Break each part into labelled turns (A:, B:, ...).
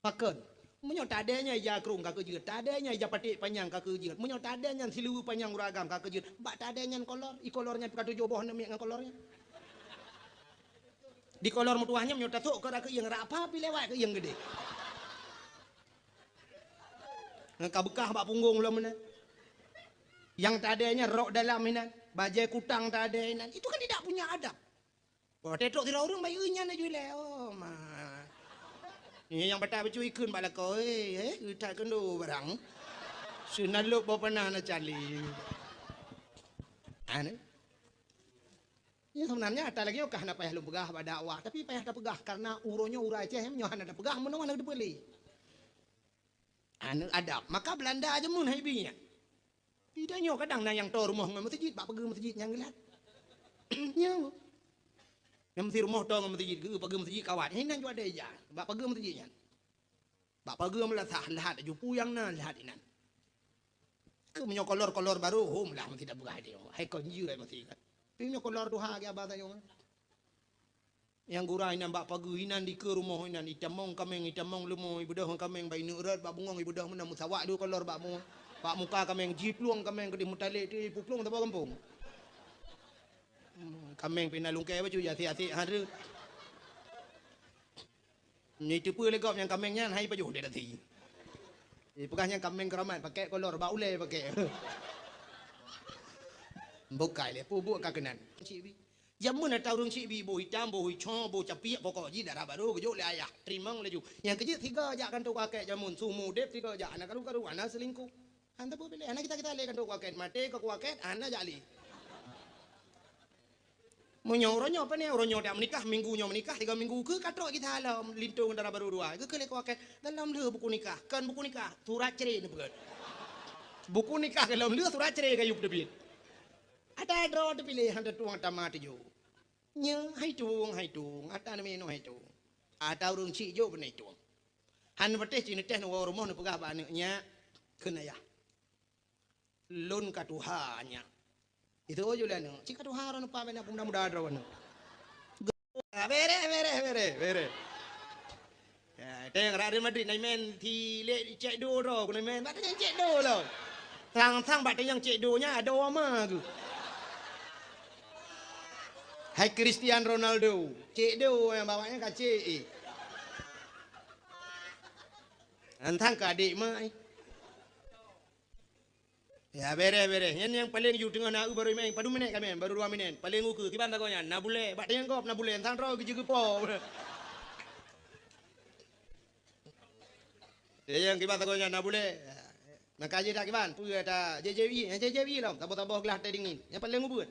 A: Pakon. Menyo tadanya ya krung ka kejut, tadanya ya patik panjang ka kejut. Menyo tadanya silu panjang uragam ka kejut. Bak tadanya kolor, kolornya ka tujuh boh nemi ngan kolornya. Di kolor mutuahnya menyo tatuk ke yang apa pi lewat ke yang gede. Ngan ka bekah bak punggung lo menan. Yang tadanya rok dalam menan, bajai kutang tadanya. Itu kan tidak punya adab. Wah, tetok tira urang bayi nya na jule. Oh, mah. Ini yang betah bercuy kun bala kau utai kendo barang. Sunaluk bawa pernah na cali. Ane. Ini sebenarnya ada lagi kah na payah lu pegah pada dakwah, tapi payah dah pegah karena uronya urai ceh menyohan ada pegah menawan ada beli. Ane adab. Maka Belanda aja mun haibinya. Tidak nyo kadang na yang tor rumah ngam masjid, bak pergi masjid yang gelat. Nyo. Yang mesti rumah tu ngam masjid, pergi masjid kawat. Ini juga ada aja. Bak pergi masjidnya. Bak pergi melatah lahat jupu yang na lahat inan. Ke menyo kolor baru home lah mesti dah buka dia. Hai konju ai mesti kan. Pinyo kolor tu ha ke abah tayo. Yang gurai nan bak pergi inan di ke rumah inan itamong kameng itamong lumo ibu dah kameng bai neurat bak bungong ibu dah menam musawak du kolor bak mu. Pak muka kameng jipluang kameng ke di mutalik di puplung tapa kampung. Kameng pinalungkai apa cuy hati-hati hari. Ni tipu legop yang kamengnya hai pajuh dia tadi. Pegahnya kameng keramat pakai kolor bau le pakai. Bukai le pubuk kakenan. Cik bi. Jamun atau urang cik bi bo hitam bo hitam bo capiak pokok ji darah baru gejuk le ayah. Terimang laju. Yang kecil tiga ajak kan tu kakek jamun sumu dep tiga ajak anak karu anak selingkuh. Anda pun pilih anak kita le kan tu kakek mati ke kakek anak jali. Menyorongnya apa ni? Orangnya dah menikah, minggunya menikah, 3 minggu ke katok kita halam lintung darah baru dua. Ke kelek wakil dalam le buku nikah, kan buku nikah, surat cerai ni bukan. Buku nikah dalam le surat cerai kayu debit. Ada draw dipilih, ada tuang tamat jo. Nya hai tuang, ada nama no hai tuang. Ada orang cik jo benar tuang. Han beteh cini teh no rumah no pegah banaknya kena ya. Lun katuhanya. Itu aja lah no. Cik tu haran apa benda muda-muda ada wana. Bere. Ya, teng Real Madrid nai men thi le cek do ro, nai men bat yang cek do lo. Sang bat yang cek do nya ada ama tu. Hai Cristiano Ronaldo, cek do yang bawanya ka cek. Antang ka adik mai. Ya bere. Yang paling you tengah nak baru main. Padu minit kami, baru 2 minit. Paling uku tiban tak kau nak boleh. Bak yang kau nak boleh. Entang rau kerja kepo. Yang tiban tak kau nak boleh. Nak kaji tak tiban. Punya ada JJB lah. Tabu gelas teh dingin. Yang paling uku.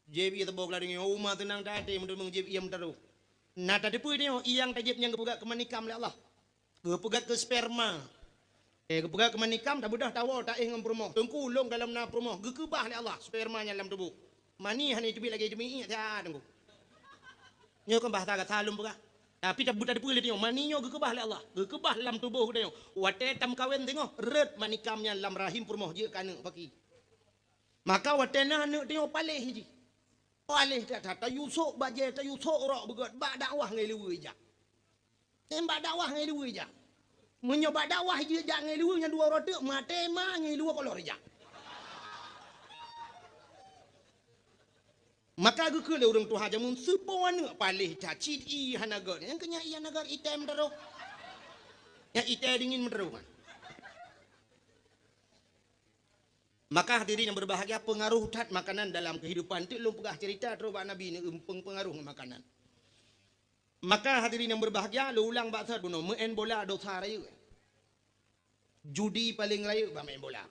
A: JB tabu gelas dingin. Rumah tenang tadi. Menurut JB yang taruh. Nah tadi pun dia yang tajib yang kepugat kemanikam oleh Allah. Kepugat ke sperma. Kepugat kemanikam tak mudah tahu tak ingin promoh. Tengku long dalam na promoh. Gekebah oleh Allah spermanya dalam tubuh. Mani hani tu lagi demi ya tengku. Nyo kan bahasa kata salum pegah. Tapi tak buta dipulih tengok maninyo gekebah oleh Allah. Gekebah dalam tubuh dia. Wate tam kawin tengok red manikamnya dalam rahim promoh je kan pagi. Maka wate na anak tengok palih je. Palih tak yusuk baje tak yusuk rok begot bak dakwah ngai lewe je. Tembak dakwah ngai lewe je. Menyoba dakwah je jak ngai luar nya 2 rota mate ma ngai luar kolor jak. Maka ge ke le urang tuha jamun sebuan palih cacit i hanagar yang kenya i hanagar item daro. Yang item dingin menderu. Maka hadirin yang berbahagia pengaruh tat makanan dalam kehidupan tu lu pegah cerita terus Nabi ni pengaruh makanan. Maka hadirin yang berbahagia lu ulang bahasa buno main bola dosa raya. Judi paling raya main bola.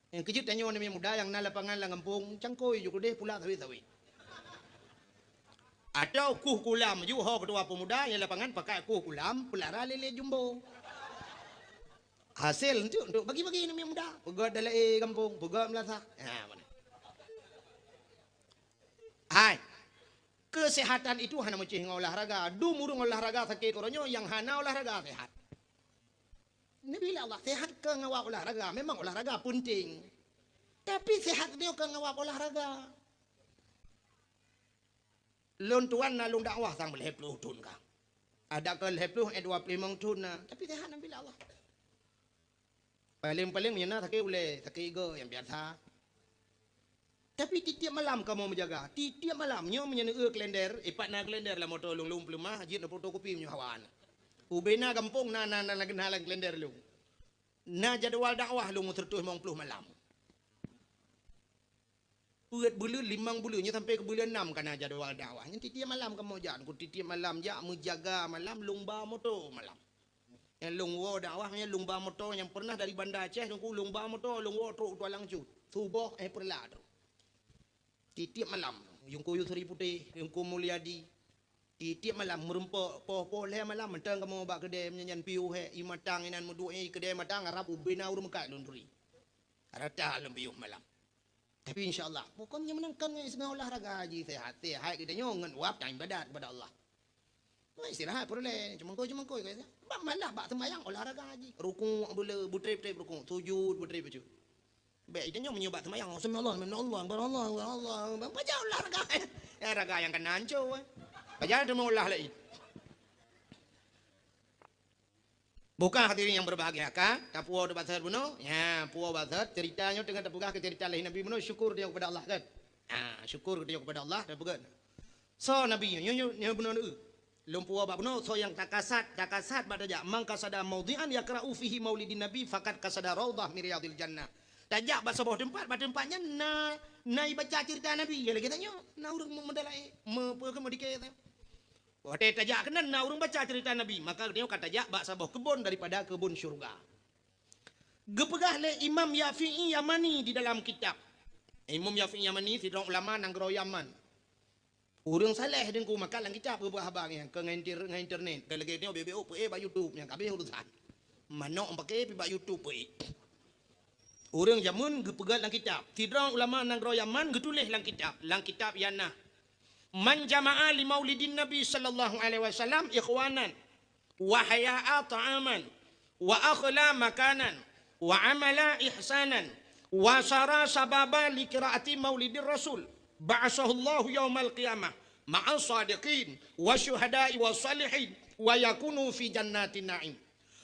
A: Yang kejut tanya orang muda yang na lapangan lang kampung cangkoi juga deh pula tawi-tawi. Atau kuh kulam ju ho kedua pemuda yang lapangan pakai kuh kulam pelara lele jumbo. Hasil untuk bagi-bagi nama muda. Pegat dalam kampung, pegat melasa. Mana? Hai. Kesehatan itu hana macam olahraga. Dumurung olahraga sakit orangnya yang hana olahraga sehat. Nabi Allah sehat ke ngawak olahraga. Memang olahraga penting. Tapi sehat dia ke ngawak olahraga. Lon tuan na lon dakwah sang boleh peluh tun kang. Ada ke 10 25 tahun na. Tapi sehat Nabi Allah. Paling-paling menyana tak boleh, tak ego yang biasa. Tapi tiap malam kamu menjaga. Tiap malamnya menyana kalender, ipat na kalender lah motor lung pelumah, hajit na fotokopi menyo hawan. Ubena kampung na kenalan kalender lung. Na jadual dakwah lung tertus 50 malam. Puat bulan 5 bulannya sampai ke bulan 6 karena jadual dakwah. Nanti tiap malam kamu jangan, ku tiap malam jak menjaga malam lumba motor malam. Yang lungwo dakwahnya lumba motor yang pernah dari Banda Aceh nunggu lumba motor lungwo truk tualang cut. Subuh perla tu. Tiap malam yung kuyu Seri Putih, yung ku Mulyadi. Tiap malam merempok poh le malam mentang kamu bak kedai menyanyian piu he imatang inan mudunya kedai matang arab ubina urung kat lundri. Arata lem piu malam. Tapi insyaAllah, pokoknya menangkan isma olahraga haji sehat. Sehat kita nyon wap dan ibadat kepada Allah. Istirahat boleh, cuma kau kata. Malah bak sembahyang olahraga haji. Rukuk boleh, butrip rukuk, sujud butrip baju. Baik kita nyon menyobat sembahyang. Bismillah, Allah. Baca olahraga. Olahraga yang kena hancur. Baca cuma olah lagi. Bukan hadirin yang berbahagia kan? Tapuah debat saya bunuh. Ya, puah batat ceritanya dengan tapuah ke cerita lain Nabi bunuh syukur dia kepada Allah kan? Syukur dia kepada Allah dan bukan. So Nabi nyo bunuh nu. Lumpuah bab bunuh so yang takasat pada jak mang kasada maudhi'an yaqra'u fihi maulidin nabi faqad kasada raudhah min riyadil jannah. Tajak bab sebuah tempat pada tempatnya na baca cerita Nabi. Ya lagi tanya, na urang memedalai medike. Waktu tajak kena na urang baca cerita Nabi, maka dia kata tajak bak sebuah kebun daripada kebun syurga. Gepegah le Imam Yafi'i Yamani di dalam kitab. Imam Yafi'i Yamani sidang ulama nanggro Yaman. Urang saleh dengku maka lang kitab berbuah abang yang ke internet. Kalau dia BBO pe ba YouTube yang kabeh urusan. Manok pakai pi ba YouTube pe. Urang jamun gepegah lang kitab. Sidang ulama nanggro Yaman getulis lang kitab yana. Man jama'a li maulidin Nabi sallallahu alaihi wasallam ikhwanan wa haya'a ta'aman wa akhla makanan wa amala ihsanan wa sara sababa li qiraati maulidir rasul ba'asahu Allah yaumal qiyamah ma'a sadiqin wa syuhada'i wa salihin wa yakunu fi jannatin na'im.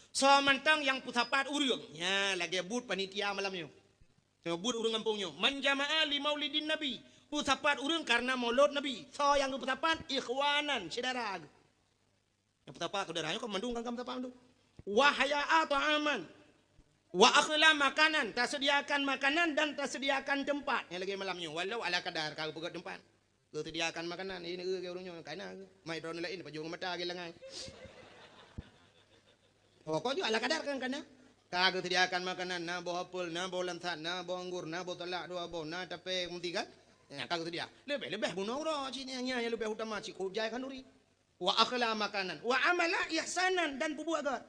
A: So mantang yang putapat urang ya lagi but panitia malamnya. But urang kampungnya man jama'a li maulidin Nabi putapat urang karena maulud Nabi. So yang putapat ikhwanan saudara. Yang putapat saudaranya kok mendung kan putapat tu. Wa haya'a ta'aman wa akhla makanan, tak sediakan makanan dan tak sediakan tempat. Yang lagi malamnya walau ala kadar kau pegat tempat. Kau sediakan makanan ini ke urangnya kana mai drone lain pajung mata ge langai. Pokoknya ala kadar kan kana. Kagak sediakan makanan na bawa apel na bawa lantan na bawa anggur na bawa telak dua bawa na tapi mentikan. Ya, kagak dia. Lebih bunuh orang sini yang lebih utama cik hujai kan duri. Wa akhla makanan, wa amala ihsanan dan pubu agar.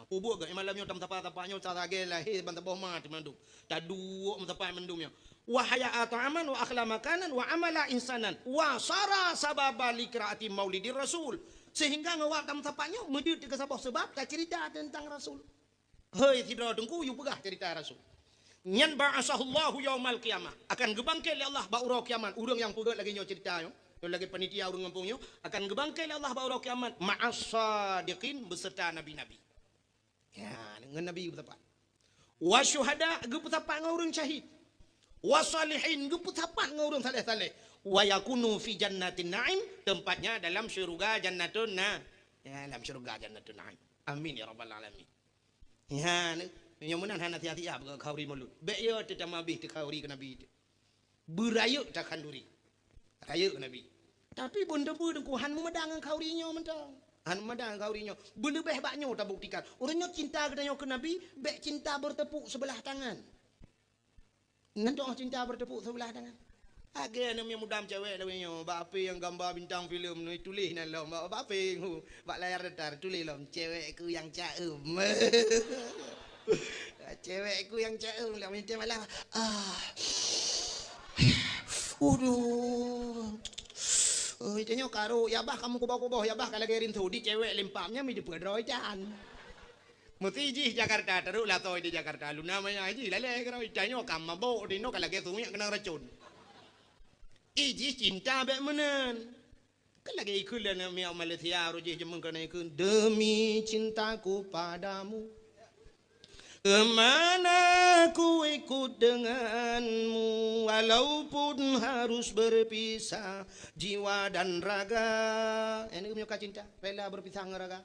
A: Pubu agar malamnya tam tapa-tapanya tarage lahir bantaboh mati mandum. Tadu matapai mandumnya. Wa haya'a ta'aman wa akhla makanan wa amala ihsanan wa sara sababa liqraati maulidir rasul. Sehingga ngawak tam tapanya medit ke sebab tak cerita tentang rasul. Hei tidak dengku you pegah cerita rasul. Nyan ba'asahullahu yaumal qiyamah akan gebangkit oleh Allah ba'ura kiamat urang yang pegat lagi nyo cerita yo lagi panitia urang kampung yo akan gebangkit oleh Allah ba'ura kiamat ma'as sadiqin beserta nabi-nabi ya dengan nabi bertepat wa syuhada gepetapat ngau urang syahid wa salihin gepetapat ngau urang saleh-saleh wa yakunu fi jannatin na'im tempatnya dalam syurga jannatun ya dalam syurga jannatun na'im amin ya rabbal alamin ya yang mana hana hati-hati ya ke kauri mulut. Beyo tetap mabih te kauri ke Nabi. Berayuk tak kanduri. Rayuk ke Nabi. Tapi benda dengku han memedang kaurinya mentang. Han memedang kaurinya. Benda beh baknyo tak buktikan. Orangnya cinta kedanyo ke Nabi, bek cinta bertepuk sebelah tangan. Nanti cinta bertepuk sebelah tangan. Agak namanya mudam cewek namanya. Bape yang gambar bintang filem ni tulis nak lom. Bape bak layar datar tulis lom cewekku yang caem. Cewekku yang caem lah macam malam. Tanya karo ya bah kamu kubah-kubah ya bah kalau gerin tu di cewek lempamnya mi di pedroy can. Mesti ji Jakarta terus lah toy di Jakarta. Lu namanya ji lale karo tanya kamu bawa di no kalau gerin tu kena racun. Iji cinta bek menen. Kan lagi ikut lah miau Malaysia rojih jemeng kena ikut. Demi cintaku padamu, kemana ku ikut denganmu, walaupun harus berpisah jiwa dan raga. Ini punya cinta, rela berpisah dengan raga.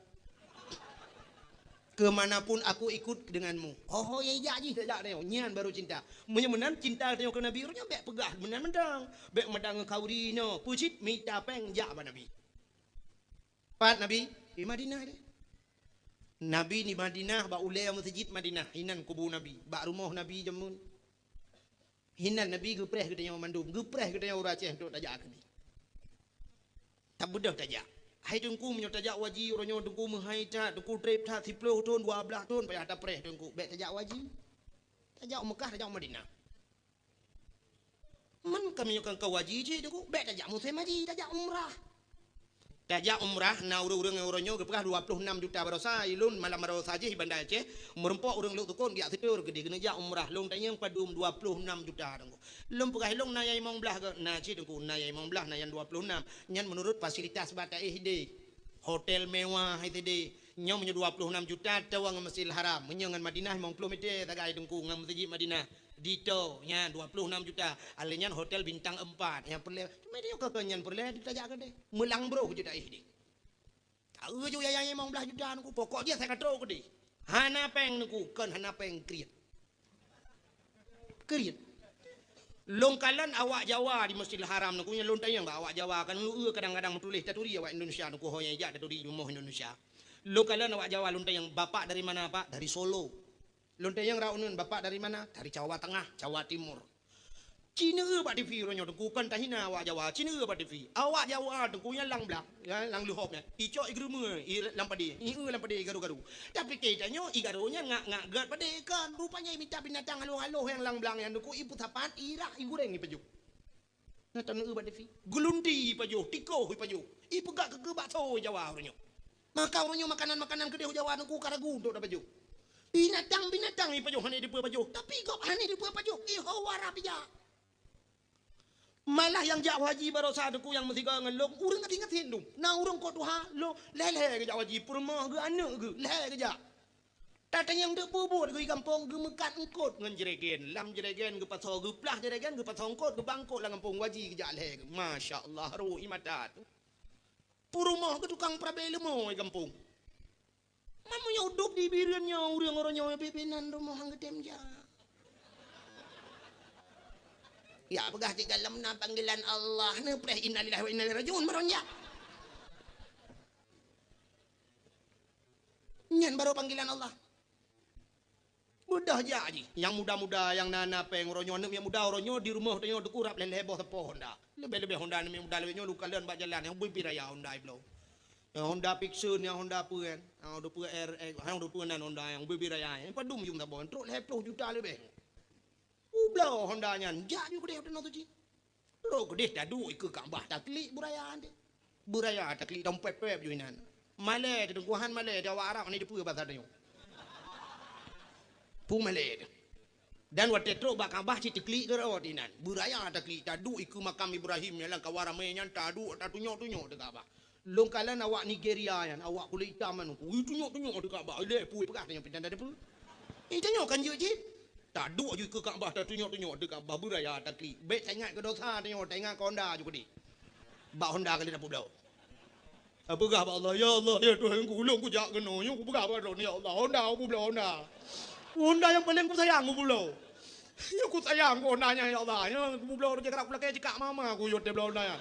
A: Kemanapun aku ikut denganmu. Oh ya jadi tak ada nyan baru cinta. Menyemenan cinta tengok ke Nabi runya bek pegah menan mendang. Bek medang kaurino pucit mita peng ja ba Nabi. Pat Nabi di Madinah dia. Nabi di Madinah ba ulai masjid Madinah hinan kubu Nabi, ba rumah Nabi jamun. Hinan Nabi gepreh ke tanya mandum, gepreh ke tanya uraceh dok tajak ke ni. Tak budak tajak. Hai tungku menyo tajak waji ronyo tungku menghai ta tungku trip ta 10 tahun 12 tahun payah ada preh tungku bek tajak waji. Tajak Mekah tajak Madinah. Man kami kan ke waji je tungku bek tajak musim haji tajak umrah. Tajak umrah na urang-urang ronyo gepekah 26 juta barosa ilun malam barosa je bandar Aceh merempok urang luk tukun dia tidur gede kena jak umrah long tanyang padum 26 juta tunggu. Lum pegah long na yai mong belah ke na ci tunggu na yai mong belah na yang 26 nyan menurut fasilitas bata ihde hotel mewah ihde nyau menyo 26 juta tawang Masjidil Haram menyangan Madinah 50 meter tagai tunggu ngam Masjid Madinah dito nya 26 juta alenyan hotel bintang 4 yang perle medio ke kenyan perle ditajak ke deh melang bro je dah ihde tahu jo yai mong belah juta ku pokok dia saya katro ke deh hana peng ku kan hana peng kriat longkalan awak Jawa di Masjidil Haram nuku nya lontayang ba awak Jawa kan lu kadang-kadang tulis taturi awak Indonesia nuku hoya ja taturi rumah Indonesia longkalan awak Jawa lontayang bapak dari mana Pak dari Solo lontayang raunun bapak dari mana dari Jawa Tengah Jawa Timur Cina ba TV ronyo tuku kan tahina awak Jawa Cina ba TV awak Jawa tuku nya lang blak ya lang luhop nya icok igrume lampadi lampadi garu-garu tapi ketanya igarunya ngak gat pade kan rupanya minta binatang halo-halo yang lang blang yang tuku ibu tapat irah igureng ni paju na tanu ba TV gulundi paju tiko paju ibu gak ke bakso Jawa ronyo maka ronyo makanan-makanan kedeh Jawa tuku karagu dok da paju binatang ni paju hane di paju tapi kok hane di paju iho warapia malah yang jak haji barosa deku yang mesti ga ngelong urang ingat hindum na urang ko tuha lo lele ke jak haji purma ge anak ge lele ke jak tatang yang dek bubur ge kampung ge mekat engkot ngan jeregen lam jeregen ge pasau ge plah jeregen ge pasau engkot ge bangkot lang kampung haji ge jak lele masyaallah ru imadat purma ge tukang prabele mo ge kampung mamu nyodok di birannya urang-orangnya pipinan rumah hang gedem ja. Ya pegah di dalam panggilan Allah ne preh innalillahi wa inna ilaihi rajiun maronja. Nyan baru panggilan Allah. Mudah jadi. Yang muda-muda yang nana peng ronyo yang muda ronyo di rumah ronyo dekurap lele heboh tepo Honda. Lebih-lebih Honda ni muda lebih nyo luka leun ba jalan yang bui raya Honda iblo. Yang Honda Pixun yang Honda Puen, yang Honda Puen RX, yang Honda Puen dan Honda yang bui raya. Yang padum yung tabon truk 10 juta lebih. Ublau Honda nyan jadi gede udah tu ji lo gede dah du ikut kambah taklik buraya ande buraya taklik dompet pep juinan male de guhan male de warak ni de pu bahasa de pu male dan wate tro ba kambah ci taklik ke ordinan buraya taklik dah du ikut makam Ibrahim yang kawara me nyan tadu tunyo de kambah longkalan awak Nigeria yan awak kulit hitam anu tunyo de kambah le pu pegah de pindah de pu tunyo kan je ji tak duk je ke Kaabah tak tunjuk-tunjuk dekat Kaabah buraya takli. Baik saya ingat ke dosa tengok tengok Honda juga di. Bak Honda kali dah pulau. Apakah Allah ya Allah ya Tuhan ku ulung ku jak kena yo ku pegah apa ya Allah Honda aku pulau Honda. Honda yang paling ku sayang ku pulau. Ya ku sayang ku Hondanya ya Allah. Ya ku pulau je kerak pulak cekak mama aku yo pulau Honda.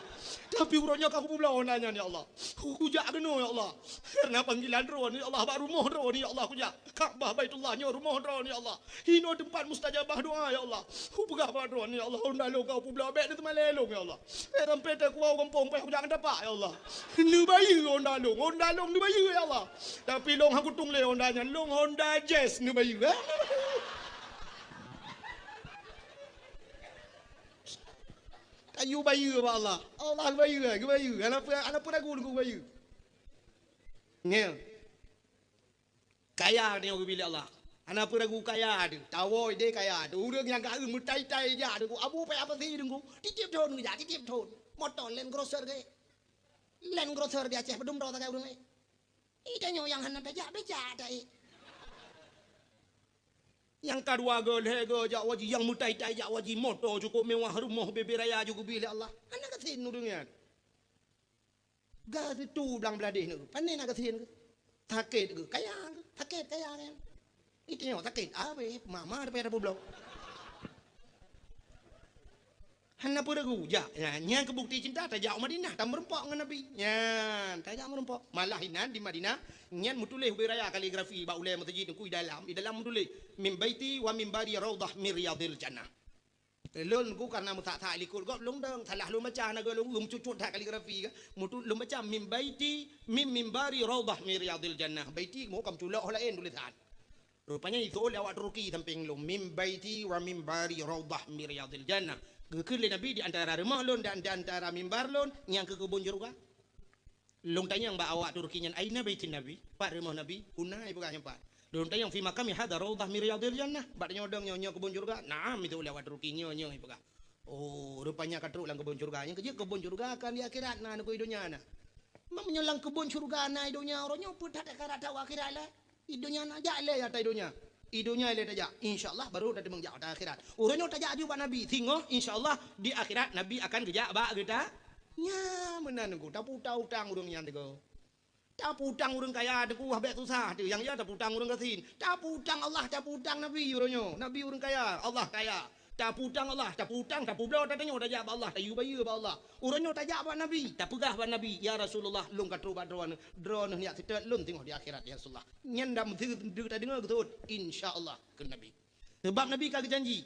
A: Tapi urangnya aku pulau Hondanya ya Allah. Ku jak kena ya Allah. Karena panggilan ron ya Allah bak rumah ron ya Allah ku jak. Kaabah Baitullahnya rumah ron ya Allah. Hino tempat mustajabah doa ya Allah. Ku pegah apa ron ya Allah Honda lo kau pulau bek ni temalelong ya Allah. Rempet aku au kampung pe aku jangan dapat ya Allah. Ni bayi Honda long ni bayi ya Allah. Tapi long aku tung le Hondanya long Honda Jazz ni bayi. Ayu bayu ba Allah. Allah bayu ke bayu. Ana pun aku ku bayu. Ngel. Kaya ni aku bila Allah. Ana pun aku kaya ada. Tahu dia kaya ada. Urang yang gak mutai-tai je ada. Abu pe apa sih dengku. Titip thon ke ja titip thon. Motor len grocer ke. Land Cruiser di Aceh bedum tak urang ai. Ida nyo yang hana beja dai. Yang kedua go jak waji yang mutai tai jak waji motor cukup mewah rumah bebe raya juga bila Allah. Anak kasin nurungan. Gas itu belang beladih nu. Pandai nak kasin ke? Sakit ke? Kaya ke? Sakit kaya kan. Itu nyo sakit. Apa mama ada pulau. Hana pura guja, nya kebukti cinta tajak Madinah, tak merempok dengan Nabi. Nya, tajak merempok. Malah hinan di Madinah, nya mutulih beraya kaligrafi ba ulai masjid ku di dalam mutulih min baiti wa min bari raudah min riyadil jannah. Lun ku karena mutak tak likul gop lung dang salah lu macam na lung cucut tak kaligrafi ka. Mutu lu macam min baiti min bari raudah min riyadil jannah. Baiti mo kam tulak lain tulisan. Rupanya itu oleh awak Turki samping lu min baiti wa min bari raudah min riyadil jannah. Kekele Nabi di antara rumah lon dan di antara mimbar lon yang ke kebun jeruk. Long tanya yang awak Turki yang aina baitin Nabi, pak rumah Nabi, unai bukan yang pak. Long tanya yang fi makam hada raudhah min riyadil jannah, bak nyodong nyo kebun jeruk. Naam itu oleh awak Turki nyo bukan. Oh, rupanya katruk lang kebun surga. Yang kerja kebun surga akan di akhirat na ko idunya na. Mamnya lang kebun surga na idunya oronyo putat akarat akhirat la. Idunya na jale ya ta idunya. Idunya ile tajak, insyaallah baru dari mengjak ke akhirat. Urangnya tajak juga Nabi, tengok insyaallah di akhirat Nabi akan kerja bak kita. Nya menan ku, tak utang urang yang tego. Tak utang urang kaya deku habek susah tu, yang ya tak utang urang kasin. Tak utang Allah, tak utang Nabi urangnya. Nabi urang kaya, Allah kaya. Tak utang Allah, tak utang, tak publo tak tanya tajak ba Allah, tak yubayu ba Allah. Urangnya tajak ba Nabi, tak pegah ba Nabi. Ya Rasulullah, lung katru ba drone ni atit lun tengok di akhirat ya Rasulullah. Nyandam tu tak dengar betul. Insyaallah ke Nabi. Sebab Nabi kagak janji.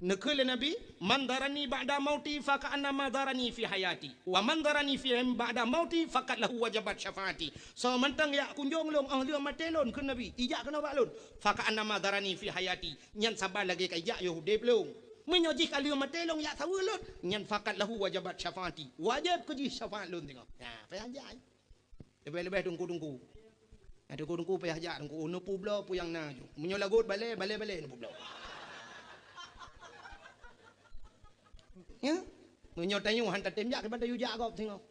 A: Nekele Nabi, man darani ba'da mauti fa ka'annama darani fi hayati. Wa man darani fi ba'da mauti faqad lahu wajabat syafaati. So mentang ya kunjung long ahli matelon ke Nabi. Ijak kena balun. Fa ka'annama darani fi hayati. Nyan sabar lagi ka ijak Yahudi belum. Menyojih kali matelong ya sawulun. Nyan faqad lahu wajabat syafaati. Wajib ke syafaat lun tengok. Nah, payah ajak. Lebih-lebih tunggu. Ada tunggu payah ajak tunggu. Unu publo pu yang naju. Menyolagut balik nu publo. Ya, menyotanyo hantar temjak kepada yujak kau tengok.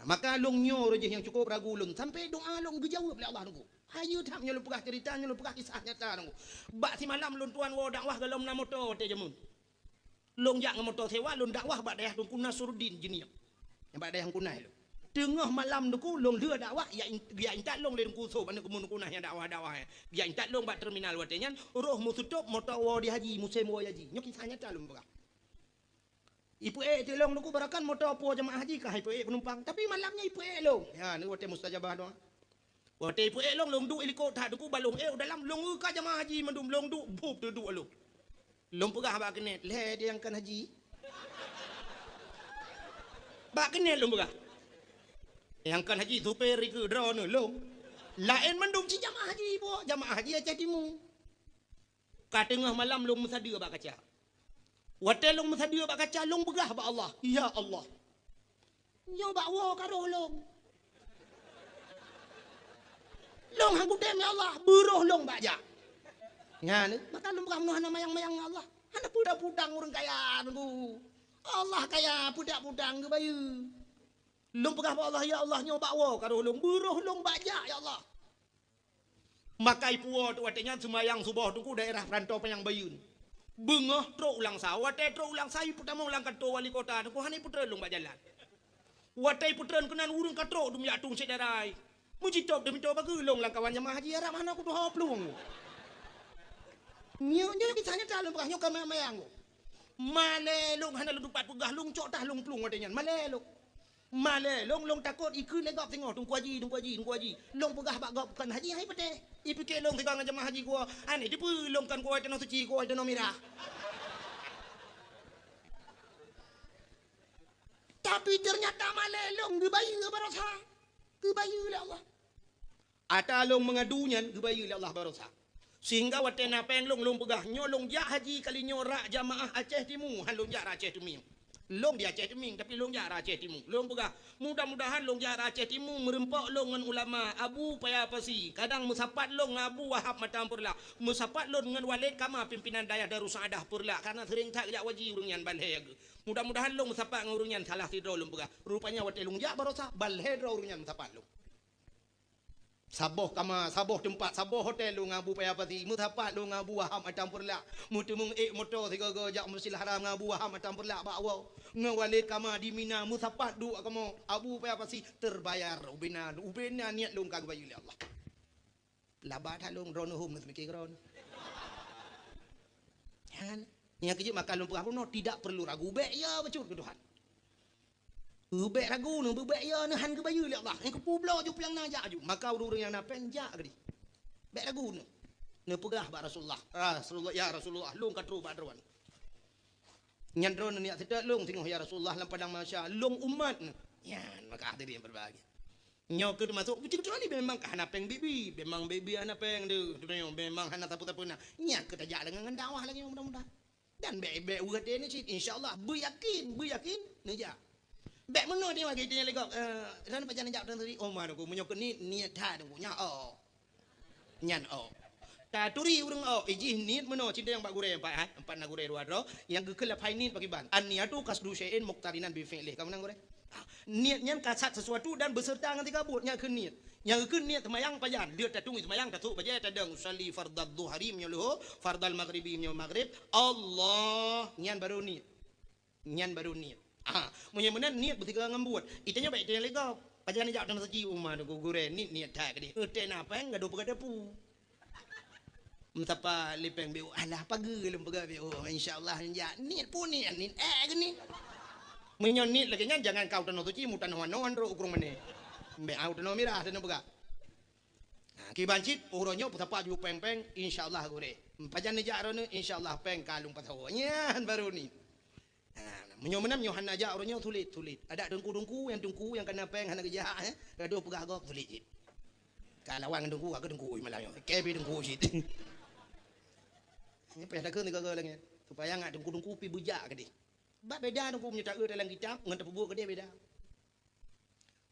A: Maka long nyo rejeh yang cukup ragu lun sampai doa long dijawab oleh Allah nunggu. Hayu tak nyeluk pegah ceritanya lu pegah kisah nyata nunggu. Bak si malam lun tuan wo dakwah dalam nama motor te jamun. Long jak motor sewa lun dakwah bak dayah tungku Nasruddin jeniak. Yang bak dayah kunai lu. Tengah malam nunggu long dia dakwah ya intak long le nunggu so ban kumun kunah yang dakwah. Ya intak long bak terminal watenyan roh musutup motor wo di haji musim wo haji. Nyok kisah nyata lun pegah. Ibu tolong aku barakan motor apa jemaah haji kah ibu penumpang. Tapi malamnya ibu long. Ya, ni wate mustajabah doang. Wate ibu long du helikopter aku balong dalam long ka jemaah haji mendum long du bup tu long. Long pegah bak kenet le dia yang kan haji. Bak kenet long pegah. Yang kan haji supir ke drone long. Lain mendum si jemaah haji bo, jemaah haji Aceh Timur. Ka tengah malam long musadia bak kaca. Watel long masadia bak kaca long begah ba Allah. Ya Allah. Nyo bak wo karo long. Long hang budem ya Allah, buruh long bak ja. Ngane, maka long begah menuh mayang-mayang ya Allah. Hana pudak-pudang urang kaya nunggu. Allah kaya pudak-pudang ke bayu. Long begah ba Allah ya Allah nyo bak wo karo long, buruh long bak ja ya Allah. Maka ipu wo tu watenya semayang subuh tungku daerah rantau Panyang Bayun. Bengah truk ulang sa, watai truk ulang sa, pertama ulang kato wali kota, aku hani putra long bak jalan. Watai putra kenan urung katruk dum yatung sederai. Mujitop demi toba gelong lang kawan jemaah haji arab mana aku doh plung. Nyo kisahnya talung bekah nyo kamayang. Malelong hana ludupat pegah lung cok tah lung plung watenya. Malelong long takut ikut legap tengok tungku haji. Long pegah bak gop kan haji hai pete. Ipike long tegang jemaah haji gua. Ane dipu long kan gua tenang suci gua tenang mirah. Tapi ternyata malelong gebayu barosa. Gebayu oleh Allah. Atalong mengadunya gebayu oleh Allah barosa. Sehingga watena penglong long pegah nyolong ja haji kali nyorak jamaah Aceh Timur, halong ja Aceh Timur. Long di Aceh Timing tapi long jarak Aceh Timur. Long pegah. Mudah-mudahan long jarak Aceh Timur merempak long dengan ulama Abu Payapasi. Kadang musapat long Abu Wahab Matam purla. Musapat long dengan Walid Kama pimpinan daya Darussadah purla karena sering tak jak waji urungan balheg. Mudah-mudahan long musapat dengan urungan salah tidur long pegah. Rupanya wate long jak barosa balheg urungan musapat long. Saboh kama, saboh tempat, saboh hotel lu ngabu Payapati, mutapat lu ngabu Waham Matam purla. Mutu mung motor tiga jak Masjidil Haram ngabu Waham Matam purla bawa. Ngawalid kama di Mina mutapat du kama Abu Payapati terbayar ubina niat lu kag bayu Allah. Labat halung ron hum mikir ron. Kan yang kejut makan lu pegah tidak perlu ragu be ya becut ke Tuhan. Ubek ragu nu ubek ya nu han ke bayu le Allah. Yang kepublo ju piang najak ju. Maka urang yang napen jak ke di. Bek ragu nu. Nu pegah ba Rasulullah. Rasulullah ya Rasulullah lung katru ba derwan. Nyandron ni tidak lung tengok ya Rasulullah lam padang masya lung umat nu. Yan maka ada yang berbagi. Nyok ke masuk betul-betul ni memang hana peng bibi, memang bibi hana peng de. Memang hana tapu-tapu na. Nyak ke tajak dengan dakwah lagi mudah-mudahan. Dan bek urat ni insyaallah beryakin ni ja. Bek mana dia bagi dia legok ran pajan jak dan tadi omar aku menyok ni niat tha aku nya nyan ta turi urang iji niat mana cinta yang pak gure empat na gure dua yang gekel pai niat bagi ban an niatu kasdu syai'in muqtarinan bi fi'lih kamu nang gure niatnya kasat sesuatu dan beserta dengan kabutnya ke niat yang ke niat temayang pajan dia tatung temayang tatu pajan tadang usalli fardad dhuhri minhu fardal maghribi minhu maghrib Allah nyan baru niat Munya niat bertiga ngambuat. Itanya baik dia lega. Pajangan jak dan saji umah tu gure niat tak dia. Ete napa ngado pegada pu. Mentapa lepeng beu alah pagi lem pegada beu. Insyaallah jak niat pun niat gini. Munya niat lagi jangan kau tanah tu ci mutan hawan ro ukur mane. Be au tanah mirah tanah pegada. Ki bancit uronyo petapa ju peng insyaallah gure. Pajangan jak ro insyaallah peng kalung patawonya baru ni. Menyomenam Yohan aja orangnya tulit. Ada dengku yang kena peng hana kerja ada pegah gok tulit. Kalau wang dengku aku dengku malah yo. Kebi dengku sit. Ni payah dak ni gagal lagi. Supaya ngak dengku pi bujak ke di. Ba beda dengku punya tak dalam kitab ngan tak buku ke dia beda.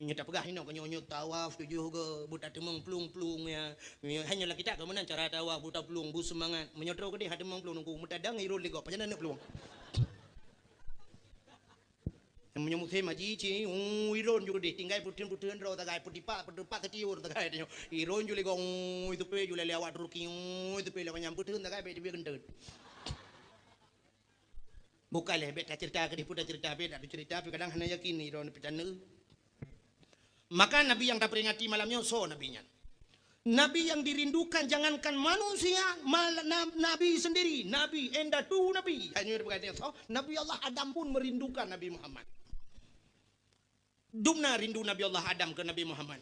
A: Nya tak pegah hino nyonyo tawaf tujuh ke buta temeng plung ya. Hanya lah kita kemenan cara tawaf buta plung bu semangat. Menyotro ke dia ada temeng plung dengku mutadang irul ligo pajan nak plung. Menyambut tema cici, iron juga deh, tinggal putin roh, tagai putipat tertiur, tagai dia, iron juga gong itu pe juga lewat ruki, itu pe lewat nyambut tagai pe dia gendut. Bukan lah, beta cerita ke diputar cerita pe, ada cerita pe kadang hanya yakin iron petanu. Maka Nabi yang tak peringati malamnya so nabinya. Nabi yang dirindukan jangankan manusia, Nabi sendiri, Nabi enda tu Nabi. Hanya berkata so, Nabi Allah Adam pun merindukan Nabi Muhammad. Dumna rindu Nabi Allah Adam ke Nabi Muhammad.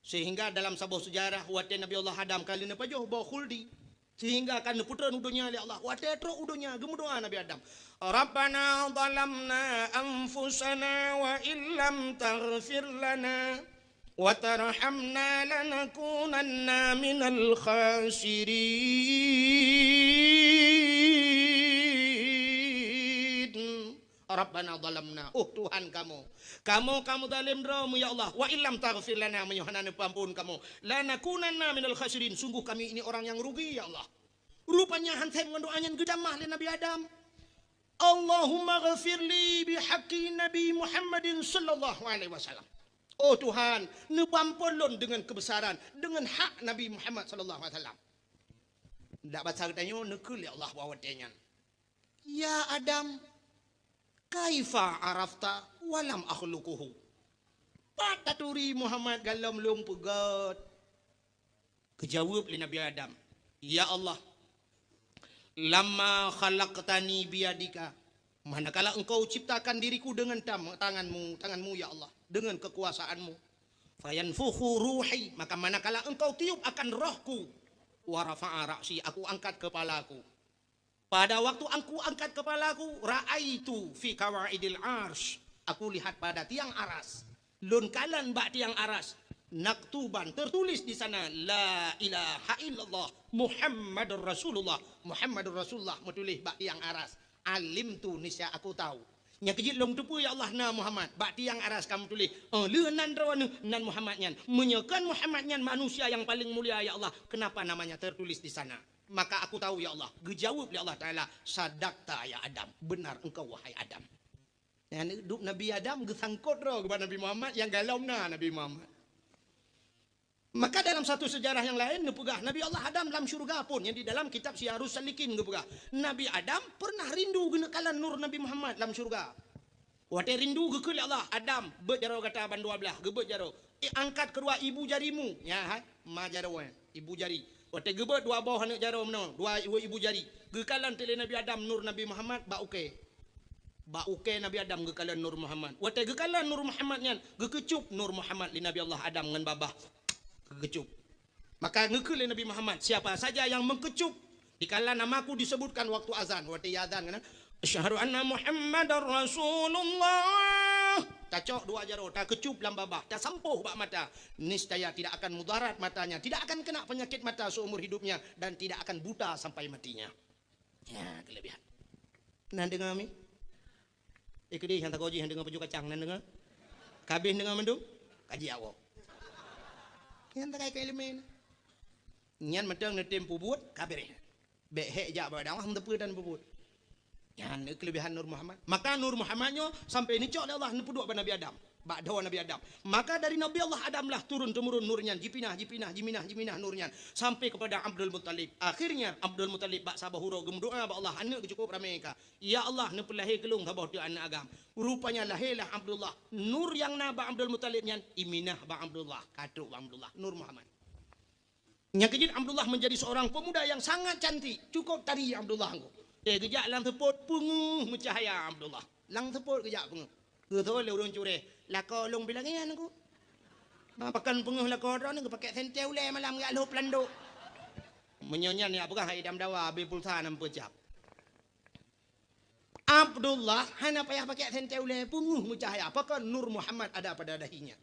A: Sehingga dalam sebuah sejarah wate Nabi Allah Adam kali ni pajoh bawa khuldi. Sehingga akan putra udunya oleh Allah. Wate tro udunya gemu doa Nabi Adam. Rabbana zalamna anfusana wa illam taghfir lana wa tarhamna lanakunanna minal khasirin. Rabbana zalamna. Oh Tuhan kamu zalim ramu ya Allah. Wa illam taghfir lana menyuhanana ampun kamu. Lanakunanna minal khasirin. Sungguh kami ini orang yang rugi ya Allah. Rupanya hantem doanya gedamah li Nabi Adam. Allahumma ghafirli bihaqqi Nabi Muhammadin sallallahu alaihi wasallam. Oh Tuhan, nepampolon dengan kebesaran, dengan hak Nabi Muhammad sallallahu alaihi wasallam. Ndak baca katanya nekul ya Allah bawadenya. Ya Adam, kaifa arafta walam akhluquhu. Pataturi Muhammad galam lum pegat. Kejawab li Nabi Adam. Ya Allah, lama khalaqtani biyadika, manakala engkau ciptakan diriku dengan tanganmu ya Allah, dengan kekuasaanmu. Fayanfukhu ruhi, maka manakala engkau tiup akan rohku. Wa rafa'a ra'si, aku angkat kepalaku. Pada waktu aku angkat kepalaku, ra'aitu fi kawaidil arsh, aku lihat pada tiang aras. Lun kalan bak tiang aras. Naktuban tertulis di sana la ilaha illallah Muhammadur Rasulullah metulis bak tiang aras. Alim tu nisya aku tahu Nya kejit long tu ya Allah na Muhammad. Bak tiang aras kamu tulis. Leuh nan rawan nan Muhammad nyan. Menyekan Muhammad nyan manusia yang paling mulia ya Allah. Kenapa namanya tertulis di sana? Maka aku tahu ya Allah. Gejawab ya Allah Ta'ala. Sadaqta ya Adam. Benar engkau wahai Adam. Yang hidup Nabi Adam gesangkut roh kepada Nabi Muhammad. Yang galau na Nabi Muhammad. Maka dalam satu sejarah yang lain ngepegah Nabi Allah Adam dalam syurga pun yang di dalam kitab Syiarus Salikin ngepegah Nabi Adam pernah rindu guna kalan nur Nabi Muhammad dalam syurga. Wate rindu ke Allah Adam bet jaro kata ban 12 gebet jaro. Angkat kedua ibu jarimu ya ha ma jaro ibu jari. Wate gebet dua bawah anak jaro meno dua ibu jari. Gekalan tele Nabi Adam nur Nabi Muhammad ba uke. Ba uke Nabi Adam gekalan nur Muhammad. Wate gekalan nur Muhammad nyan gekecup nur Muhammad li Nabi Allah Adam ngan babah. Kecup. Maka ngekele Nabi Muhammad siapa saja yang mengkecup dikala namaku disebutkan waktu azan waktu azan kan asyhadu anna Muhammadar Rasulullah tacok dua jaro tak kecup dalam babah tak sampuh bak mata niscaya tidak akan mudarat matanya tidak akan kena penyakit mata seumur hidupnya dan tidak akan buta sampai matinya ya kelebihan nan dengar mi ikedi yang tak koji yang dengar peju kacang nan dengar kabeh dengar mendung kaji awak yang tak kaya elemen nyan matang netem pubut kabeh be hek jak badang ham tepu dan pubut yan kelebihan Nur Muhammad maka Nur Muhammadnya sampai ni cok Allah nepuduk pada Nabi Adam bak dawa Nabi Adam maka dari Nabi Allah Adam lah turun temurun nurnya jiminah nurnya sampai kepada Abdul Muttalib akhirnya Abdul Muttalib bak sabah huro gemdoa bak Allah anak cukup ramai ka ya Allah ne pelahir kelung sabah tu anak agam rupanya lahirlah Abdullah nur yang na bak Abdul Muttalib nyan iminah bak Abdullah katruk bak Abdullah Nur Muhammad nya kejid Abdullah menjadi seorang pemuda yang sangat cantik cukup tadi Abdullah engko kejak lang teput punguh mencahaya Abdullah lang teput kejak punguh tu le urang cure lako long bilangan aku pakan penguh lako ron aku pakai senteu le malam gak lup landuk menyonyan ni apakah hai dam dawa be pulsa 6 jam Abdullah hanya payah pakai senteu le punguh mencahaya apakah Nur Muhammad ada pada dahinya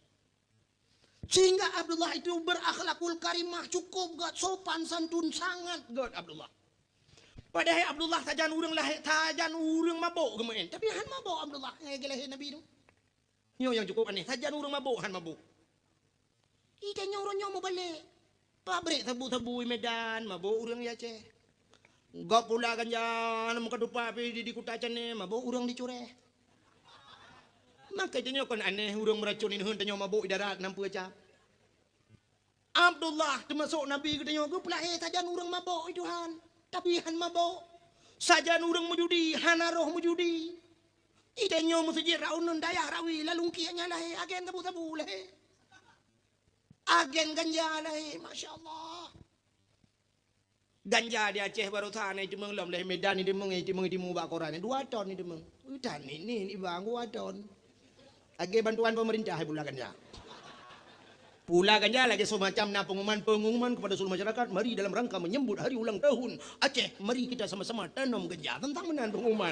A: sehingga Abdullah itu berakhlakul karimah cukup gak sopan santun sangat god Abdullah padahal Abdullah tajan urang lahir tajan urang mabuk gemen tapi han mabuk Abdullah lahir Nabi tu nyo yang cukup aneh tajan urang mabuk han mabuk ita nyo mau balik pabrik tabu-tabu Medan mabuk urang ya Aceh gak pula ganja muka dupa di kota Aceh mabuk urang dicure maka nyo kan aneh urang meracunin heun tanyo mabuk darat 60 jam Abdullah termasuk Nabi katanya gue pelahir tajan urang mabuk itu han tapi han mabuk sajan urang mujudi hanaroh mujudi idenyo musjid raunun dayah rawi lalungki hanya lahe agen tabu-tabu lahe agen ganja lahe masyaallah ganja di Aceh baru sana itu mengelam lahe Medan itu timu bakoran 2 ton itu meng udan ini bang 2 ton agen bantuan pemerintah pula ganja pula ganja lagi semacam pengumuman kepada seluruh masyarakat mari dalam rangka menyambut hari ulang tahun Aceh mari kita sama-sama tanam ganja tentang menan pengumuman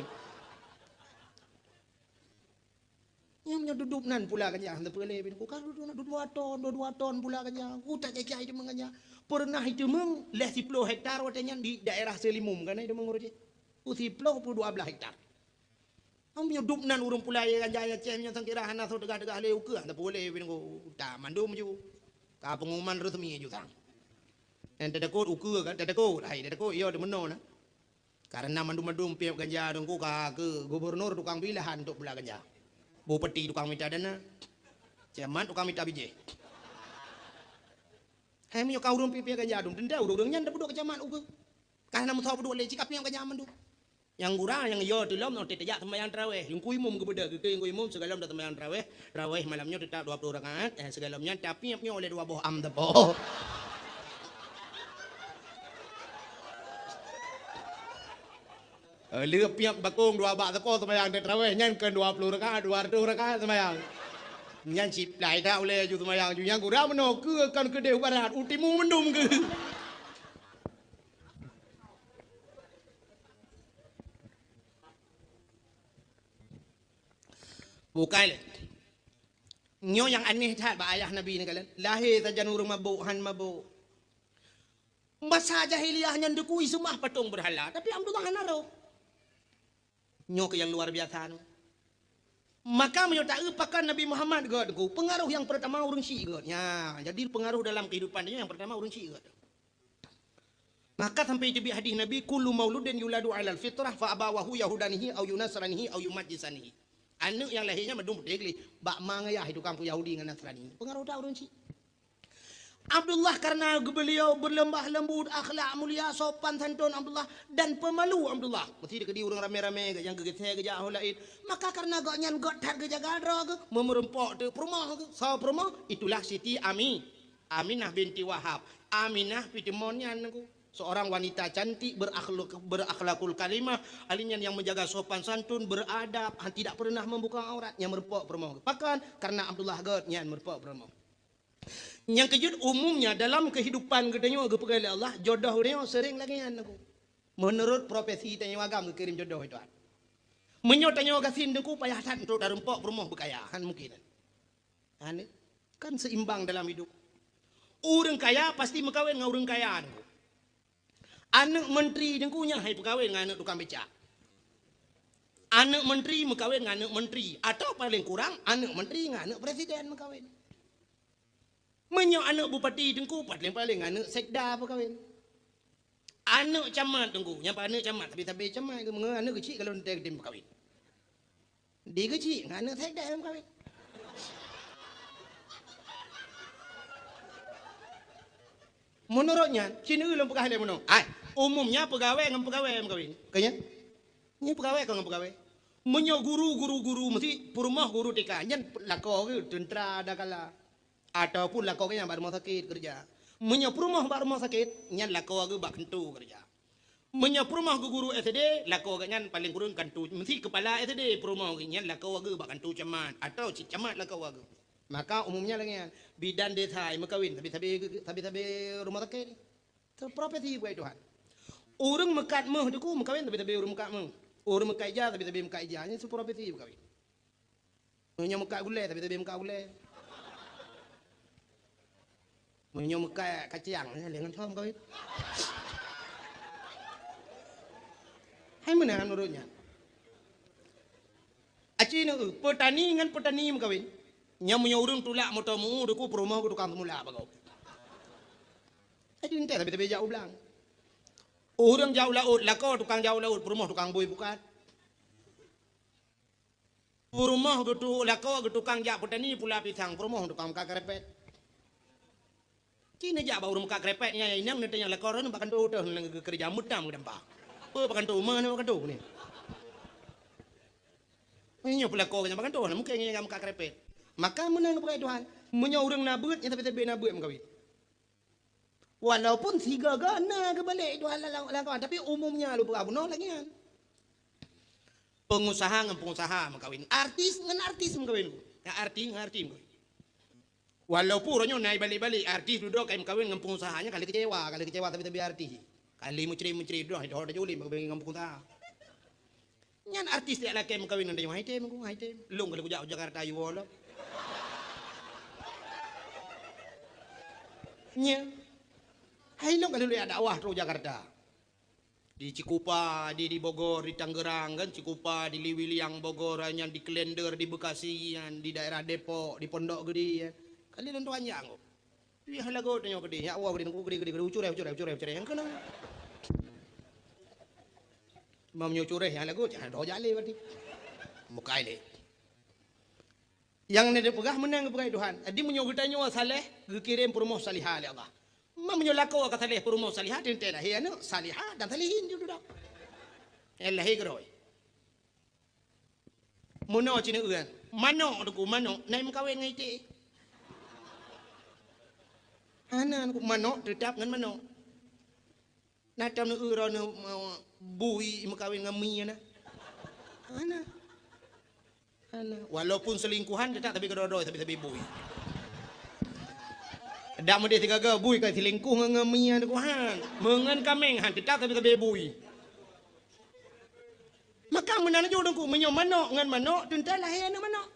A: yang duduk nan pula ganja hang tepele bin ku kan 2 ton pula ganja ku tak cek itu menganya pernah itu meng leh 10 hektar watenya di daerah Selimum kan itu mengurus ku 12 hektar Ang duduk nan urang pula ya ganja Aceh nya sangkira hana so degah-degah leu ke tak boleh bin ku tak mandum ju ka pengumuman resmi ju tang en tadakut uke kan tadakut hai tadakut yo de meno na karena mandum-mandum piap ganja dong ku ka ke gubernur tukang pilihan untuk pula ganja bupati tukang minta dana camat tukang minta biji hai mi ka urang piap ganja dong denda urang nyan dapur camat uke karena mu tahu dua le cikap yang ganja mandum yang gurang yang yo tulom no tetejak sembahyang tarawih yung kuimum kepada ke kuimum segalam datang sembahyang tarawih malamnya tetap 20 rakaat segalamnya tapi apnya oleh 2 buah am tepo liep piap bakung 2 bak tepo sembahyang tarawih nyan ke 20 rakaat 200 rakaat sembahyang nyan sip lai dah oleh ju sembahyang ju yang gurang meno ke kan ke deu barat utimu mendum ke bukan nyo yang aneh tak ba ayah Nabi ni kalian lahir saja urang mabuk han mabuk masa jahiliyahnya ndekui semua patung berhala tapi Abdullah hanaro nyo ke yang luar biasa no Maka menyertai pakan Nabi Muhammad God, pengaruh yang pertama urang Syi'i God. Ya, jadi pengaruh dalam kehidupannya yang pertama urang Syi'i God. Maka sampai tibi hadis Nabi, kullu mauludin yuladu 'alal fitrah fa abawahu yahudanihi au yunasranihi au yumajjisanihi. Anak yang lahirnya medung degli, bak mangaya hidup kampung Yahudi dengan Nasrani. Pengaruh dah urang Syi'i. Abdullah karena beliau berlembah lembut, akhlak mulia, sopan santun Abdullah dan pemalu Abdullah. Mesti dia orang rame-rame yang gegete geja lain. Maka karena gak nyan got tar geja gadro ke memerempok de perumah ke. So perumah itulah Siti Aminah binti Wahab. Aminah binti Monyan ku. Seorang wanita cantik berakhlakul kalimah, alinyan yang menjaga sopan santun, beradab, tidak pernah membuka auratnya merempok perumah. Bahkan karena Abdullah god nyan merempok perumah. Yang kejut umumnya dalam kehidupan gedenya kepada Allah jodoh dia sering lagi aku. Menurut profesi tanya agam kirim jodoh itu. Menyotanya gasin deku payah tan untuk darempok rumah bekayahan mungkin. Ane kan seimbang dalam hidup. Orang kaya pasti mengkawin dengan orang kaya. Anak menteri dengkunya hai pekawin dengan anak tukang becak. Anak menteri mengkawin dengan anak menteri atau paling kurang anak menteri dengan anak presiden mengkawin. Menyo anak bupati dengku paling anak sekda apa kawin. Anak camat dengku, nyapa anak camat tapi camat ke menga anak kecil kalau nanti dia kawin. Dia kecil dengan anak sekda yang kawin. Menurutnya, Cina ulang pegawai dia menung. Umumnya pegawai dengan pegawai yang kawin. Kayaknya, ini pegawai dengan pegawai. Menyo guru mesti perumah guru TK. Nyan lako ke tentera ada kala. Ataupun lakau yang baru rumah sakit kerja. Menyapu rumah baru rumah sakit, nyan lakau ke bak kentu kerja. Menyapu rumah ke guru SD, lakau ke nyan paling kurang kentu. Mesti kepala SD perumah ke nyan lakau ke bak kentu camat atau cik camat lakau ke. Maka umumnya lagi nyan bidan desa yang kawin tapi rumah sakit. Itu profesi buat Tuhan. Orang mekat meh deku mekawin tapi orang mekat meh. Orang mekat ija tapi mekat ija. Ini itu profesi kawin. Menyo mekat gulai tapi mekat gulai. Menyom kacang dengan som kawin. Hai mana menurutnya? Aci ni petani dengan petani kawin. Nyam urang tulak motomu deku perumah ku tukang semula bagau. Aci ente tapi jauh belang. Urang jauh laut, lakau tukang jauh laut, perumah tukang bui bukan. Perumah tu lakau tukang jak petani pula pisang, perumah tukang kakarepet. Kini jak baru muka krepeknya inang nanti yang lakoran bahkan tu dah kerja mutam ke dampak. Bahkan tu mana bahkan tu ni. Ini pula kau yang bahkan tu mungkin yang muka krepek. Maka menang kepada Tuhan. Menyorang nabut yang tapi nabut mengkawin. Walaupun tiga gana kebalik Tuhan lakukan, tapi umumnya lu berabun lagi kan. Pengusaha dengan pengusaha mengkawin. Artis dengan artis mengkawin. Ya arti mengkawin. Walaupun orangnya naik balik-balik, artis duduk kayak kawin dengan pengusahanya kali kecewa tapi artis. Kali menceri duduk, itu orang juli maka dengan pengusaha. Nyan artis dia laki kawin dengan dia, hai tem, lung kalau jauh Jakarta you wala. Nya, hai lung kalau ada awah tu Jakarta. Di Cikupa, di Bogor, di Tangerang kan, Cikupa, di Liwiliang Bogor, yang di Klender, di Bekasi, yang di daerah Depok, di Pondok Gede ya. Kali dan tuan yang, dia halago tanya ke dia, ya awak gede, ucure yang kena. Mam nyucure yang halago, jangan doa jale berarti, mukai le. Yang ni dia pegah menang kepada Tuhan. Dia menyogotanya saleh, kirim perumah salihah oleh Allah. Mam menyolakau kata saleh perumah salihah, dia tidak hanya salihah dan salihin juga dah. Allah hegroi. Mono cina uan, mano aku mano, naik mengkawin ngaiti. Anak mano tetap dengan mano. Natam nu uro nu bui mengkawin dengan mi na. Anak. Walaupun selingkuhan tetap tapi kedodo tapi bui. Dak mede tiga ga bui kai selingkuh dengan mi na kuhan. Mengan kameng han tetap tapi bui. Maka menana jo dengku menyo mano dengan mano tentang lahir na mano.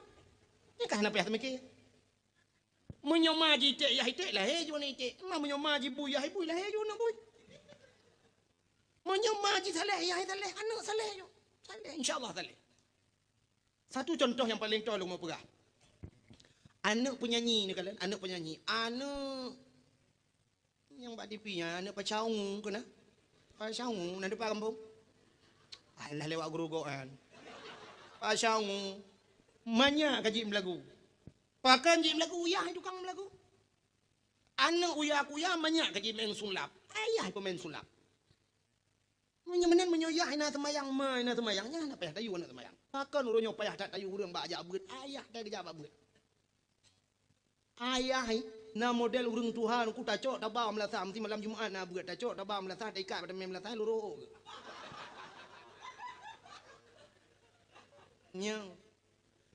A: Ni kan apa ya semiki? Menyomaji tek ya tek lah he jona tek. Ma menyomaji bu ya bu lah he jona bu. Menyomaji saleh ya saleh anak saleh yo. Saleh insyaallah saleh. Satu contoh yang paling tolong mau perah. Anak penyanyi ni kalian, anak penyanyi. Anak yang buat TV-nya, anak pacaung kena. Pacaung, nanti pak kampung. Alah lewat guru kan. Pacaung. Banyak kaji melagu. Pakan kaji melagu, uyah tukang melagu. Anak uyah-uyah banyak kaji main sulap. Ayah pemain sulap. Menyemenan menyoyah ina semayang ina semayangnya anak payah tayu anak semayang. Pakan urunyo payah tak tayu urang bak ajak beut. Ayah dah kerja bak beut. Ayah na model urang Tuhan ku tak cok tabah melasa mesti malam Jumaat na beut tak cok tabah melasa tak ikat pada melasa luruk. Nyang.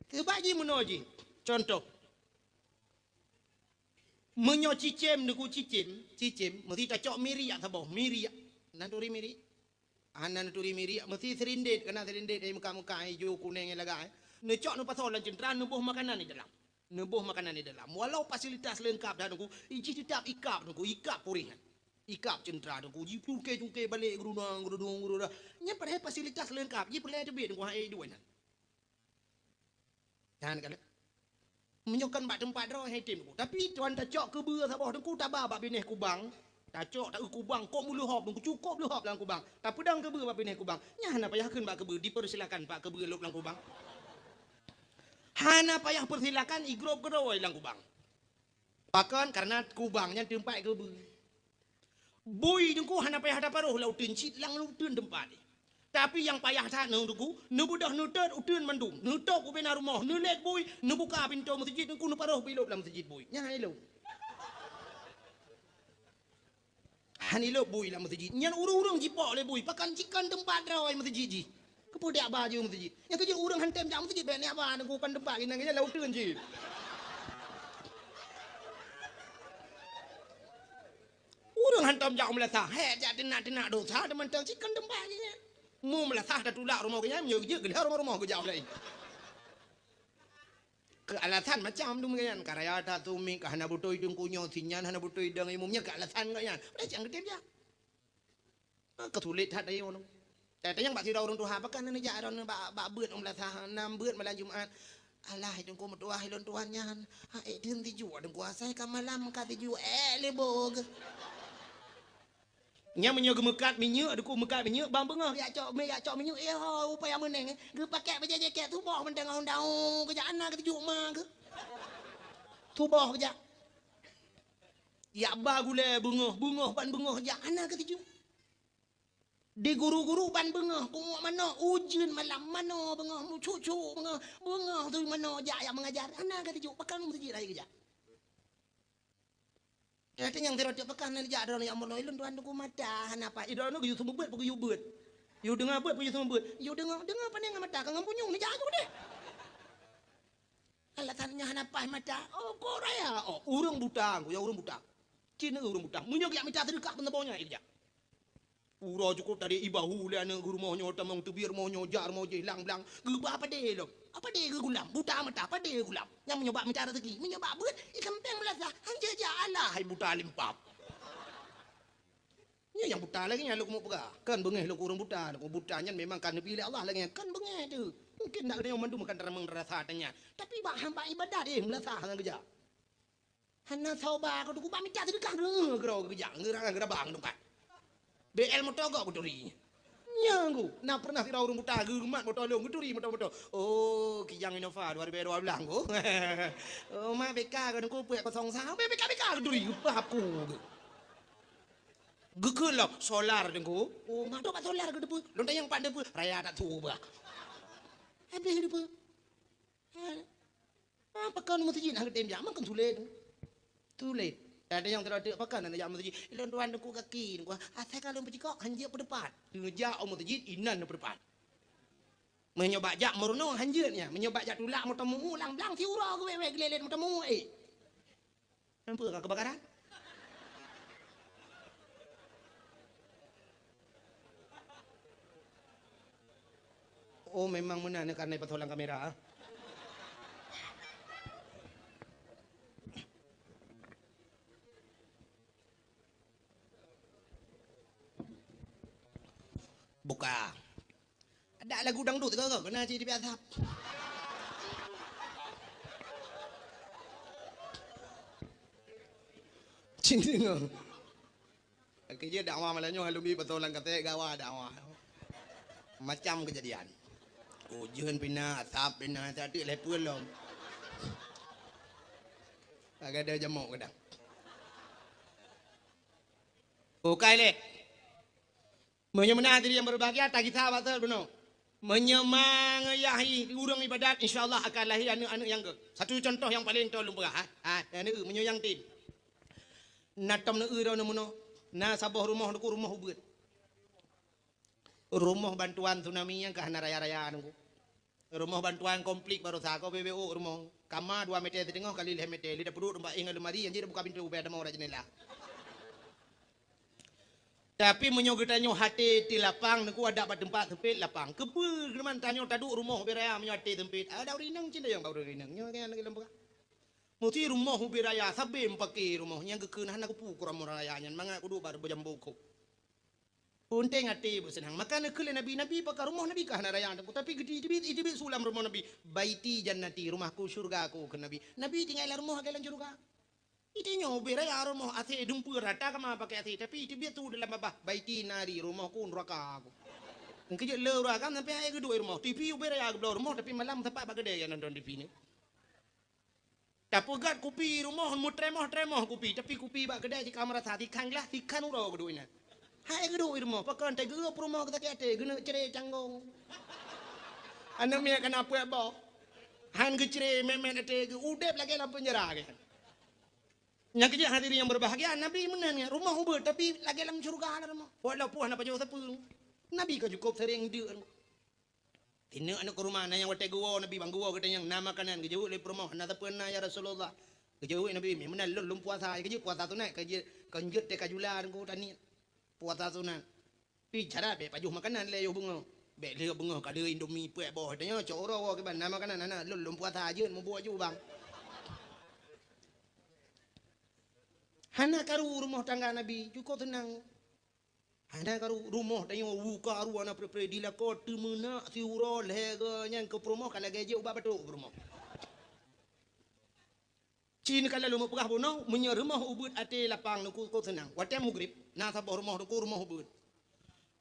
A: Kebaji menoji. Contoh. Menyo cicem deku cicem mesti tak cok miri ya sabah miri ya. Nanduri miri. Anan turi miri mesti serindet kena serindet dari muka-muka hijau kuning yang lagai. Necok nu pasal lan cendera nubuh makanan di dalam. Nubuh makanan di dalam. Walau fasilitas lengkap dah nunggu, iji tetap ikap nunggu, ikap purihan. Ikap cendera nunggu, ji cukai balik gerudang. Nya pada fasilitas lengkap, ji pelai tebit nunggu hai dua nan. Dan kan menyokan bak tempat dah hai tim nunggu. Tapi tuan tak cok ke beur sabah nunggu tabah bak bineh kubang. Tak cok tak kubang kok mulu hop nunggu cukup lu hop lang kubang. Tak pedang ke beur bak bineh kubang. Nya hana payah keun bak ke beur, dipersilakan pak ke beur lop lang kubang. Hana payah persilakan igrop kedoi lang kubang. Pakan karena kubangnya tempat ke beur. Bui dengku hana payah dapat roh lau tencit lang lu teun tempat. Tapi yang payah tak nunggu, nu budah nu teun utun mandum, nu tok ku bena rumah, nu lek bui, nu buka pintu masjid dengku nu paroh bilop lang masjid bui. Nya elo. Hanilo bui lang masjid. Nya urung-urung jipok le bui, pakan cikan tempat roi masjid ji. Kepudak baju masjid. Yang tu je urang hantem jam masjid ben apa nunggu pan tempat ina nya lau teun ji. Urang hantam jam melasa, he jak tenak dosa demen tang cikan tempat nya. Mu melasa dah tulak rumah nya menyo je gelah rumah-rumah ke jauh lain. Ke alasan macam tu mungkin karya tak tumi ke hana butoi dung kunyo sinyan hana butoi dang imumnya ke alasan kaya. Dah jang ketep ja. Kesulit hat ai ngono.แต่ยังบาสิเราลงตัวหาประกันนั่นอย่าเราบาเบื่อองละทานำเบื่อมาลาจุมอันอะไรจงกูมาตัวให้ลนตัวยันไอ้ดืนที่อยู่จงกูใส่กำมาลำกาที่อยู่เลยโบกยังมันเยอะกูมือกัดมีเยอะดูกูมือกัดมีเยอะบางเบื้องอยากเจาะไม่อยากเจาะมีเยอะไปเอามือหนึ่งคือปากแกะไปแกะทุบบอกมันดังเอาดาวก็จะอันนั้นก็ที่อยู่มาคือทุบบอกก็จะอยากบ้ากูเลยbunga ban bungaอยากอันนั้นก็ที่อยู่di guru-guru ban bengah bunga mana ujian malam mana bengah cucu bengah tu mana jak yang mengajar anak kata juk pakan masjid lagi kejap kata yang terot pakan ni jak ada yang moloi lun tuan tu mata apa ido nu yu semua beut yu beut yu dengar beut yu semua beut yu dengar pandang mata kang punyung ni jak tu deh alasannya apa mata oh Korea oh urang buta ya urang buta Cina urang buta munyo yak minta sedekah penteponya kejap Ura cukup tadi ibahu le ana guru mo nyo tamang tubir mo nyo jar mo je lang blang geba apa de lo apa de gulam buta mata apa de gulam yang menyoba mencari rezeki menyoba beut ikan peng melasa hanja ja Allah hai buta limpap ni yang buta lagi nya lu mau pegah kan bengeh lu kurang buta butanya memang kan pilih Allah lagi kan bengeh tu mungkin nak dia mandu makan ramang rasa tanya tapi bak hamba ibadat melasa hang kerja hana sauba ko ku ba minta sedekah gero kerja ngira bang tempat BL motor gak buturi. Nyanggu, nak pernah kira orang buta gemat motor lu buturi motor. Oh, kijang Innova 2012 go. Oh, ma BK kan ku puek 03 BK buturi papu. Gekeun lah solar dengku. Oh, ma do solar ke depu. Lonta yang pak depu raya tak tu ba. Habis depu. Apa kan mesti nak tem jam kan sulit. Sulit. Ada yang terada pakan ada yang masjid. Ilon tuan aku kaki, aku asal kalau pergi kau hanjir ke depan. Ngejak om masjid inan ke depan. Menyoba jak meruno hanjirnya, menyoba jak tulak motor mu lang blang tiura ke wewe gelelen motor mu Nampak tak kebakaran? Oh memang benar karena patolang kamera. Buka. Ada lagu dangdut ke kena jadi biasa. Cinta. Kerja dakwah malahnya halumi betulan kata gawa dakwah. Macam kejadian. Ujian pina, atap pina, tadi lepul lom. Agak ada jamuk kadang. Okai le. Menyemana diri yang berbahagia tak kita batal benar. Menyemangayahi urang ibadat insyaallah akan lahir anak-anak yang ke. Satu contoh yang paling tolong berah. Dan menyayang tin. Natam na ira na muno. Na sabah rumah ku rumah ubud. Rumah bantuan tsunami yang kahana raya-raya nunggu. Rumah bantuan komplit baru sako BBO rumah. Kama 2 meter tengah kali 5 meter. Lidah perut mbak ingat lemari yang jadi buka pintu ubah ada mau jendela. Tapi menyogetanyo hati di lapang nunggu ada pada tempat sempit lapang. Kebul keman tanyo taduk rumah beraya menyo hati sempit. Ada rinang cinta yang baru rinang. Nyo kan lagi lembah. Muti rumah beraya sabe pakai rumah yang kekenahan aku pukul ramah rayanya. Mangak kudu baru berjambuku. Unting hati bersenang. Maka nak kele Nabi pakai rumah Nabi kah narayaan. Tapi gede sulam rumah Nabi. Baiti jannati rumahku surgaku ke Nabi. Nabi tinggal rumah ke dalam surga. Itu nyo beraya rumah ati dumpur rata kama pakai ati. Tapi itu tu dalam babah. Baiti nari rumahku neraka aku. Kerja lewat kan sampai air kedua rumah. TV beraya belah rumah tapi malam tempat bagade yang nonton TV ni. Tapi gat kopi rumah mutremah kopi. Tapi kopi bak kedai di kamar hati kan lah ikan urau kedua ni. Hai gedung rumah, pakai teh gerup rumah kita kete, guna cerai canggong. Anak mia kan apa apa? Han kecere memen teh udep lagi dalam penjara kan. Yang kerja hadirin yang berbahagia, Nabi menanya rumah ubud tapi lagi dalam surga ada rumah. Walaupun apa jauh sepuluh, Nabi kan cukup sering dia. Tina anak ke rumah nanya wate gua Nabi bang gua kata yang nama kanan kejauh le rumah nada pernah ya Rasulullah. Kejauh Nabi memang lum puasa kejauh puasa tu naik kejauh kanjut teh kajulan gua tani. Puasa sunan. Pi cara be pajuh makanan le yo bunga. Be le bunga kada Indomie puak boh tanya coro ke ban nama makanan ana lum puasa ajeun mu buat ju bang. Hana karu rumah tangga Nabi cukup tenang. Hana karu rumah tanya buka aru ana pre dilakot temena si uro lega yang ke rumah kala gaje ubah betul rumah. Cina kalau lu pegah bunau menyerumah ubud ate lapang nuku kau senang. Watem mugrib na sabah rumah nuku rumah ubud.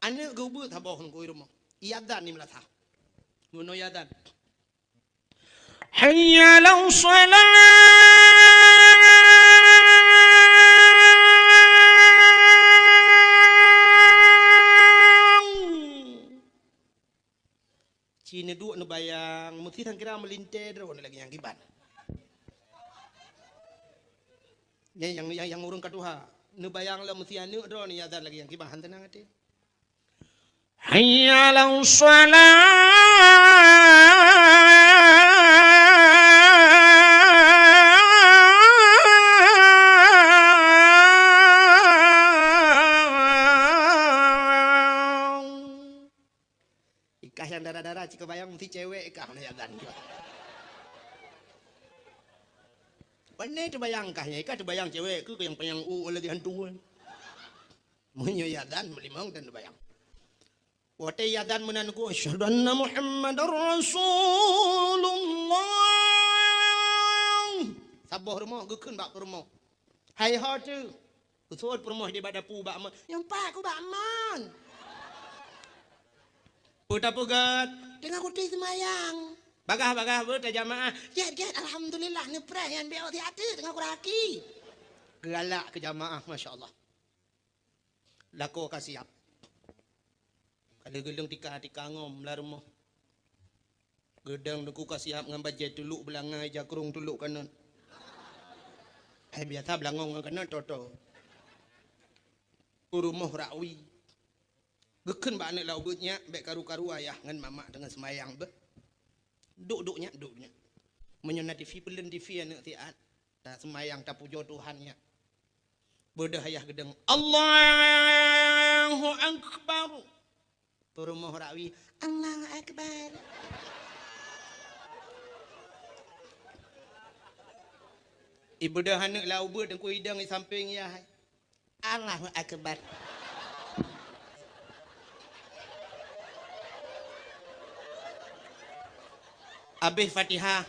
A: Ane ubud sabah nuku rumah. Iadan ni melatah. Muno iadan. Hayya lau salat. Cina dua nu bayang mesti kira melintir drone lagi yang kiban. Yang urung katuha nu bayang la mesti anu do ni ada lagi yang kibahan tenang hati. Hayya lau salat. Ikah yang darah-darah jika bayang mesti cewek ikah ni ada. Pandai terbayang kahnya, ikat terbayang cewek ke yang payang oleh dihantu. Munyo yadan melimang dan terbayang. Wate yadan menanku asyhadu anna Muhammadar Rasulullah. Sabah rumah gekeun bak rumah. Hai hatu. Usul rumah di badapu bak aman. Yang pak ku bak aman. Puta pugat, tengah kuti semayang. Bagah berta jamaah. Get alhamdulillah neprah yang dia hati tengah kuraki. Galak ke jamaah masya-Allah. Lako kasiap. Kalau geleng tika ngom lah rumah. Gedang nuku kasiap ngan bajet tuluk belangai jakrung tuluk kanan. Biasa belangong kanan toto. Rumah rawi. Geken ba anak lau beutnya bek karu-karu ayah ngan mama dengan semayang be. Duduknya. Menyona TV pelen TV anak tiat. Tak semayang tak puja Tuhannya. Bedah ayah gedeng. Allahu Akbar. Turumuh rawi. Allahu Akbar. Ibu dah anak lau beut dan ku hidang di samping ya. Allahu Akbar. Habis Fatihah.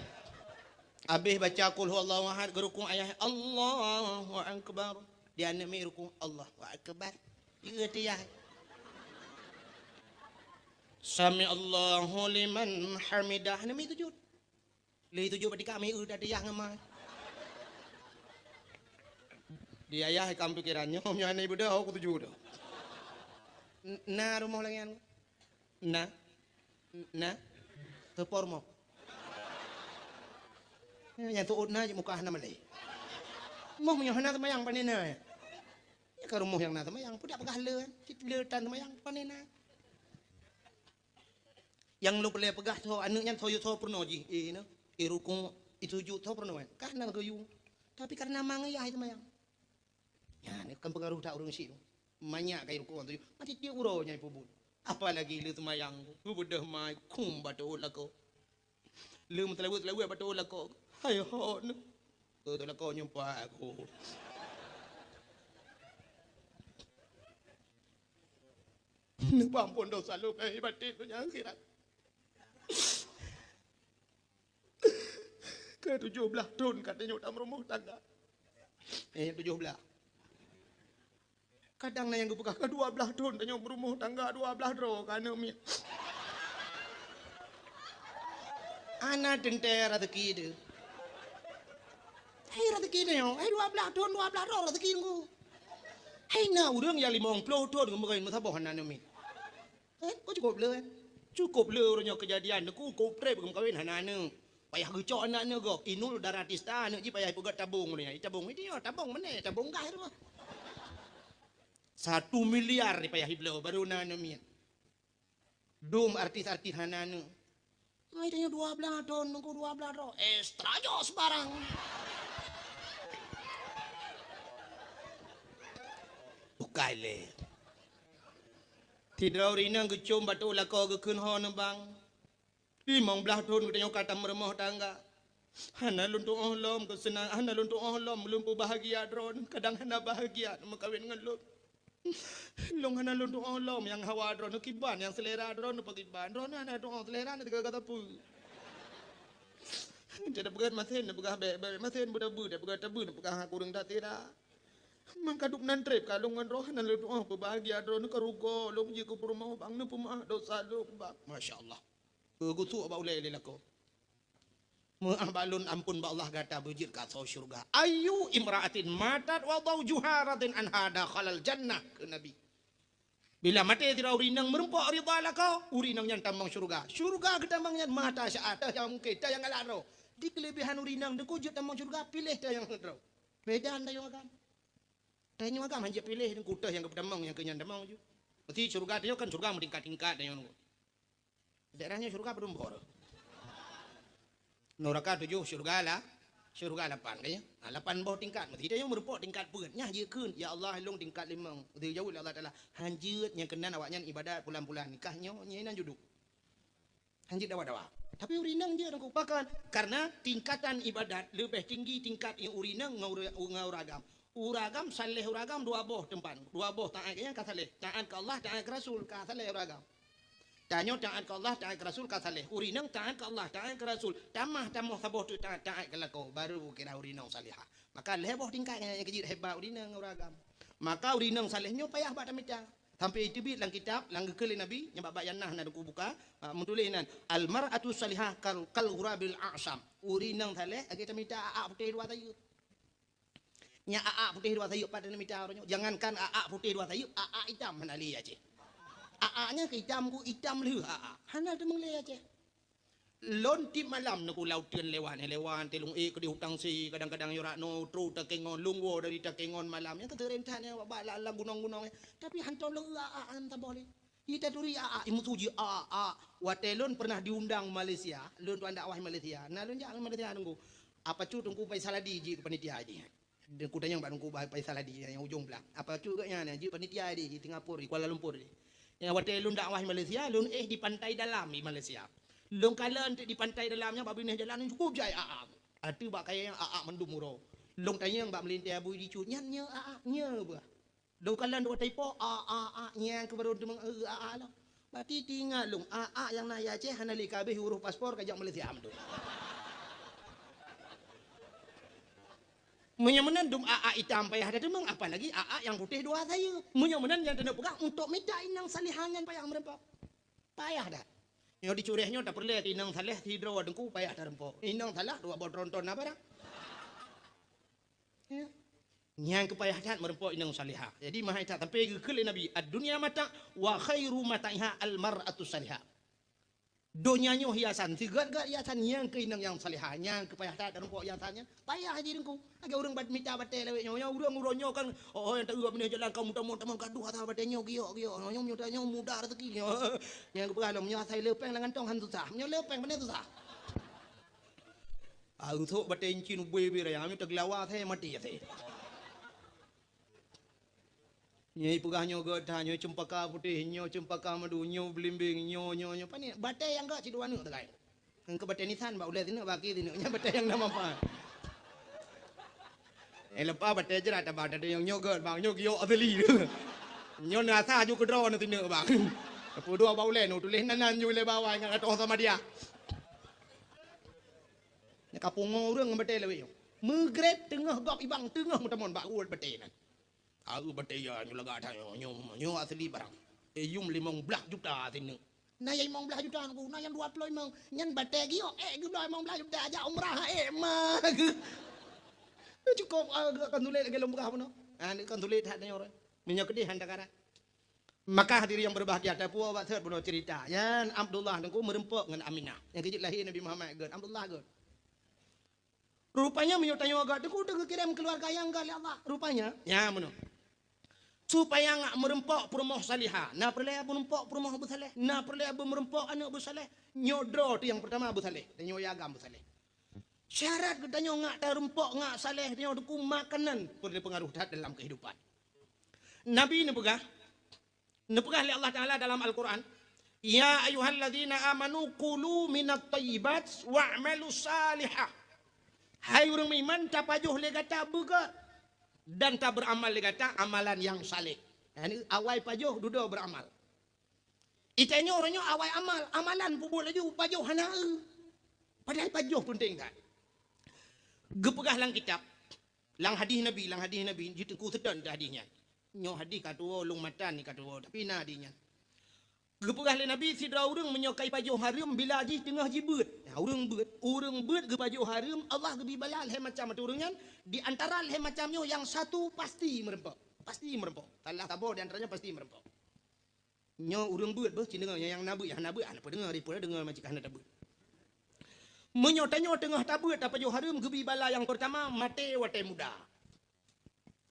A: Habis baca qul huwallahu ahad gerukung ayat Allahu Akbar. Dia nak mai rukuk Allahu akbar. Dia tiyah. Sami Allahu liman hamidah. Nama itu sujud. Li sujud pada kami udah tiyah ngamai. Dia ayah kamu pikirannya, om yang ibu dah aku tujuh dah. Na rumah langian. Na tepor mo. Yang tu na je muka hana malay. Mau yang hana temayang panina. Ya kalau mau yang na temayang pudak pegah le, citletan temayang panina. Yang lu boleh pegah tu anaknya tu tu pernoji, no, irukung itu ju tu pernoan. Karena gayu. Tapi karena mangaya itu temayang. Ya, ni kan pengaruh tak urung sih. Banyak kayak rukun tu. Mati dia uronya ibu bun. Apalagi lu temayang. Lu bedah mai kum batul lako. Lu mentelawu batul lako. Ayo no. Tu lako nyumpa aku. Nak ampun dosa lu batin tu yang akhirat. Ke-17 tahun katanya udah merumah tangga. 17. Kadang yang gue pegang ke-12 tahun tanya berumah tangga 12 roh karena mi. Anak tentera rezeki dia. Hei rezeki dia yo. Hei 12 tahun 12 roh rezeki ku. Hei na urang yang 50 tahun kemudian masa bohanan mi. Kau cukup le. Cukup le orangnya kejadian aku trip kawin hanana. Payah gecok anaknya gok. Inul daratista anak ji payah pegat tabung ni. Tabung ini tabung mana? Tabung kah tu. 1 miliar ni payah hiblo baru nanamian. Dum artis-artis hanana. Ai tanya 12 tahun nunggu 12 roh. Extra jos barang. Bukaile. Tidak rina gecom batu lako gekun hon bang. 15 tahun kita kata meremah tangga. Hana luntuk ohlom kesenang. Hana luntuk ohlom lumpuh bahagia dron. Kadang hana bahagia nak kawin dengan lu. Long hana luntuk ohlom yang hawa dron kiban yang selera dron pakiban. Dron hana dron selera nak kata pu. Jadi pegat masin nak pegat masin budak-budak pegat tabu nak pegat kurang tak tira. Mangkaduk nan trip kalung ngan roh hana luntuk bahagia dron karugo long je ku rumah bang nu pemah dosa lu bang. Masya-Allah. Gutu ba ulai lelako. Mu'ah balun ampun ba Allah gata bujir ka so syurga. Ayu imra'atin matat wa zawjuharatin an hada khalal jannah ke Nabi. Bila mati tidak urinang merempok ridha lako, urinang yang tambang syurga. Syurga ketambang yang mata syaata yang kita yang alaro. Di kelebihan urinang dekujut tambang syurga pilih dah yang ngedro. Bedaan dah yang agam. Tanya agam hanya pilih kutah yang ketambang yang kenyan tambang ju. Berarti syurga dia kan syurga meningkat-tingkat dah yang daerahnya syurga berumpor. Neraka 7 syurga lah. Syurga 8 kayaknya. 8 bawah tingkat. Tidak yang merupuk tingkat beratnya je kun. Ya Allah long tingkat 5. Dia jauh Allah Taala. Hanjut yang kena awaknya ibadat bulan-bulan nikahnya nyenan juduk. Hanjut dawa-dawa. Tapi urinang dia nak upakan karena tingkatan ibadat lebih tinggi tingkat yang urinang ngauragam. Uragam saleh uragam 2 boh tempat. 2 boh taat yang ka saleh. Taat ke Allah, taat ke Rasul, ka saleh uragam. Tanya taat ke Allah, taat ke Rasul, ka saleh. Urinang taat ke Allah, taat ke Rasul. Tamah saboh tu taat ke lako baru kira urinang salihah. Maka leboh tingkatnya yang kecil hebat urinang uragam. Maka urinang salehnya payah buat tamita. Sampai itu dalam kitab lang kele Nabi yang bab yanah nak aku buka menuliskan al mar'atu salihah kal ghurabil a'sam. Urinang saleh kita minta putih 2 tayu. Nya putih 2 tayu pada minta orangnya. Jangankan putih 2 tayu, hitam mana li aja. Nya hitam ku hitam leh hana tu mengle aja. Lon ti malam nak laut tian lewan telung ke di hutang si kadang-kadang yorak no tru takengon lungwo dari takengon malam yang keterentan yang bak lalang gunung-gunung tapi hantar lo tak boleh. Kita turi imu tuji watelon pernah diundang Malaysia, lon tu anda awah Malaysia. Nah lon jangan Malaysia nunggu. Apa cu tunggu pai saladi ji panitia ji. Dan kudanya mbak nunggu pai saladi yang ujung belang. Apa cu gaknya ji panitia di Singapura, Kuala Lumpur. Yang watelon dakwah Malaysia, lon di pantai dalam di Malaysia. Long kala di pantai dalamnya babi nih jalan cukup jaya atu bak kaya yang mendumuro long tanya yang bak melintai abu di cu nya ba long kala do taipo nya ke baru demang lah berarti tinggal long yang naya Aceh hanali kabeh huruf paspor kajak Malaysia am tu Menyamanan dum AA hitam payah ada demang apalagi AA yang putih dua saya. Menyamanan yang tanda pegang untuk minta inang salihannya payah merempok. Payah dah. Yang dicurihnya tak perlu inang salih hidro dengku payah dah rempok. Inang salah dua bodronton apa dah. Ya. Yang kepayahan merempok inang salihah. Jadi mahai tak sampai ke Nabi ad-dunya mata wa khairu mataiha al-mar'atu salihah. Donyanya hiasan, tiga-tiga hiasan yang keinang yang salihah, yang kepayahan dan rempok yang tanya, payah haji dengku. Agak orang minta batai lewatnya, yang orang uronyo kan, oh yang tak benih jalan kamu tamu gaduh atau batainya giok, yang nyutanya muda rezeki, yang kepayahan menyasai lepeng dengan tong hantu sah, lepeng benar tu sah. Aku tu batai cinu bebe raya, kami tergelawa saya mati ya saya. Nyai pegahnya gada, nyai cempaka putih, nyai cempaka madu, nyai belimbing, nyai pani batai yang gak ciduan tu terkait. Engkau batai nisan, bak ulah tinu baki tinu, nyai batai yang nama apa? Lepas batai jerat apa ada yang nyogot bang, nyogio asli tu. Nyai nasa juga kedron tinu bang. Kedua bau len, tulis nanan juga le bawah yang atau sama dia. Nyai kapung orang batai lewe. Mugret tengah gap ibang tengah mutamon bak ulat batai nan. Aku bertanya nyulaga tanya nyo asli barang. Yum 15 juta sini. Nah yang 15 juta aku, nah yang 20 emang nyan batai gio. Gula 15 juta aja umrah mah. Cukup kan tulis lagi lomba apa no? Kan tulis hadnya orang. Minyak kedih handakara. Maka hadirin yang berbahagia ada puas waktu puno cerita. Yan Abdullah dengku merempok dengan Aminah. Yang kecil lahir Nabi Muhammad gan Abdullah gan. Rupanya menyotanya agak dengku kirim keluarga yang kali Allah. Rupanya ya meno. Supaya ngak merempok perumoh salihah. Nah perlu merempok perumoh Abu Saleh. Nah perlu merempok anak Abu Saleh. Nyodro tu yang pertama Abu Saleh. Dan nyoyagam Abu Saleh. Syarat katanya ngak dah rempok ngak saleh. Dia duku makanan. Perlu pengaruh dalam kehidupan. Nabi ni pegah oleh Allah Ta'ala dalam Al-Quran. Ya ayuhalladzina amanu kulu minat tayyibat wa'malu salihah. Hai orang iman tak pajuh le kata begat. Dan tak beramal dia kata amalan yang saleh. Ini awal pajuh duduk beramal. Itanya orangnya awal amal. Amalan pun boleh juga pajuh hana. Padahal pajuh penting tak. Gepegah lang kitab. Lang hadis Nabi. Jitu ku sedang hadisnya. Nyo hadis kata long matan ni kata tapi na hadisnya. Gepegah le Nabi sidra urang menyokai pajuh haram bila haji tengah jibut. Urang beut ke pajuh haram Allah gebi balal he macam tu urangnya di antara he macamnya yang satu pasti merempok. Salah tabor di antaranya pasti merempok. Nyo urang beut beuh cindeng yang nabu apa dengar daripada dengar majikan ada beut. Menyotanya tengah tabut pajuh haram gebi bala yang pertama mate wate muda.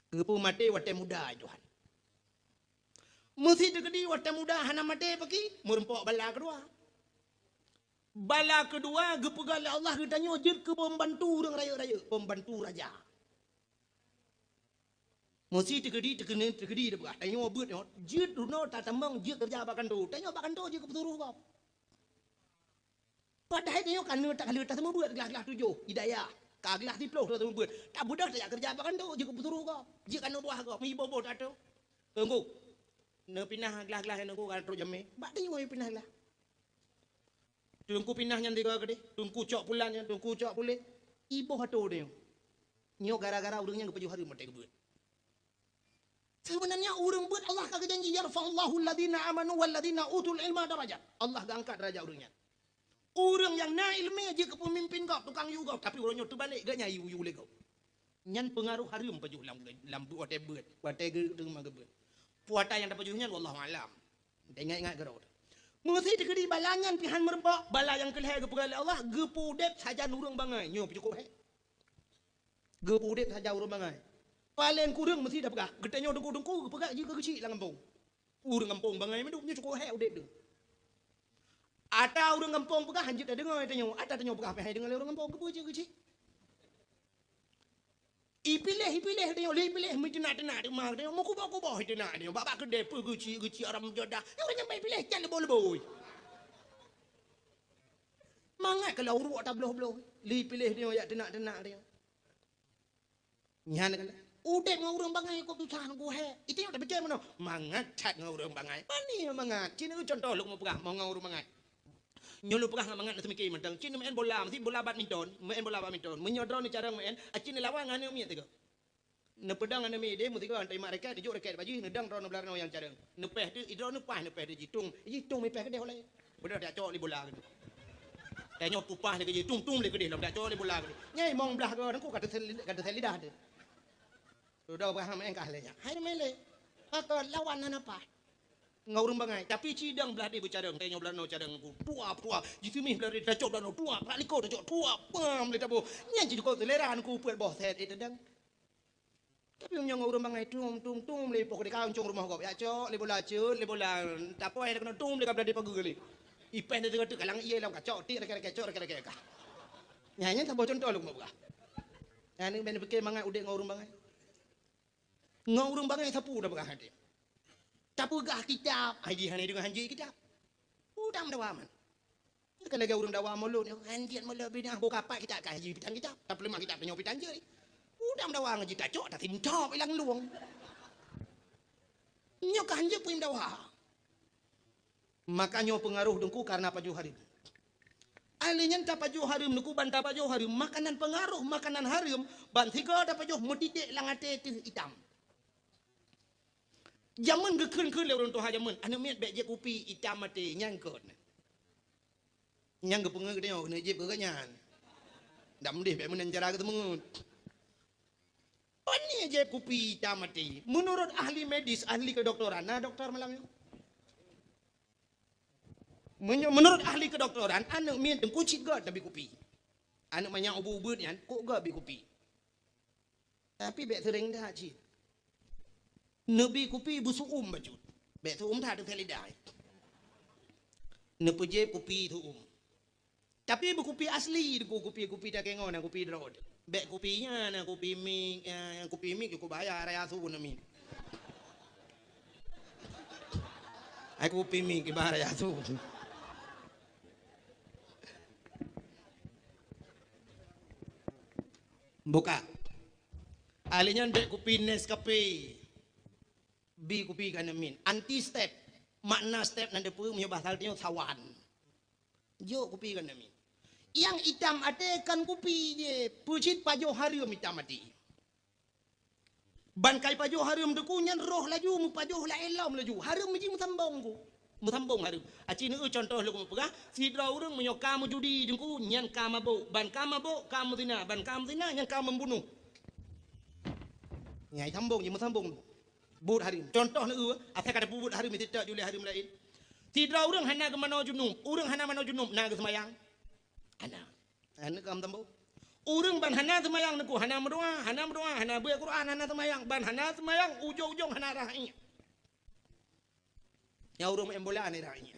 A: Gepu mate wate muda Tuhan. Mesti tegedi wate muda hana mate pagi merempok bala kedua. Bala kedua gepegal Allah ditanya jid ke pembantu orang raya-raya, pembantu raja. Mesti tegedi dia buat. Tanya beut jid runo tak tambang jid kerja bakan tu. Tanya bakan tu je ke peturuh kau. Padahal tanya kan tak kali tak semua buat gelas-gelas 7 hidayah. Gelas 10 tak semua buat. Tak budak tak kerja bakan tu je ke peturuh kau. Jid kan buah kau, mi bobo tak tu. Tunggu. Ne pindah gelas-gelas yang aku kan terus jame. Bak tanya kau pindah lah. Tungku pinahnya tiga gede, tungku cok pulannya, tungku cok pulih. Ibu hatu dia. Nyo gara-gara urangnya kepajuh hari mati kebuat. Sebenarnya urang buat Allah kagak janji yarfa'allahu alladhina amanu walladhina utul ilma darajat. Allah angkat derajat urangnya. Urang yang na ilmu aja ke pemimpin kau, tukang yu kau, tapi urangnya tu balik gak nyayu yu le kau. Nyan pengaruh harum pajuh lam buat buat, buat rumah kebuat. Puata yang dapat pajuhnya wallahu alam. Ingat gerau. Mesti dikedi balangan pihan merempok. Bala yang kelihai kepegali Allah. Gepudep saja nurung bangai. Nyo cukup he. Gepudep saja urung bangai. Paling kurang mesti dah pegah. Getanya dengku-dengku kepegak jika kecil lah ngampung. Urung ngampung bangai meduknya cukup he udep tu. Ada urung ngampung pegah hanjit dah dengar tanya. Ada tanya pegah pehai dengar urung ngampung kecil. Ipilih tanya. Ipilih mesti nak rumah tanya. Mau kubah itu nak tanya. Bapak kedai pun kecil orang jodoh. Yang nyampai pilih jangan lebih-lebih. Mangat kalau urut tak belah-belah. Pilih dia ya tenak dia. Nyan kan. Udah ngau orang bangai kau tu sahan gue he. Itu yang tak percaya mana? Mangat cat ngau orang bangai. Pani mangat. Cina contoh lu mau pegah mau ngau orang bangai. Nyolo pegah mangat na semiki mentang cin main bola mesti bola badminton menyodron ni cara main acin lawan ngane mi tiga ne pedang ane mi de mesti ko antai mak reket dijuk reket baju ne dang ron belar yang cara ne peh tu idro ne pah ne peh de jitung mi peh ke de oleh bodoh dak cok li bola keแต่ยอดปูป้าเลยก็ยืตุ้มเลยก็ดีเราได้โจ้เลยบุลาก็ดีง่ายมองบลาก็ทั้งคู่กันเทลิดาเด้อเราไปหาแม่งกันเลยให้ไม่เลยถ้าเกิดละวันนั้นนะป่ะเงาrumah bangai tapi cidang belah di bucareng tanya belah no careng ku tua jitu mi belah di dacok dan tua praliko dacok tua pam le tabo nyan jitu ko teleran ku puet boh set itu dang tapi yang ngau rumah bangai tum le pokok di kancung rumah kau ya cok le bola cut le bola tapo ai kena tum le ka belah di pagu le ipen itu tu kalang iya lau kacok ti rek ka nyanyi tak bocon tolong mau buka ini ben fikir mangai udah ngau rumah bangai sapu dah buka hati tapu gah kitab haji hani dengan hanji kitab udah mendawaman kan lagi urang dawam mulut hanjian mulut bina buka apa kita ka haji pitan kitab tapi lemah kitab penyo pitan je udah mendawang haji tak cok tak tintok ilang luang nyok hanji pun mendawang makanya pengaruh dengku karena paju harim alinya tak paju harim dengku bantah paju harim makanan pengaruh makanan harim bantiga tak paju mutidik langate hitam zaman gekun lewat tu hajaman anu miat bek je kopi hitam mati nyangkut nyang ke pengen dia kena jeb ke nyan dak mendih bek menan cara ketemu pani je kopi hitam mati menurut ahli medis ahli kedokteran nah doktor malam ni menurut ahli kedokteran anak miat dengku cit gak tapi kopi anak banyak ubu-ubut yan kok gak bi kopi tapi bek sering dah cit Nabi kopi busuk baju bek tu tak ada telidai Nabi je kopi tu tapi kopi asli kopi tak kengon nak kopi drod bek kopinya nak kopi mik aku bayar raya tu pun amin aku kopi mik bayar raya tu buka alinya dek kopi Nescafe bi kopi kan amin anti step makna step nanti pun punya bahasa dia sawan jo kopi kan amin yang hitam ada kan kopi je pucit pajo harum hitam mati ban kai pajo harum tu kunyan roh laju mu pajo la elam laju harum ji mutambong harum aci ni contoh lu pegah si dra urang menyoka mu judi dengku nyan kamabo ban kamabo kamu tina ban kamu tina nyan kamu membunuh nyai tambong ji mutambong bud harim contoh ni apa kata bud harim itu tak juli harim lain tidak orang hana ke mana junum orang hana mana junum naga semayang hana kam tambo orang ban hana semayang naku hana berdoa hana baca Quran hana semayang ban hana semayang ujung hana rahnya ya orang main bola ni rahnya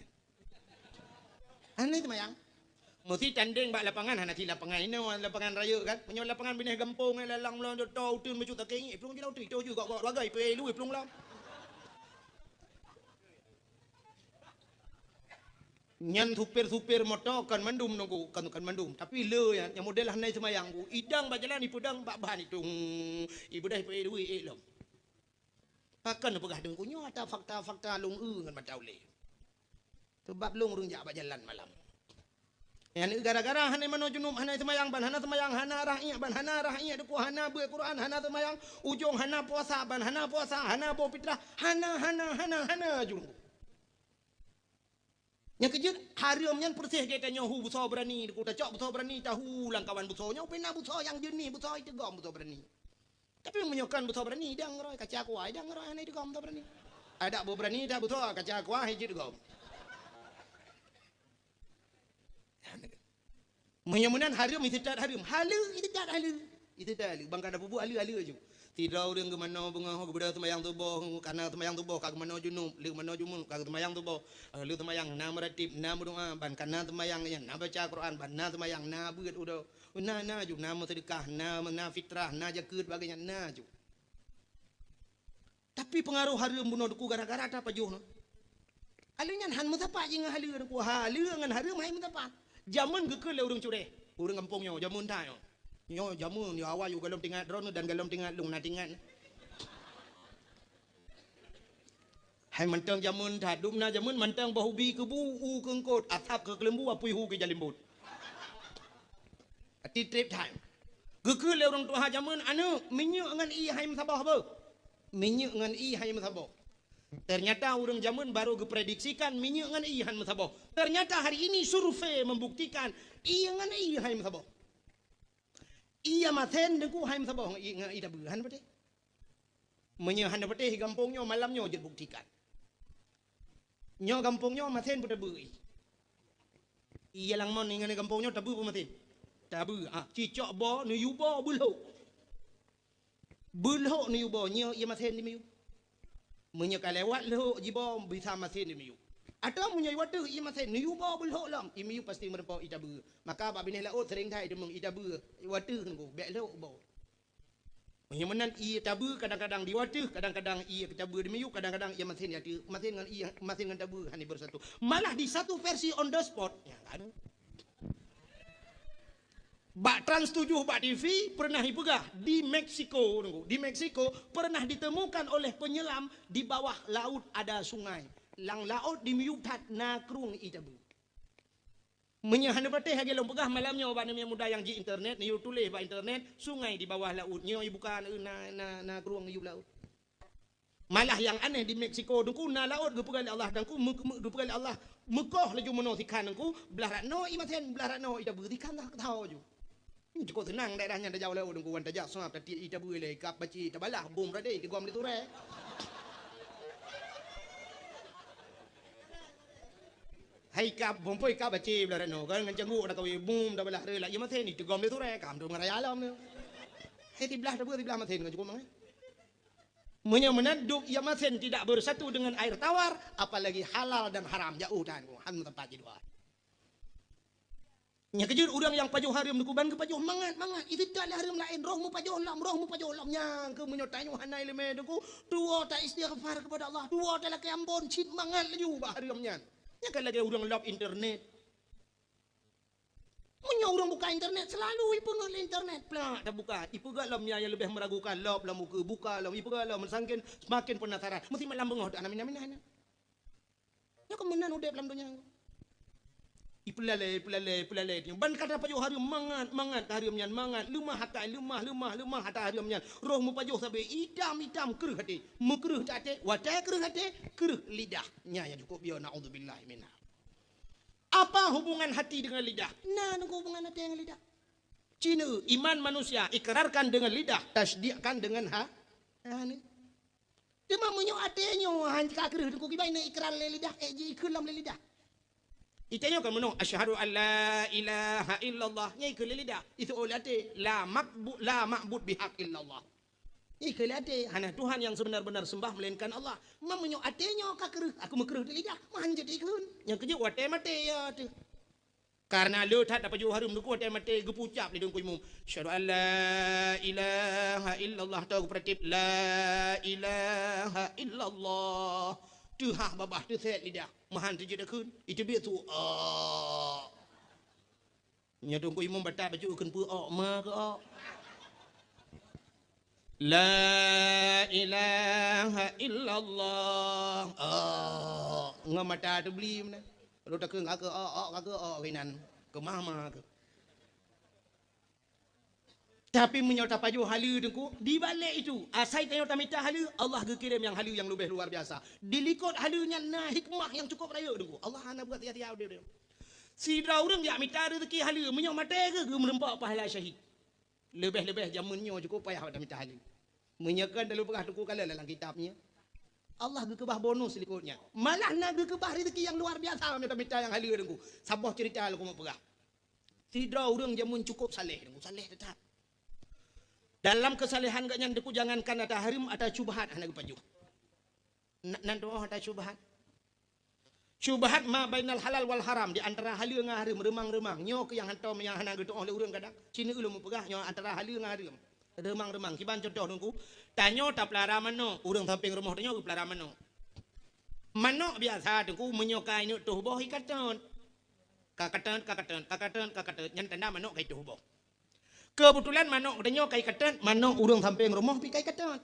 A: hana semayang mesti tanding bak lapangan hana ti lapangan ini lapangan raya kan punya lapangan bineh gampung lalang lalang tau tun mecu tak kengi pelung je tu juga gak lagai pe lu pelung lam nyan supir motor kan mandum nunggu kan mandum tapi le yang model hanai semayang ku idang bajalan ipudang bak bahan itu ibu dah pe lu lom pakan pegah dengku nyo ada fakta lung ngan mataule sebab lung urang jak bajalan malam yang gara-gara hana mano junub hana semayang ban hana semayang hana rahnya deku hana baca Quran hana semayang ujung hana puasa ban hana puasa hana bawa fitrah hana junub yang kejut harum yang persih kita nyohu buso berani deku tak cok buso berani tahu langkawan buso nyoh pena buso yang jenih buso itu gom buso berani tapi menyokan buso berani dang roy kaca kuai dang roy hana itu gom buso berani ada bu berani dah buso kaca kuai hijit gom menyamunan harum itu tak harum halu bangka ada bubu halu je tidak orang ke mana bengah kepada semayang tubuh karena semayang tubuh kag mana junub lu mana jumun kag semayang tubuh lu semayang na meratib na berdoa ban karena semayang nya na baca Quran ban na semayang na beut udah na ju na sedekah na fitrah na zakat bagainya na ju tapi pengaruh harum bunuh duku gara-gara apa pajuh alunya han mutapa jeung halu ku halu ngan harum hai mutapa jamun gekul le urang cure urang kampung nyo jamun ta nyo jamun yo awal yo galom tingat drone dan galom tingat lung na tingat Hai mentang jamun dah dumna jamun mentang bahubi ke bu ke ngkot atap ke kelembu apui hu ke jalimbut. Ati trip time. Geku le orang tua jamun anu minyu ngan i hai sabah apa? Minyu ngan i hai sabah. Ternyata orang jamun baru geprediksikan minyu ngan i hai sabah. Ternyata hari ini survei membuktikan i ngan i hai sabah. Iya maten dengku hai sabah ngan i dah berhan pete. Menyehan pete gampongnya malamnya je buktikan. Nyo gampongnya maten pete beri. Iya lang mon ngan gampongnya tabu maten. Tabu cicok bo nu yubo bulho. Bulho nu yubo nyo iya maten di miu. Menyo kalewat lo jibo bisa maten di miu. Atau menyo watu iya maten nu yubo bulho lam. I miu pasti merempo itabu. Maka bab ini laut sering thai demung itabu watu kan ko bek lo bo. Menyo menan iya tabu kadang-kadang di watu, kadang-kadang iya tabu di miu, kadang-kadang iya maten ya maten ngan iya maten ngan tabu hani bersatu. Malah di satu versi on the spot ya kan. Bak Trans 7, Bak TV pernah dipegah di Meksiko. Di Meksiko pernah ditemukan oleh penyelam di bawah laut ada sungai. Lang laut di miutat nakrung itabu. Menyahan berteh hagi long pegah malamnya obat yang muda yang di internet, ni tulis ba internet, sungai di bawah laut. Nyo bukan nakrung iu laut. Malah yang aneh di Meksiko dengku na laut gepegal Allah dengku gepegal Allah Mekah laju menosikan dengku belah no imaten belah no itabu dikan tak tahu ju. Cukup tenang daerahnya dah jauh lewat dengan tajak sungap tadi ita boleh kap baci tabalah bom rade di gom itu re. Hai kap bom poi kap baci belah no kan ngan janggu dah kawi bom dah belah re lah ia maten itu gom itu re kam tu ngaraya alam ni. Hai di belah dah di belah maten kan cukup mang. Menaduk ia maten tidak bersatu dengan air tawar apalagi halal dan haram jauh dan han tempat dua. Nya kejur orang yang pajuh harim nukuban ke pajuh mangat itu tak harim lain rohmu pajuh lam nya ke menyotanyo hanai leme deku dua tak istighfar kepada Allah dua tak laki ambon cit mangat laju bah harimnya nya kan lagi orang love internet menyo orang buka internet selalu ipu ngol internet plak tak buka ipu gak lamnya yang lebih meragukan love lam muka buka lam ipu gak lam sangkin semakin penasaran mesti malam bengok anak mina nya kemenan udep lam dunia Ipulalai ban kata pajuh hari mangat hari menyan mangat lemah hata hari menyan rohmu pajuh sampai idam keruh hati mekruh hati wadah keruh hati keruh lidahnya yang cukup biar naudzubillah minna. Apa hubungan hati dengan lidah? Nah, hubungan hati dengan lidah. Cina iman manusia ikrarkan dengan lidah, tasdiqkan dengan ni. Dia mamunyo hatinya hanya keruh ku kibai na ikrar le lidah ji kelam le lidah. Itanya kan menong asyhadu an la ilaha illallah nyai ke lidah itu olate la ma'bud bihaq illallah nyai ke lidah hanya Tuhan yang sebenar-benar sembah melainkan Allah mamunyo atenya ka keruh aku mekruh di lidah manjat ikun yang kerja wate mate ya tu karena lu tak dapat jauh harum duku wate mate gepucap di dengku imum asyhadu an la ilaha illallah tahu pratip la ilaha illallah tu hak babah tu set lidah mahan tu jadi kun itu dia tu nya dongku imam batak baju kun pu ma ke la ilaha illallah ngamata tu beli mana lu tak ke ngak ke winan ke mama ke tapi menyota paju halu dengku di balik itu asai tanya tamita halu Allah kirim yang halu yang lebih luar biasa dilikut halunya nah hikmah yang cukup raya dengku Allah ana buat tiap-tiap dia si orang ya mita rezeki halu menyok mate ke merempak pahala syahid lebih-lebih zamannya cukup payah tamita halu menyekan dalam pegah dengku kala dalam kitabnya Allah kebah bonus likutnya malah nak kebah rezeki yang luar biasa mita yang halu dengku sabah cerita lu mau pegah si orang zaman cukup saleh dengku saleh tetap dalam kesalehan gaknya deku jangankan ada harim ada syubhat anak paju nanto ada syubhat ma bainal halal wal haram di antara halal dengan harim remang-remang nyo ke yang hantam yang hana gitu oleh urang kadang cina ulum pegah nyo antara halal dengan harim remang-remang kiban contoh dengku tanyo tak pelara mano urang samping rumah tanyo pelara mano biasa dengku menyokai nyuk tuh boh ikatan kakatan yang tanda mano kai tuh boh kebetulan manok denyo kai ketat manok urang samping rumah pi kai ketat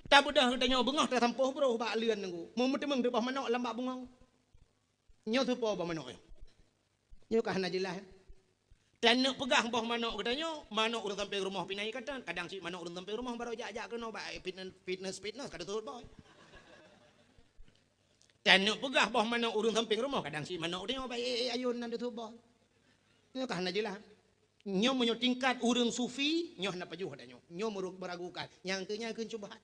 A: Tak budah katanya bengah tak tampoh bro bak lien nunggu. Mu mung tu bah manok lambak bungong. Nyo tu po bah manok. Nyo kah na jelas. Dan nak pegah bah manok katanya, manok urang sampai rumah pinai kata, kadang si manok urang sampai rumah baru jak-jak kena bak fitness kada turut boy. Dan nak pegah bah manok urang sampai rumah kadang si manok dia bak ayun nan tu boy. Nyo kah na jelas. Nyo menyo tingkat urang sufi, nyo na pajuh katanya. Nyo meragukan, yang keun cubahan.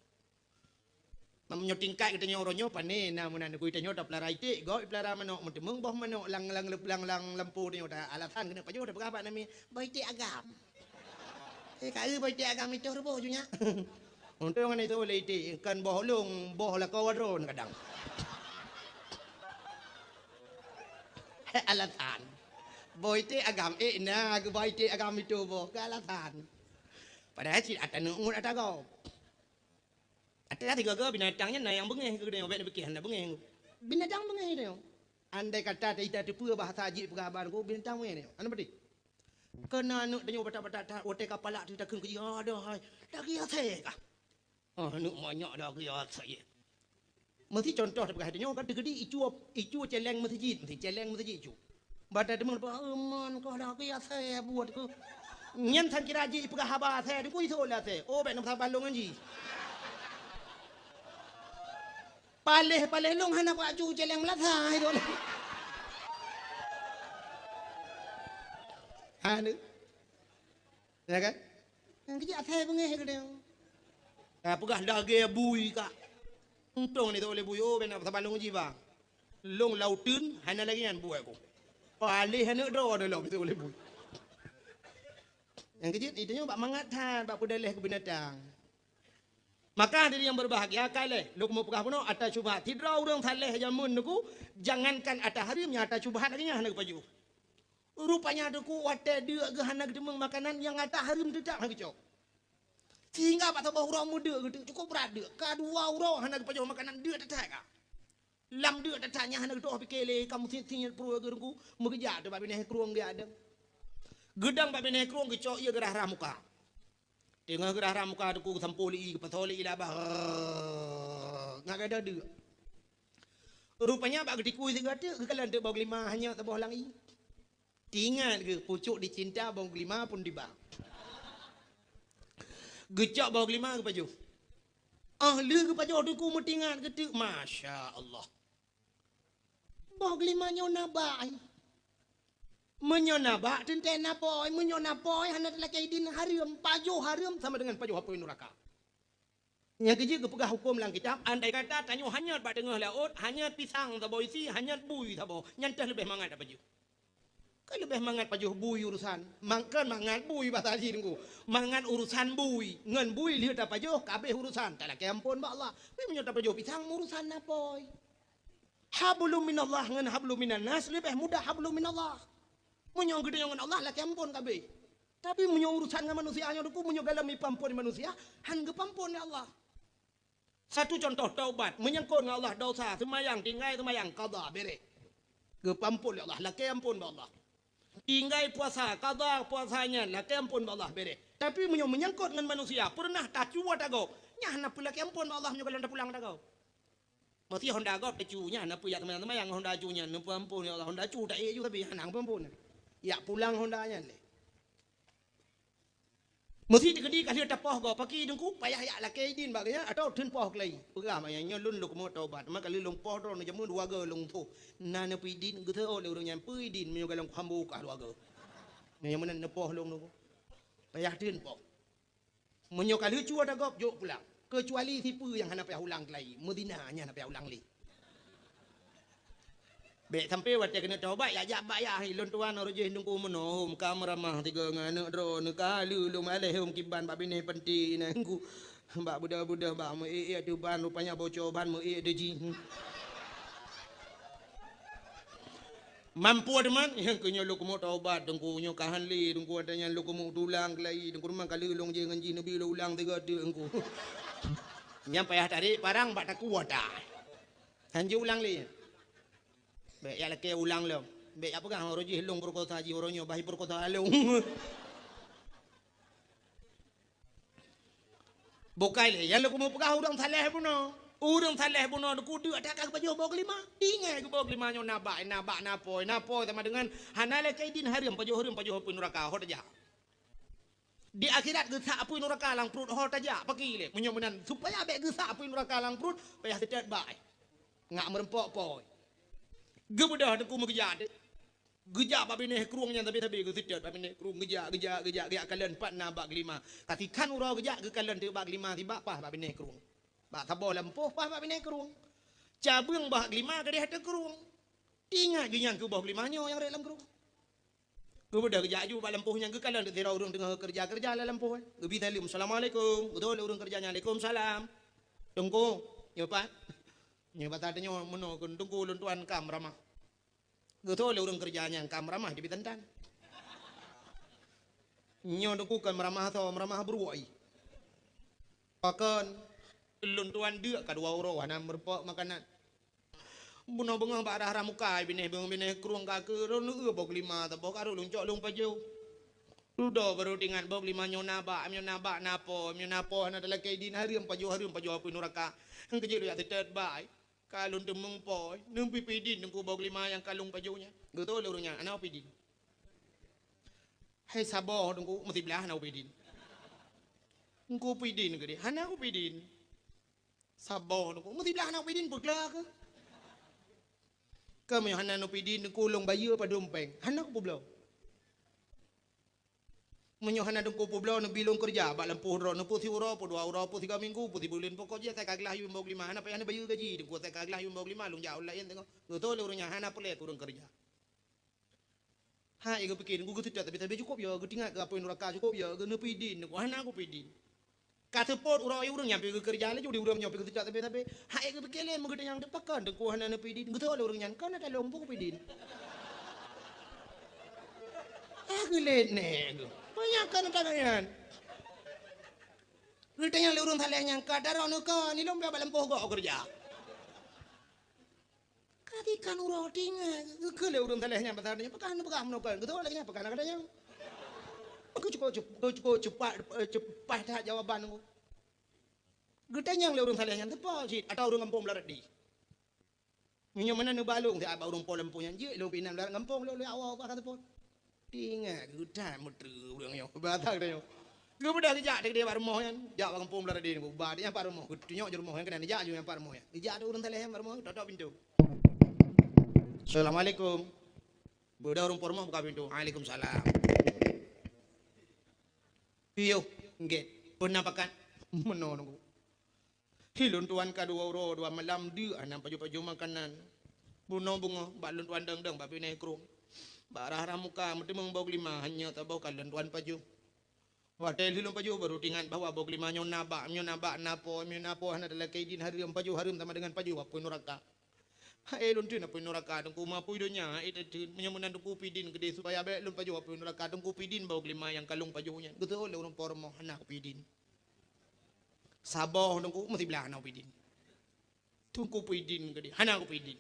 A: Menyo tingkat katanya orangnya pane na munan ku itanyo dak pelara itik go pelara manok mentemung boh manok lang lampu ni dah alasan kena pajuh dah berapa nami baiti agam. Kai baiti agam itu rubo junya. Untuk ngan itu le itik kan boh lung boh la kawadron kadang. Alasan. Baiti agam na ku baiti agam itu boh ke alasan. Padahal si atanu ngut atagau. Ada tiga binatangnya na yang bengeh ke dia, nak bikin bengeh. Binatang bengeh dia. Andai kata kita tipu bahasa haji pergaban ko binatang bengeh dia. Anu berarti. Kena anu tanya batak-batak otek kepala tu tak kun kerja ada hai. Tak kira saya kah? Anu banyak dah kira saya. Mesti contoh dekat hatinya kan gede icu celeng masjid, celeng masjid icu. Badak demang apa aman kau dah kira saya buat ko. Nyen tan kira haji pergaban saya ku iso lah saya. Oh baik nak balong anji. Paleh long hana pak cu celeng melatah itu. Anu. Ya kan? Yang kerja saya bengeh ke dia. Pegah dage bui kak. Untung ni tu oleh bui oh benar sabalong jiba. Long lautun hana lagi kan buai ko. Paleh hana do dah itu oleh bui. Yang kerja itu bak mangatan bak pudaleh ke binatang. Maka diri yang berbahagia kali, lu mau pegah puno atas syubhat. Tidak orang saleh jamun nuku, jangankan atas harimnya atas syubhat lagi nya hendak baju. Rupanya duku wate dia ke hendak demeng makanan yang atas harim tidak hendak cok. Sehingga pak tabah orang muda gitu cukup berat dia. Kedua orang hendak baju makanan dia tak kah. Lam dia tak tanya hendak doh pikele kamu sini pro gerku mengejar tu babi neh kruang dia ada. Gedang babi neh kruang ke cok ia gerah ramuka. Tengah gerah ramuka aku sampuli patoli ilabah. Ngak ada dia. Rupanya bak getiku segala kekalan tu bau lima hanya tabah langi. Tinggal ke pucuk dicinta bau lima pun dibang. Gecak bau lima ke paju. Ahli ke paju aku metingat ketik Masya Allah. Bau lima nyona baik. Menyona bak tenten napoy, menyona poy hana laki din harim, pajuh harim sama dengan pajuh apoy neraka. Yang kerja kepegah hukum lang kitab, andai kata tanyo hanyat bak tengah laut, hanyat pisang tabo isi, hanyat bui tabo, nyantah lebih mangat apa pajuh. Kan lebih mangat pajuh bui urusan. Mangkan mangat bui bahasa haji nunggu. Mangat urusan bui, ngan bui lihat apa pajuh, kabeh urusan. Tak laki ampun ba Allah. Tapi menyota pajuh pisang urusan napoy. Hablum minallah ngan hablum minan nas lebih mudah hablum minallah. Menyong gede dengan Allah laki ampun kabeh. Tapi menyong urusan dengan manusia nya duku menyong galami pampun manusia, han ge pampun ya Allah. Satu contoh taubat, menyangkut dengan Allah dosa, semayang tinggai semayang qada bere. Ge pampun ya Allah, laki ampun ba Allah. Tinggai puasa, qada puasanya, laki ampun ba Allah bere. Tapi menyong menyangkut dengan manusia, pernah tak cuwa tago. Nya hana laki ampun ba Allah menyong galon pulang tago. Mesti Honda gop pecunya hana puyak teman-teman yang Honda cunya, nu pampun ya Allah Honda cu tak juga tapi hanang pampun. Ya pulang Hondanya le. Mesti digedi kasih tapoh go pagi dengku payah ya laki din baganya atau tun poh klai. Pegam ayanya lun lu kemo taubat maka li long poh ron jamun dua ge long tu. Nana pi din ge theo le urang nyan pi din menyo galong kambu ka dua ge. Menyo menan ne poh long nu. Payah din poh. Menyo kali cua dah gop jok pulang. Kecuali tipu yang hana payah ulang klai. Medina nya hana payah ulang li. Bek sampai waktu kena taubat ya jak bayar lon tuan orje nungku menohum kamramah tiga ngana dro nekalu lu maleh hum kiban bab ini penting nangku mbak budak-budak mbak mu tu ban rupanya bocor ban mu deji mampu teman yang kenyo lu kemo taubat dengku nyo kahan li dengku adanya lu kemo tulang kelai dengku rumah kali long je nganji nabi lu ulang tiga dengku nyampai tadi parang bak tak kuat dah hanju ulang li. Baik ya laki ulang lo. Baik apa kan orang hilung perkota haji orangnya bahi perkota halung. Bukai le, yang lu mau pegah udang thaleh puno. Udang thaleh puno ku duk tak kag baju bog lima. Ingai ku bog lima nyo nabak napoi sama dengan hanale kaidin hariam paju pun neraka hot aja. Di akhirat gesak apui neraka lang perut hot aja pakile menyomenan supaya be gesak apui neraka lang perut payah setet bai. Ngak merempok poi. Gebedah ku megejat. Gejak babi ni kerungnya tapi gue setet babi ni kerung gejak kalian 4 na bak 5. Katikan urau gejak ke kalian 3 bak 5 tiba pah babi ni kerung. Bak tabo lempoh pah babi ni kerung. Cabung bak 5 ke dia ada kerung. Ingat je yang ke bawah 5 nyo yang dalam kerung. Gue dah kerja ju bak lempohnya ke kalian tidak urung tengah kerja lah lempoh. Gue bi talim assalamualaikum. Betul urung kerjanya waalaikumsalam. Tunggu nyopat. Nyopat tadi nyo meno tunggu luntuan kam ramah. Betul urung kerjanya kam ramah di bitantan. Nyo tunggu kan meramah berwoi. Pakan luntuan dia kadua uro hana merpok makanan. Buno bengang bak arah mukai bineh kerung kake ronu bog 5 ta bog aru luncok lung paju. Ludo baru tingan bog 5 nyonaba napo hana dalam kaidin hariam paju apu neraka. Hang kecil ya tetet bai. Kalun temung poi, nung pipidin nung bog 5 yang kalung pajunya. Gitu lurungnya ana pidin. Hai sabo nungku mesti belah ana pidin. Nungku pidin gede, hana aku pidin. Sabo nungku mesti belah ana pidin peglah ke. Kami hana no pidin kulung bayu pa dumpeng. Hana ko publaw. Menyo hana dengku publaw no bilong kerja bak lempuh ro no puti uro po 2 uro po 3 minggu puti bulan pokok je tak kaglah yu bog 5 hana pa hana bayu gaji dengku tak kaglah yu bog 5 lung jauh lain tengok. Betul urungnya hana pelek urung kerja. Ha ego pikir dengku tidak tapi cukup ya getingat ke apa neraka cukup ya ke no pidin dengku hana ko pidin. Kata pot urang urang nyampe ke kerja lagi urang nyampe ke tidak tapi hai ke bekele mo yang depakan dengku hana ne pidin betul urang nyan kan ada lompok pidin aku lene banyak kan tangan ritanya urang thaleh yang kadar anu ka ni lomba balempoh go kerja katikan urang tinga ke le urang thaleh yang betadnya pekan kan betul lagi pekan kadanya aku cukup cepat dah jawaban aku. Getanya yang urung salahnya tepa sih atau urung kampung larat di. Nyo mana nu balung ti aba urung polam punya je lu pinam larat kampung lu awal apa kata pun. Tinga gutan mutru urang yo batak dah yo. Lu budak dijak dia parmoh yan jak kampung larat di ba dia parmoh gutunyo je rumah yang kena dijak ju yang parmoh ya. Dijak ada urung salahnya parmoh totok pintu. Assalamualaikum. Budak urung parmoh buka pintu. Waalaikumsalam. Iyo, nggak pernah pakan menonong. Hilun tuan kadua uro 2 malam dia anam paju makanan. Bunong bungo balun tuan dang babi nekrung. Barah muka mesti membog 5 hanya tabau kalun tuan paju. Watel hilun paju baru tingan bawa bog 5 nyonaba napo hana dalam kaidin hariam paju harum sama dengan paju apa neraka. Hai lun tu apa neraka dengku mapu idonya itu menyamunan dengku pidin gede supaya be lun paju apa neraka dengku pidin bog 5 yang kalung pajunya. Betul le urang pormo hana pidin. Saboh dengku mesti belah hana pidin. Tungku pidin gede hana aku pidin.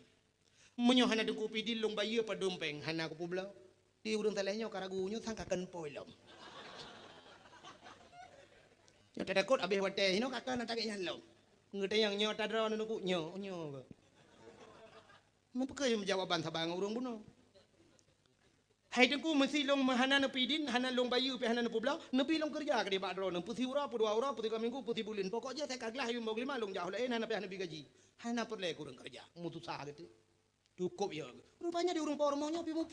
A: Menyo hana dengku pidin long bayu pa dompeng hana aku publau. Di urang talehnya karagunyo sangkakan poilom. Yo takut abih wate hino kakak nak taknya lo. Ngete yang nyo tadro nungku nyo. Mau pakai jawaban sabang urang buno. Hai dengku mesti long hana na pidin hana long bayu pe hana na publau nepi long kerja ke di badro nang puti ura pu 2 ura pu 3 minggu puti bulan pokoknya saya kaglah yu mau 5 long jauh lain hana pe hana bigaji hana perle kurang kerja mutu sah gitu cukup ya rupanya di urang pormonya pi mu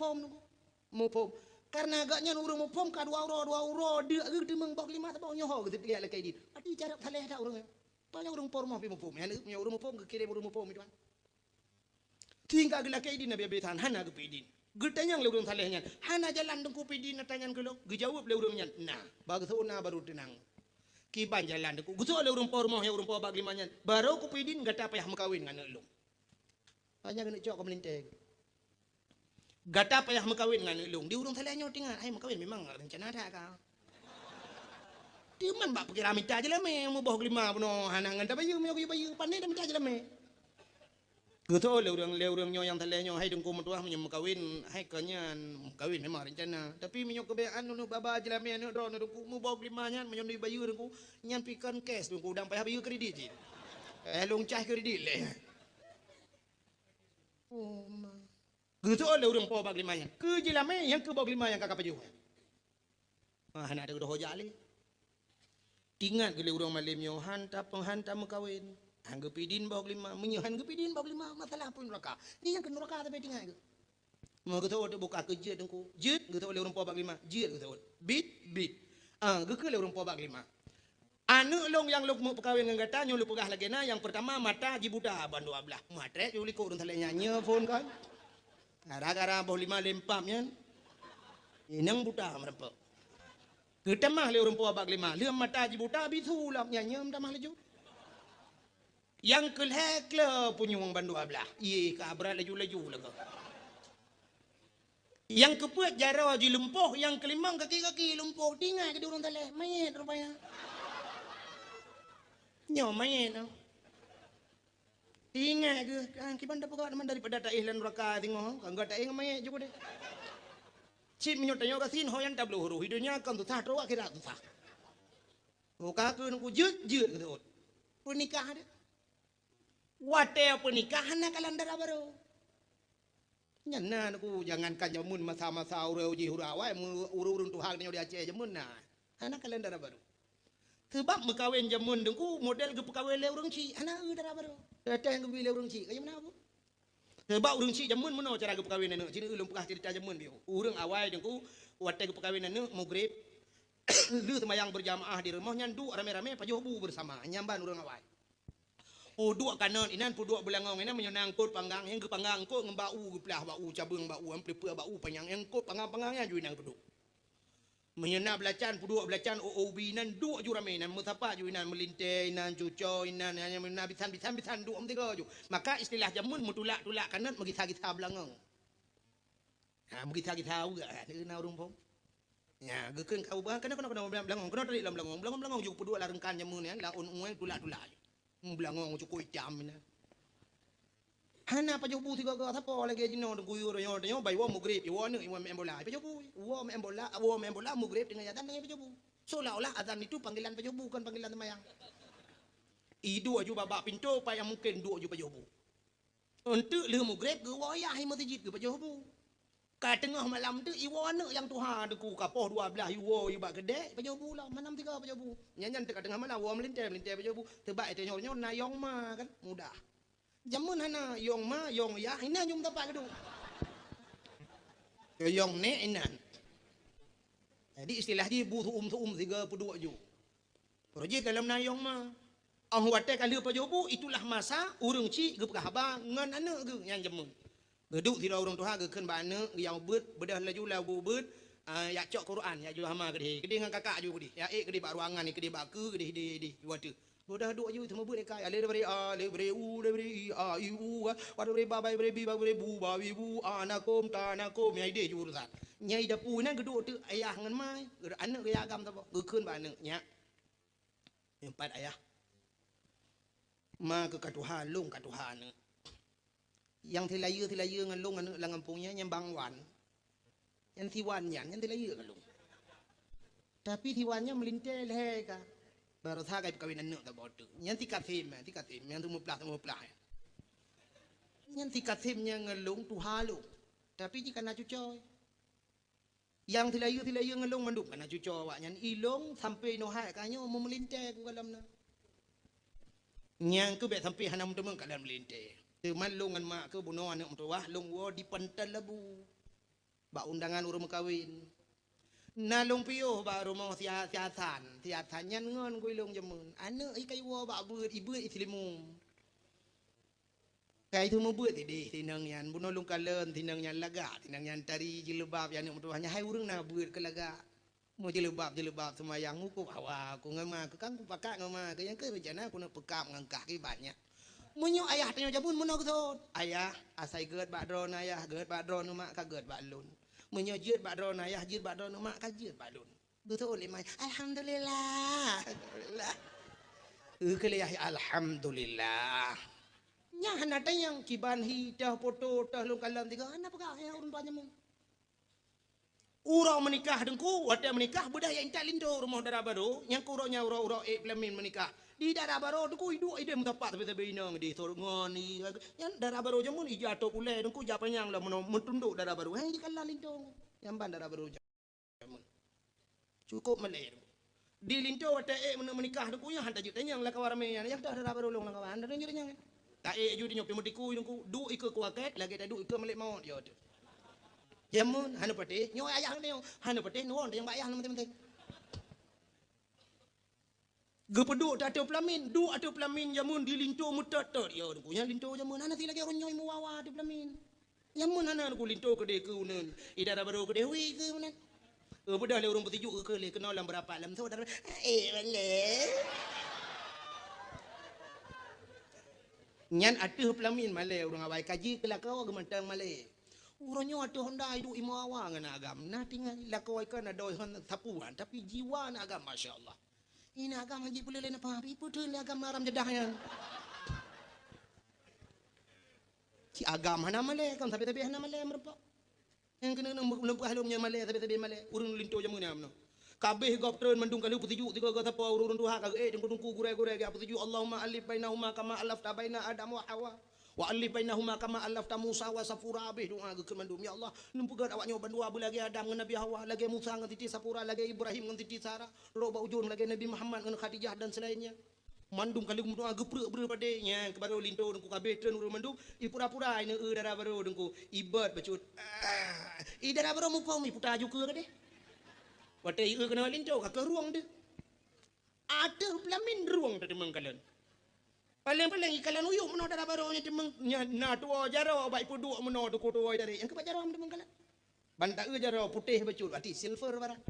A: pom karena agaknya urang mu pom ka 2 ura dia gitu meng bok 5 tabau nyoho gitu lihat kayak dit ati cara saleh dah urang banyak urang pormo pi mu pom hana urang mu pom ke kire urang mu pom itu tinggal gila kayak dit na bebetan hana ke pidin Getanya yang leurung salehnya, hana jalan dengku pidin natanyan kelo, gejawab leurungnya, nah, bagus baru tenang. Kiban jalan dengku, gusto leurung pormoh ya urung po baglimanya, baru ku pidin gata payah makawin ngana elung. Hanya kena cok kemelinteng. Gata payah makawin ngana elung, di urung salehnya tinggal, ay makawin memang rencana ada kau. Timan bak pikir amit aja lah me, mau boh 5 puno hana nganta bayu, me bayu pandai dah minta aja lah me. Gitu lewurang nyo yang tali nyo hai dengku mentua menyem kawin hai kanyan kawin memang rencana tapi menyok kebean nu baba jelame anu ron dengku mu bawa limanya menyem di bayu dengku nyan pikan cash dengku udang payah bayu kredit long cah kredit le oh ma gitu lewurang po bag limanya ke jelame yang ke bawa limanya kakak paju anak ada udah hojali tingat ke lewurang malim nyo hantam kawin Anggap idin bawa lima, menyohan gepidin bawa lima masalah pun neraka. Ni yang ke neraka tapi tinggal ke. Mau kita ada buka kerja dengku, jet kita oleh orang pobak lima, jet kita bit. Geke oleh orang pobak lima. Anu long yang lu mau perkahwin dengan kata nyulu pegah lagi na yang pertama mata jibuta bandu ablah. Matre juli ko urang thalenya nyanyi phone kan. Gara-gara bawa lima lempamnya. Inang buta merempek. Kita mah le orang pobak lima, le mata jibuta bisu lah nyanyi dah mah leju. Yang kelek le punyung bandu ablah. Ye kabra laju lah. Yang kepuat jara di lumpuh, yang kelimang kaki lumpuh tinggal ke durung tale. Mayat rupanya. Nyo mayat. Tinggal ke kiban dapat kau daripada tak ihlan neraka tengok. Kan tak ing mayat juga deh. Cip minyak tanyo kasin hoyan tablo huru hidupnya kan tu sah terus akhirat tu sah. Muka aku nunggu jut gitu. Pernikah ada. Wate pernikahan nak kalandara baru. Nyana aku jangankan jamun masa-masa urau ji hurawai urung Tuhan ni dia Aceh jamun nah. Anak kalandara baru. Sebab mekawin jamun dengku model ke pekawin le urang ci anak dara baru. Datang ke le urang ci kaya mana aku? Sebab urang ci jamun meno cara ke pekawin anak. Ciri ulung pekah cerita jamun biu. Urang awai dengku wate ke pekawin anak maghrib. Lu semayang berjamaah di rumah nyandu rame-rame pajobu bersama nyamban urang awai. Dua kanan inan dua belangong ina menyonang kot panggang yang ke panggang kot ngembau geplah bau cabung bau amplipur bau panjang yang kot panggang-panggangnya ju inang peduk menyona belacan dua belacan binan dua ju rame nan musapa ju inan melinte inan cuco inan hanya mena bisan dua tiga ju maka istilah jamun mutulak kanan mengisa-gisa belangong mengisa-gisa juga na urung pom ya gekeun kau bah kana belangong kana tadi belangong ju pedua larengkan jamun ya la un tulak belangong cukup jam ni. Hana pa jobu tiga ke apa lagi jino guyur nyo bai wa mugrib yo ne iwan embola pa jobu wa embola mugrib dengan jatan dengan pa jobu. Seolah-olah azan itu panggilan pa jobu bukan panggilan semayang. Idu aju babak pintu pa yang mungkin dua aju pa jobu. Untuk le mugrib ke wa ya hi masjid ke pa jobu. Ka tengah malam tu iwan yang Tuhan deku kapoh 12 iwo iba gede pa jobu lah manam tiga pa jobu. Nyanyan tengah tengah malam wa melintai pa jobu. Tebak itu nyo na yong ma kan mudah. Jamun hana yong ma yong ya ina nyum tapak kedu. Yong ne inan. Jadi istilah dia bu tuum 32 ju. Projek dalam na yong ma. Ang wate kali pa jobu itulah masa urang ci gep haba ngan ane ge yang jamun. Geduk tidak orang Tuhan keun bana yang bedah laju lagu ya cok Quran ya ju hama gede dengan kakak ju gede ya gede bak ruangan ni gede bak ke gede di wate bodah duk ju temu beut kai ale beri iu wadu beri babai beri bu bawi bu anakom tanakom ya ide ju urusan nyai dapu nan geduk tu ayah ngan mai anak ke agam ta keun bana nya empat ayah ma ke katuhan long katuhan yang tilaya ngan long anu langampungnya yang bangwan yang tiwannya yang tilaya ngan long tapi tiwannya melintai leh ka baru tha kai kawinan nek ta bodu yang tikatim yang tu muplah yang tikatimnya ngan long tu halu tapi jika na cucoy yang tilaya ngan long manduk kana cucoy wa nyan ilong sampai no hai kanyo mau melintai ku dalam na nyang ku be sampai hanam temeng kalam melintai teman longan mak ke buno anak mertua long wo di pantal labu ba undangan urang kawin na long pio ba rumah siasan nyan ngon goi long jamun anak i kai wo ba beut ibu islimum kai tu mo beut di tinang yan buno long kalen tinang yan laga tinang yan tari jilbab yan mertua hanya hai urang na beut ke laga mo jilbab semayang muku awa ku ngama ke kang ku pakak ngama ke yang ke bejana ku nak pekam ngangkah ki banyak munyo ayah tanya jabun muno kesot ayah asai geut bakdron ayah geut bakdron mak ka geut baklun munyo jeut bakdron ayah jeut bakdron mak ka jeut baklun betul le mai alhamdulillah kele alhamdulillah Nya hana tayang kiban hitah foto tah lu kalam tiga hana pakai yang urun tuanya mung. Urau menikah dengku, ada menikah budaya intak lindo rumah darah baru, yang kuronya urau pelamin menikah. Di darah baru dengku hidup ide mendapat tapi inang di ngoni. Yang darah baru jamun ijatuh pulai dengku japan yang lah mentunduk darah baru. Hang di kalah lindo, yang ban darah baru jamun. Cukup meleh. Di lindo ada menikah dengku yang hantar juta yang lah kawarame yang darah baru long lah kawan. Ada yang tak judi nyopi mutiku dengku du ikut kuaket lagi tak du ikut melek maut dia tu. Jamun hanu pati nyo ayah ni hanu pati nuon yang bayah nama teman-teman. Gepedu atau pelamin, du atau pelamin jamun di linto mutator ya dengku yang linto jamun hana ti lagi orang nyoy muawa di pelamin. Jamun hana dengku linto ke de ke unen. Ida baru ke dewi ke unen. Bedah le urang petiju ke le kenal lam berapa lam tu dah bale. Nyan atuh pelamin male urang awai kaji ke lakau gemantang male. Urangnya atuh honda hidup imu awang na agam. Nah tinggal lakau ikan ada hon tapuan tapi jiwa na agam masya-Allah. Ini agam haji boleh lain apa hari putun agam maram jedahnya. Si agam hana male kan tapi hana male merpa. Yang kena lempuh halumnya male tapi male urang linto jamun amno. Kabeh gop tren mendung kalu putiju tiga kata pa urun tuha ka dengku gure-gure ga putiju Allahumma alif bainahuma kama alafta baina Adam wa Hawa wa alif bainahuma kama alafta Musa wa Safura abeh doa ke mandum ya Allah numpugad awaknya bandua lagi Adam ngan Nabi Hawa lagi Musa ngan titi Safura lagi Ibrahim ngan titi Sarah roba ujun lagi Nabi Muhammad ngan Khadijah dan selainnya mandum kali doa geprek-bre padenya kebaru linto dengku kabeh tren urun mandum ipura-pura ine darah baru dengku ibad bacut darah baru mu pau mi putaju ke deh. Wata iu kena linto ke ruang dia. Ada pelamin ruang tadi mengkalan. Paling-paling ikalan uyuk meno darah barunya temeng na tua jaro baik puduk meno tu koto dari. Yang ke jaro am mengkalan. Bantak jaro putih bacul berarti silver barang.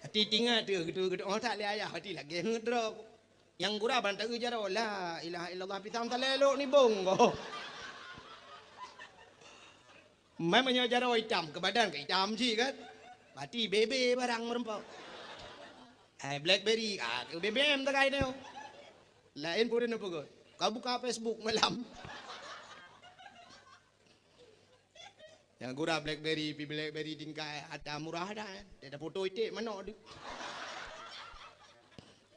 A: Hati tinggal tu gitu oh tak le ayah hati lagi ngedrok. Yang gura bantak jaro la ilaha illallah pitam talelo ni bongo. Memangnya jaro hitam ke badan ke hitam sih kan. Mati bebe barang merempau. Blackberry BBM tak kaya dia. Lain pun apa kot. Kau buka Facebook malam. Yang gura Blackberry tingkai ada murah dah. Dia ada foto itu mana dia.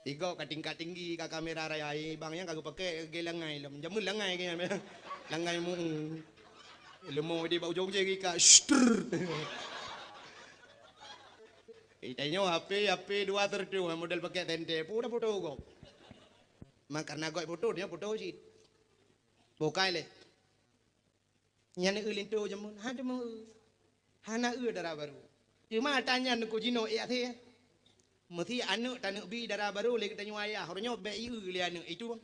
A: Tiga ke tingkat tinggi ke kamera raya bangnya kagak pakai gelangai lam. Jamun langai kayaknya. Langai mu. Lemo di bau jong jadi ka str. Itanya HP dua tertu model pakai tente pura foto go. Mak karena go foto dia foto sih. Bokai le. Nyane ulinto jamun hada mau hana darah baru. Cuma tanya nuku jino ya the. Mesti anu tanu bi darah baru le kita nyaya hornya be le anu itu bang.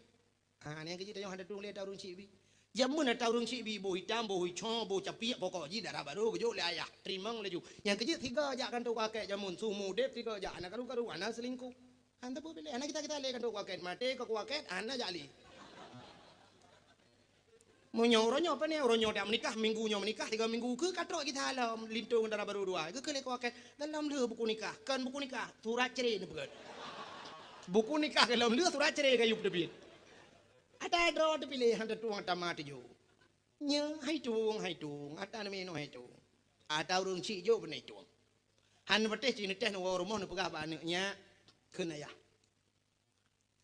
A: Ni kita tanya hada tu le tarung cibi. Jamun atau orang si bo hitam, bo hijau, bo capiak, pokok ji darah baru kejuk le ayah, terimang leju. Yang kecil tiga aja kan tu kakek jamun sumu dep tiga aja anak karu anak selingkuh. Anda pun pilih anak kita le kan tu kakek mati ke kakek anak jali. Mau nyoronyo apa ni oronyo dah menikah minggunya menikah 3 minggu ke katrok kita alam lintung darah baru dua. Ke kele kakek dalam le buku nikah kan buku nikah surat cerai ni bukan. Buku nikah dalam le surat cerai kayu debit. Ada draw tu pilih ada tuang tamat tu. Nya hai tuang. Ada nama ino hai tuang. Ada orang cik jo benar tuang. Han berteh cina teh nawa rumah nu pegah banaknya kena ya.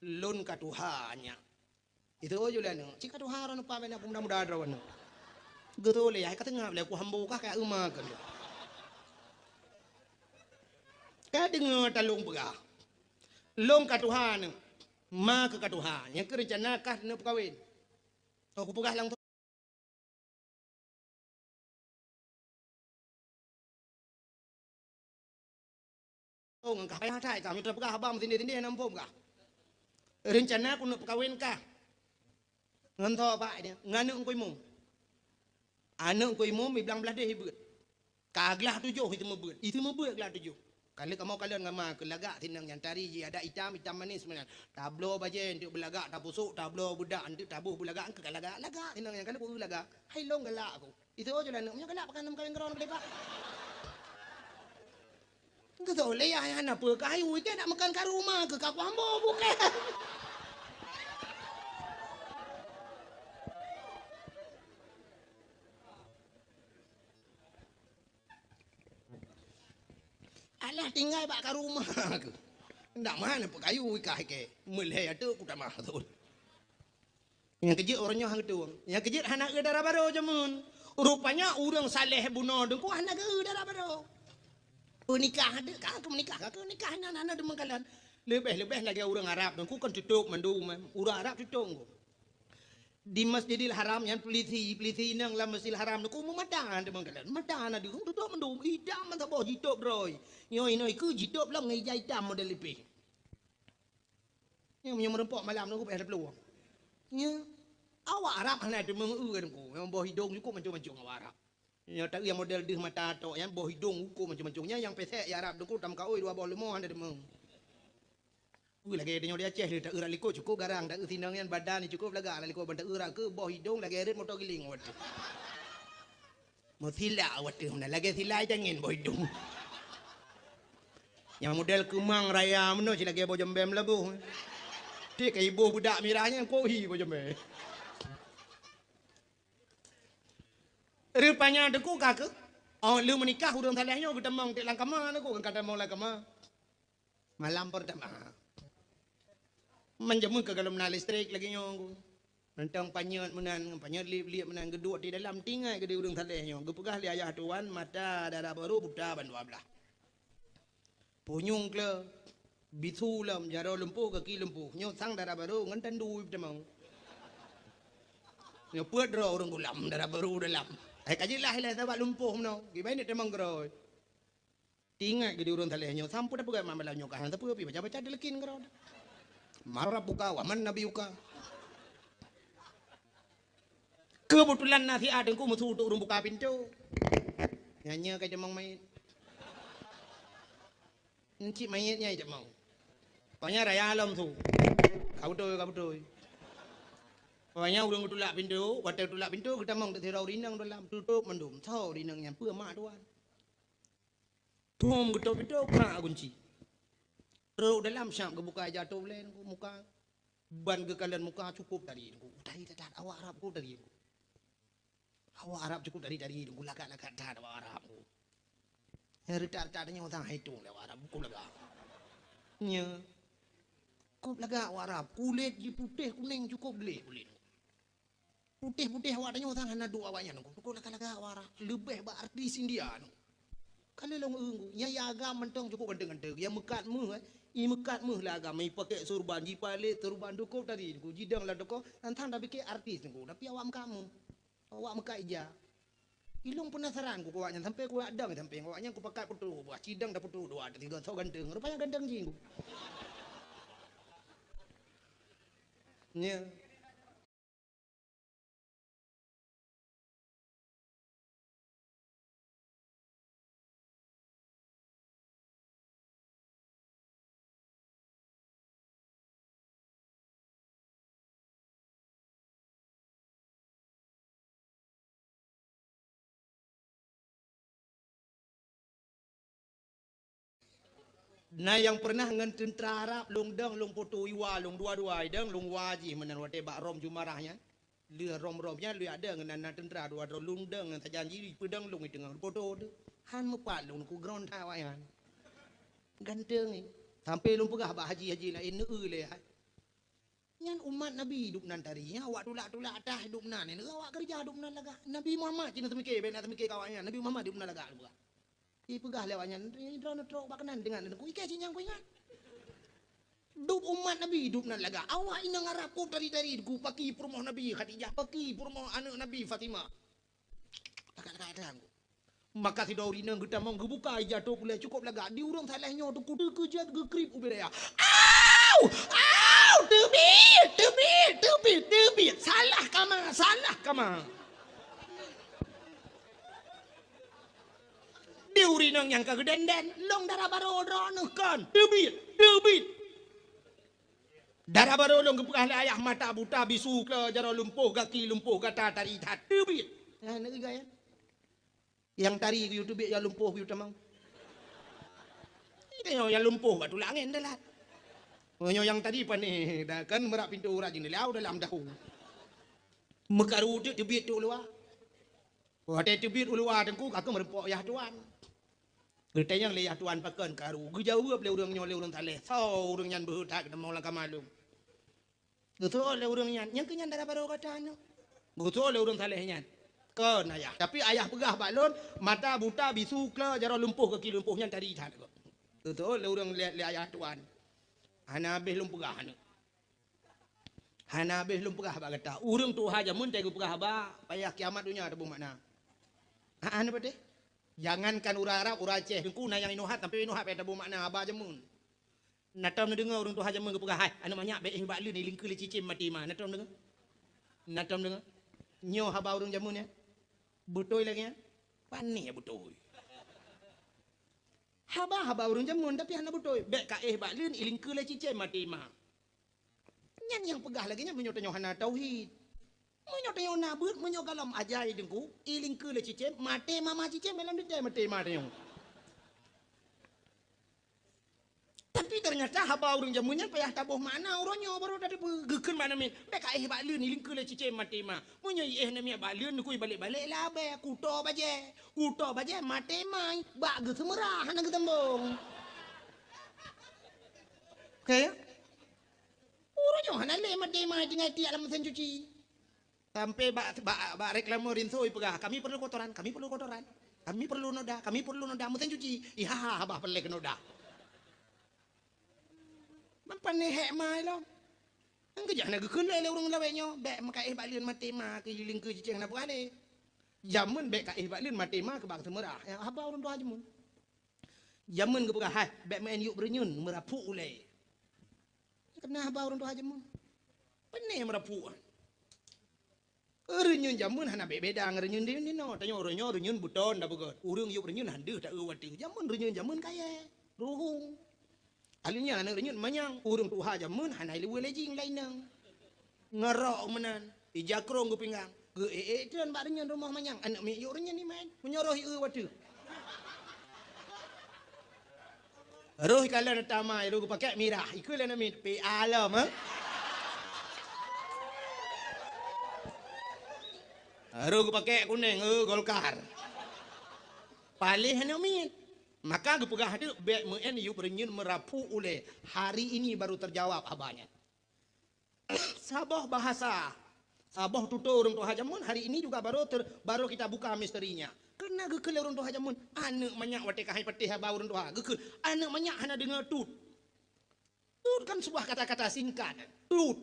A: Lon katuhanya. Itu aja lah nu. Cik katuhara nu pamen aku mudah-mudah draw nu. Getul ya kata ngap le aku hambu kah kayak emak kan. Ka dengar talung pegah. Long katuhan ma ke katuhan yang kerencana kah nak kawin. Aku pegah lang tu. Oh ngah payah thai kami terpegah abang tindih-tindih nampum kah. Rencana aku nak kawin kah. Ngan tho pak dia, nganu koi mum. Anak koi mum bilang belah dia hibut. Kaglah 7 itu mebut. Itu mebut gelah 7. Kalau kamu kalian ngama ke lagak tinang yang tari je ada hitam manis sebenarnya. Tablo bajen untuk belagak tak busuk, tablo budak untuk tabuh belagak ke lagak tinang yang kalau aku lagak. Hai long galak aku. Itu aja lah nak galak pakai 6 kawin keron boleh pak. Betul le ya anak apa kai weekend nak makan kat rumah ke kau ambo bukan. lah tinggal bak ke rumah ke. Ndak mana pekayu ikah ke. Mulai ada ku tak mah tu. Yang kejut orangnya hang tu. Yang kejut anak ke darah baru jamun. Rupanya orang saleh bunuh dengku anak ke darah baru. Nikah ada kah menikah ke nikah anak-anak demen kalian. Lebih lagi orang Arab dengku kan tutup mandu orang Arab tutup. Di Masjidil Haram yang peliti nang la Masjidil Haram ku memadan de mangkalan madan adu tu mendum idam man tabo jitop roy nyoi ku jitop lang ngai jai tam model lepe yang merempok malam tu ku ada peluang nya awak Arab hana de meng kan ku yang boh hidung ku mancung-mancung awak Arab nya tak yang model deh mata tok yang boh hidung ku mancung-mancungnya yang pesek ya Arab ku tam ka oi 2 bol 5 ada de meng lagi dia Aceh dia tak urat liko cukup garang tak tinang yang badan ni cukup lega liko bantak urat ke bawah hidung lagi erit motor giling wat. Mau sila wat tu mana lagi sila jangin bawah hidung. Yang model kemang raya meno si lagi bawah jembem labu. Dia ke ibu budak mirahnya kohi bawah jembem. Rupanya deku kak. Oh lu menikah urang salehnya kita mang tik langkama aku kan kata mau langkama. Malam pertama. Menjamu ke dalam listrik lagi nyong. Nentang panyat liap menan geduk di dalam tinggai ke di urang salehnya. Gepegah li ayah tuan mata darah baru buta ban 12. Punyung ke bisu lam jaro lempuh ke ki lempuh. Nyo sang darah baru ngantan du demang. Nyo puat ro urang gulam darah baru dalam. Kajilah hilah sebab lumpuh mno. Gibain demang geroi. Tinggai ke di urang salehnya. Sampu dah pegai mamalah nyo kan. Tapi baca-baca dilekin geroi. Marah buka, waman nabi buka. Kebetulan nasi ada ku musuh untuk buka pintu. Nyanyi kayak demang mayit. Encik mayitnya aja mau. Pokoknya raya alam tu. Kau betul. Pokoknya urang tulak pintu, waktu tulak pintu kita mau terau rinang dalam tutup mendum. Tahu rinangnya pura mak tuan. Tum getok pintu kena kunci. Teruk dalam syam ke buka jatuh len ku muka ban ke kalian muka cukup tadi ku tadi tak awak Arab ku tadi awak Arab cukup tadi ku lagak-lagak dah awak Arab ku retar-retarnya orang hitung awak Arab ku lagak nya ku lagak awak Arab kulit putih kuning cukup beli kulit putih awak tanya orang hana dua awaknya ku lagak-lagak awak Arab lebih berarti India kalau long enggu nya agam mentong cukup ganteng-ganteng yang mekat mu mekat mu lah agam mai pakai surban ji palit surban dukup tadi ku jidang lah doko antang dah bikin artis ku tapi awak kamu awak mekat ija ilung penasaran ku awaknya sampai ku adang sampai awaknya ku pakai putu buat cidang dah putu dua tiga so ganteng rupanya ganteng ji ku nya nah yang pernah ngan tentera Arab lung dang lung putu iwa lung dua-dua dang lung waji menan wate bak rom jumarahnya le rom-romnya le ada ngan tentera dua lung dang ngan tajanji pedang lung itu ngan foto tu han mepat lung ku ground tawayan ganteng ni sampai lung pegah bak haji lain le yang umat Nabi hidup nan tadi awak tulak-tulak dah hidup nan ni awak kerja hidup nan laga Nabi Muhammad cina temike ben temike kawannya Nabi Muhammad hidup nan laga buka pegah lewatnya drone truk bakanan dengan ku ikai cinyang ku ingat hidup umat Nabi hidup nan laga awak inang Arab ku dari ku paki perumoh Nabi Khadijah paki perumoh anak Nabi Fatimah laga-laga maka si dauri nang kita mau gebuka jatuh pula cukup laga di urang salahnya tu kudu kejat ke krip ubiraya tebit salah kama diuri nang yang kegeden long darah baru kan debit darah baru long kepekah ayah mata buta bisu ke jaro lumpuh kaki lumpuh kata tari tat debit nah nak gaya yang tari ke YouTube yang lumpuh ke tamang itu yang lumpuh batu langit dah lah yang tadi pan ni dah kan merak pintu rajin lau dalam dahu mekaru tu debit tu luar wate debit luar tengku aku merempok ya tuan Getanya leyah tuan pakan karu. Gejauh boleh urang nyole urang taleh. Sau urang nyan berhutak dan mau langkah malum. Betul oleh urang nyan. Yang kenyan darah baru kata anu. Betul oleh urang taleh nyan. Kan ayah. Tapi ayah pegah balon. Mata buta bisu ke jarang lumpuh ke lumpuh nyan tadi itan. Betul oleh urang lihat ayah tuan. Hana habis lumpuh anu. Hana habis lumpuh apa kata. Urang tu haja mun tegu pegah ba. Payah kiamat dunia ada makna. Anu apa deh? Jangankan ura Arab, ura Aceh, dengku na yang inuhat, tapi inuhat pada bu makna abah jemun. Natam dengar orang tu haja mun kepegang hai, anu banyak baik bak leu ni lingku le cicim mati mah. Natam dengar. Natam dengar. Nyo haba urang jamun ya. Butoi lagi ya. Panih ya butoi. Haba urang jamun tapi hana butoi. Baik ka bak leu ni lingku le cicim mati mah. Nyan yang pegah lagi nya menyo tanyo hana tauhid. Menyo tanyo nabut, menyo galam ajai dengku, ilingku le cicim, mate mama cicim dalam dia mate mate. Tapi ternyata haba urang jamunnya payah tabuh mana uronyo baru dari gekeun mana min. Beka bak leu ni lingku le cicim mate mah. Menyo na mi bak leu ku balik-balik lah be kuto baje. Kuto baje mate mai, bak ge semerah hana ge tembong. Okey. Uronyo hana le mate mai tinggal tiak dalam mesin cuci. Sampai bak reklamo rinsoi pegah. Kami perlu kotoran, kami perlu kotoran. Kami perlu noda, mesin cuci. Iha, abah pelek noda. Mampan hek mai lo. Engke jangan gekeun le urang lawenyo. Bek makai bak lieun mate ma ke jiling ke cicing na buale. Jamun bek ka bak lieun mate ma ke bang semerah. Ya abah urang doa jamun. Jamun ke pegah, hai, bek main yuk berenyun merapu ule. Kena abah urang doa jamun. Pene merapu. Renyun jamun hana beda ngerenyun dia ni no. Tanya orangnya renyun buton dah begot. Urang yuk renyun handu tak uwati. Jamun renyun jamun kaya ruhung. Alinya anak renyun manyang. Urang tuha jamun hana lewe lejing lainang. Ngerok menan. Ijakrong gu pinggang. Ge tuan bak renyun rumah manyang. Anak mi yuk renyun ni main. Menyoroh uwati. Roh kala tamai ru pakai mirah. Ikut lah nama pe alam ha. Aru pakai kuning, Golkar. Palih hanya mit. Maka gue pegah hati, bek muen yu berenyun merapu oleh. Hari ini baru terjawab abahnya. Sabah bahasa. Sabah tutur orang tu hajamun. Hari ini juga baru kita buka misterinya. Kena gekele orang tu hajamun. Anak banyak wate kahai petih abah orang tu ha. Gekele. Anak banyak hana dengar tut. Tut kan sebuah kata-kata singkat. Tut.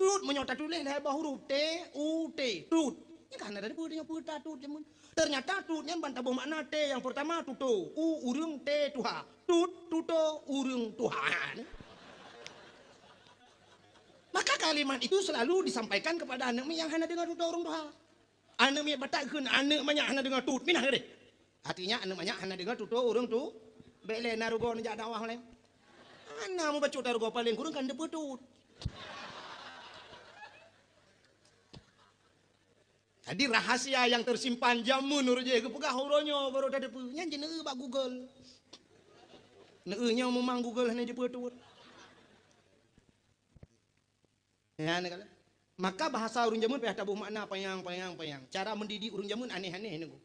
A: Tut menyota tulis lah bah huruf T U T tut. Ini kan ada yang putah tut jamun. Ternyata tutnya bantah bermakna T yang pertama tuto, U urung T tuha. Tut tuto urung Tuhan. Maka kalimat itu selalu disampaikan kepada anak yang hanya dengar tuto urung Tuhan. Anak yang batakkeun anak banyak hanya dengar tut minah deh. Artinya anak banyak hanya dengar tuto urung tu. Bele narugo njak dakwah lain. Anak mau baca tarugo paling kurang kan depe tut. Jadi rahasia yang tersimpan jamun urut je kepegah uronyo baru ada punya jeneu bak Google. Neunya memang Google hanya dipetut. Ya kala. Maka bahasa urang jamun payah tabuh makna payang. Cara mendidik urang jamun aneh-aneh niku.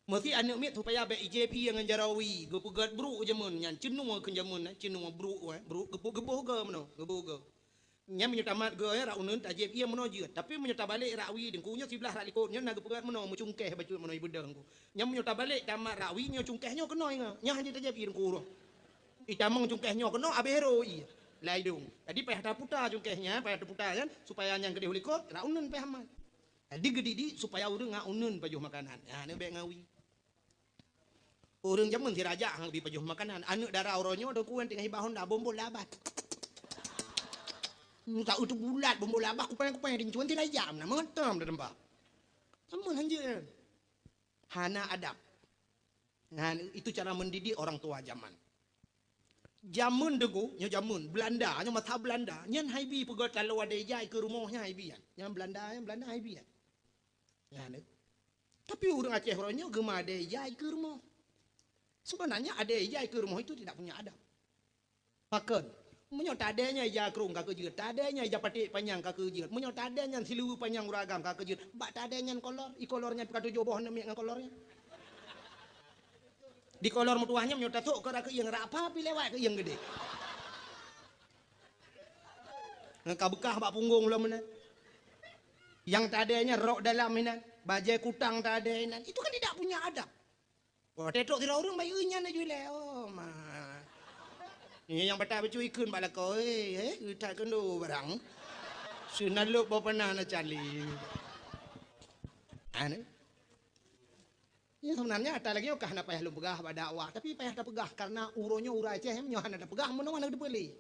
A: Mesti anak mit supaya be IJP yang jarawi, gepegat bru jamun nyan cenung ke jamun cenung bru gebuh ke meno gebuh ke. Nya menyetamat ge ra uneun tajib ia menojeut tapi menyeta balik rawi dengkunya sebelah ra likut nya naga pegat meno mucungkeh baju meno ibedeng ku nya menyeta balik tamat rawi nya cungkehnya kena inga nya hanya tajib dengku ro itamang cungkehnya kena abe hero i laidung jadi payah taputa cungkehnya payah taputa kan supaya nyang gede likut ra uneun payah aman jadi gede di supaya urang ngauneun pajuh makanan nah ne be ngawi urang jamun si raja ngawi pajuh makanan anu darah oronyo dengku tengah hibahon da bombol labat. Tak utuh bulat bombol labah kupang-kupang di cuan tidak jam nah mengetam dah tempat. Sama hanya hana adab. Nah itu cara mendidik orang tua zaman. Jamun degu nya jamun Belanda nya mata Belanda nyan haibi pegot kalau ada jai ke rumahnya haibi kan. Yang Belanda haibi kan. Ya ne. Tapi orang Aceh orangnya gema ada jai ke rumah. Sebenarnya ada jai ke rumah itu tidak punya adab. Pakan menyo tadenya ja krung ka kejeut tadenya ja patik panjang ka kejeut menyo tadenya silu panjang uragam ka kejeut bak tadenya kolor i kolornya ka tujuh boh nemi ngan kolornya Di kolor mutuahnya nyota tuh ke yang apa pilih lewat ke yang gede. Ngekabekah bak punggung lo mana. Yang tadanya rok dalam inan, bajai kutang tadi inan. Itu kan tidak punya adab. Wah, tetok tidak orang bayunya na jule. Oh, mah. Ini yang betah becu ikun bala ko tak kendo barang. Sunaluk bawa pernah na cali. Ane. Ya sebenarnya ada lagi okah na payah lu pegah pada dakwah, tapi payah tak pegah karena uronya ura Aceh nyohan ada pegah mana mana dibeli.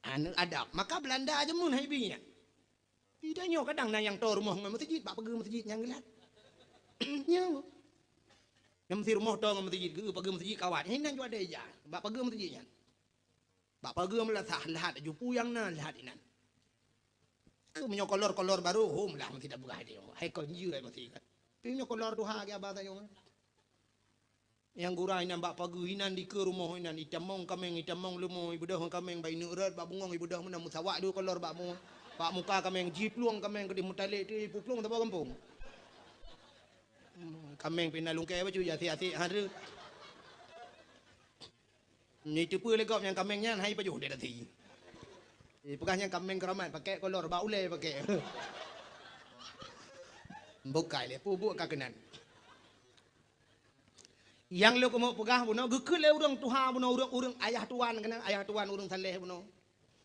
A: Ane adab, maka Belanda aja mun haibinya. Tidak nyo kadang na yang tor rumah ngam masjid, bak pergi masjid yang gelat. Nyo. Yang mesti rumah tor ngam masjid, pergi masjid kawat. Ini nan juga ada aja, bak pergi masjidnya. Bak pergi melatah lahat jupu yang na lahat inan. Aku menyokolor-kolor baru, home lah mesti tak pegah dia. Hai kau nyu mesti kan. Tapi kolor tu ha abah tanya. Yang gurai nan bak pagi inan di ke rumah inan itamong kameng itamong lumo ibu dah kameng bai neurat bak bungong ibu dah mana musawak du kolor bak mu. Bak muka kameng jipluang kameng ke di mutalik tu puplung tak kampung. Kameng pinalung ke baju hati-hati hari. Ni tipu legap yang kamengnya hai baju dia tadi. Pegahnya kameng keramat pakai kolor bak ulai pakai. Bukai le pubuk kakenan. Yang lu kemo pegah buno gekul le urang tuha buno urang ayah tuan kena ayah tuan urang saleh buno.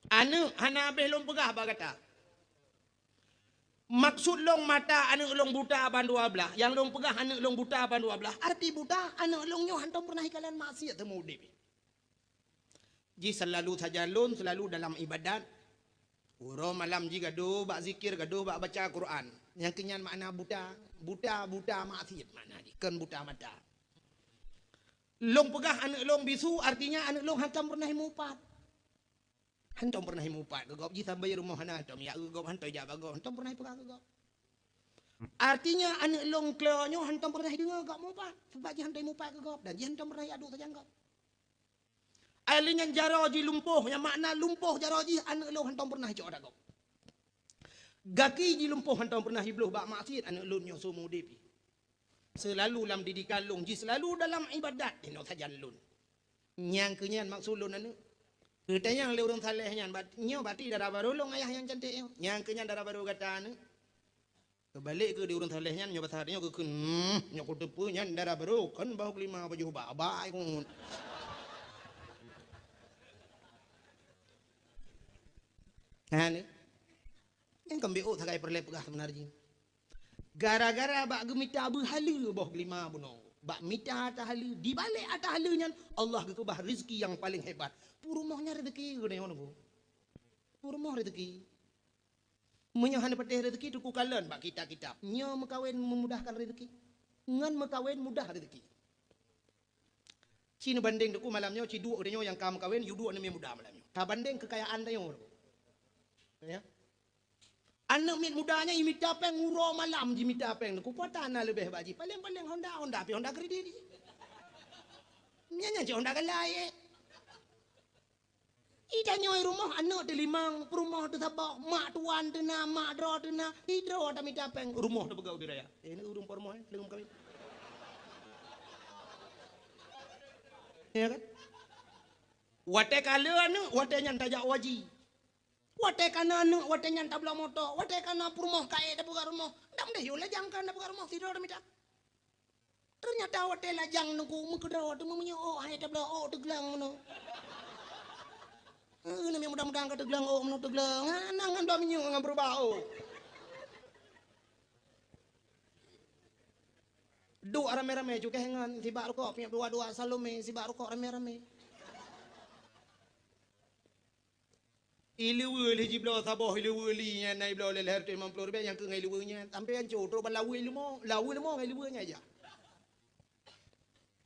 A: Anu hana belum pegah ba kata. Maksud long mata anu long buta ban dua belah. Yang long pegah anu long buta ban dua belah. Arti buta anu long nyo hantam pernah ikalan maksiat temu dewi. Ji selalu saja lun selalu dalam ibadat. Uro malam ji gaduh bak zikir gaduh bak baca Quran. Yang kenyan makna buta maksiat makna di kan buta mata. Long pegah anak long bisu artinya anak long hantam pernah mupat. Hantam pernah mupat gegop ji sampai rumah hana hantam ya gegop hantam ja bagop hantam pernah pegah gegop. Artinya anak long kleonyo hantam pernah dengar gak mupat. Sebab ji hantam mupat gegop dan ji hantam pernah aduk saja gegop. Alingan jaro ji lumpuh yang makna lumpuh jaro ji anak long hantam pernah cok dagop. Gaki ji lumpuh hantam pernah hibluh bak maksiat anak long nyo sumu depi. Selalu dalam didikan long ji selalu dalam ibadat ino saja lun. Nyang kenyan maksud lun anu. Ketanya le urang saleh nyan bat nyo bati darah baru long ayah yang cantik nyo. Nyang kenyan darah baru kata anu. Kebalik ke di urang saleh nyan nyo besar nyo ke kun nyo ku tepu nyan darah baru kan bau kelima baju ba kun. Anu. Yang kembio thagai perle pegah sebenarnya. Gara-gara bak gemita berhala boh lima buno. Bak mita tahala di balik atahalanya Allah kekubah rezeki yang paling hebat. Purumahnya rezeki gede ngono go. Purumah rezeki. Menyohan petih rezeki tuku kalan bak kitab-kitab. Nya mekawin memudahkan rezeki. Ngan mekawin mudah rezeki. Cina banding tuku malamnya ci dua orangnya yang kamu kawin yu dua namanya mudah malamnya. Ta banding kekayaan tayo. Ya. Anak mit mudanya imita peng nguro malam imita peng ku patana lebih baji paling Honda pi Honda kredit nyanya ci Honda kalai ida nyoy rumah anak de limang rumah tu sabak mak tuan tu na mak dro tu na hidro ta mita peng rumah tu begau diraya ini urung pormoh lengum kawin ya kan wate kale anu wate nyan tajak waji wate kana anu wate nyan tabla moto wate kana purmoh kae da buka rumah ndam deh yo lajang kan da buka rumah tidur mita ternyata wate lajang nunggu mengkedra tu memunyo oh hai tabla oh teglang no ini mudah-mudahan ka teglang oh no teglang nangan do minyo ngam berbau dua rame-rame juga hengan si bak rokok punya dua salome si bak rokok rame-rame iluweli jiblo saboh iluweli nya nai blo le her 50 rupiah yang ke ngai luwenya sampai an cotro balawi lumo ngai luwenya aja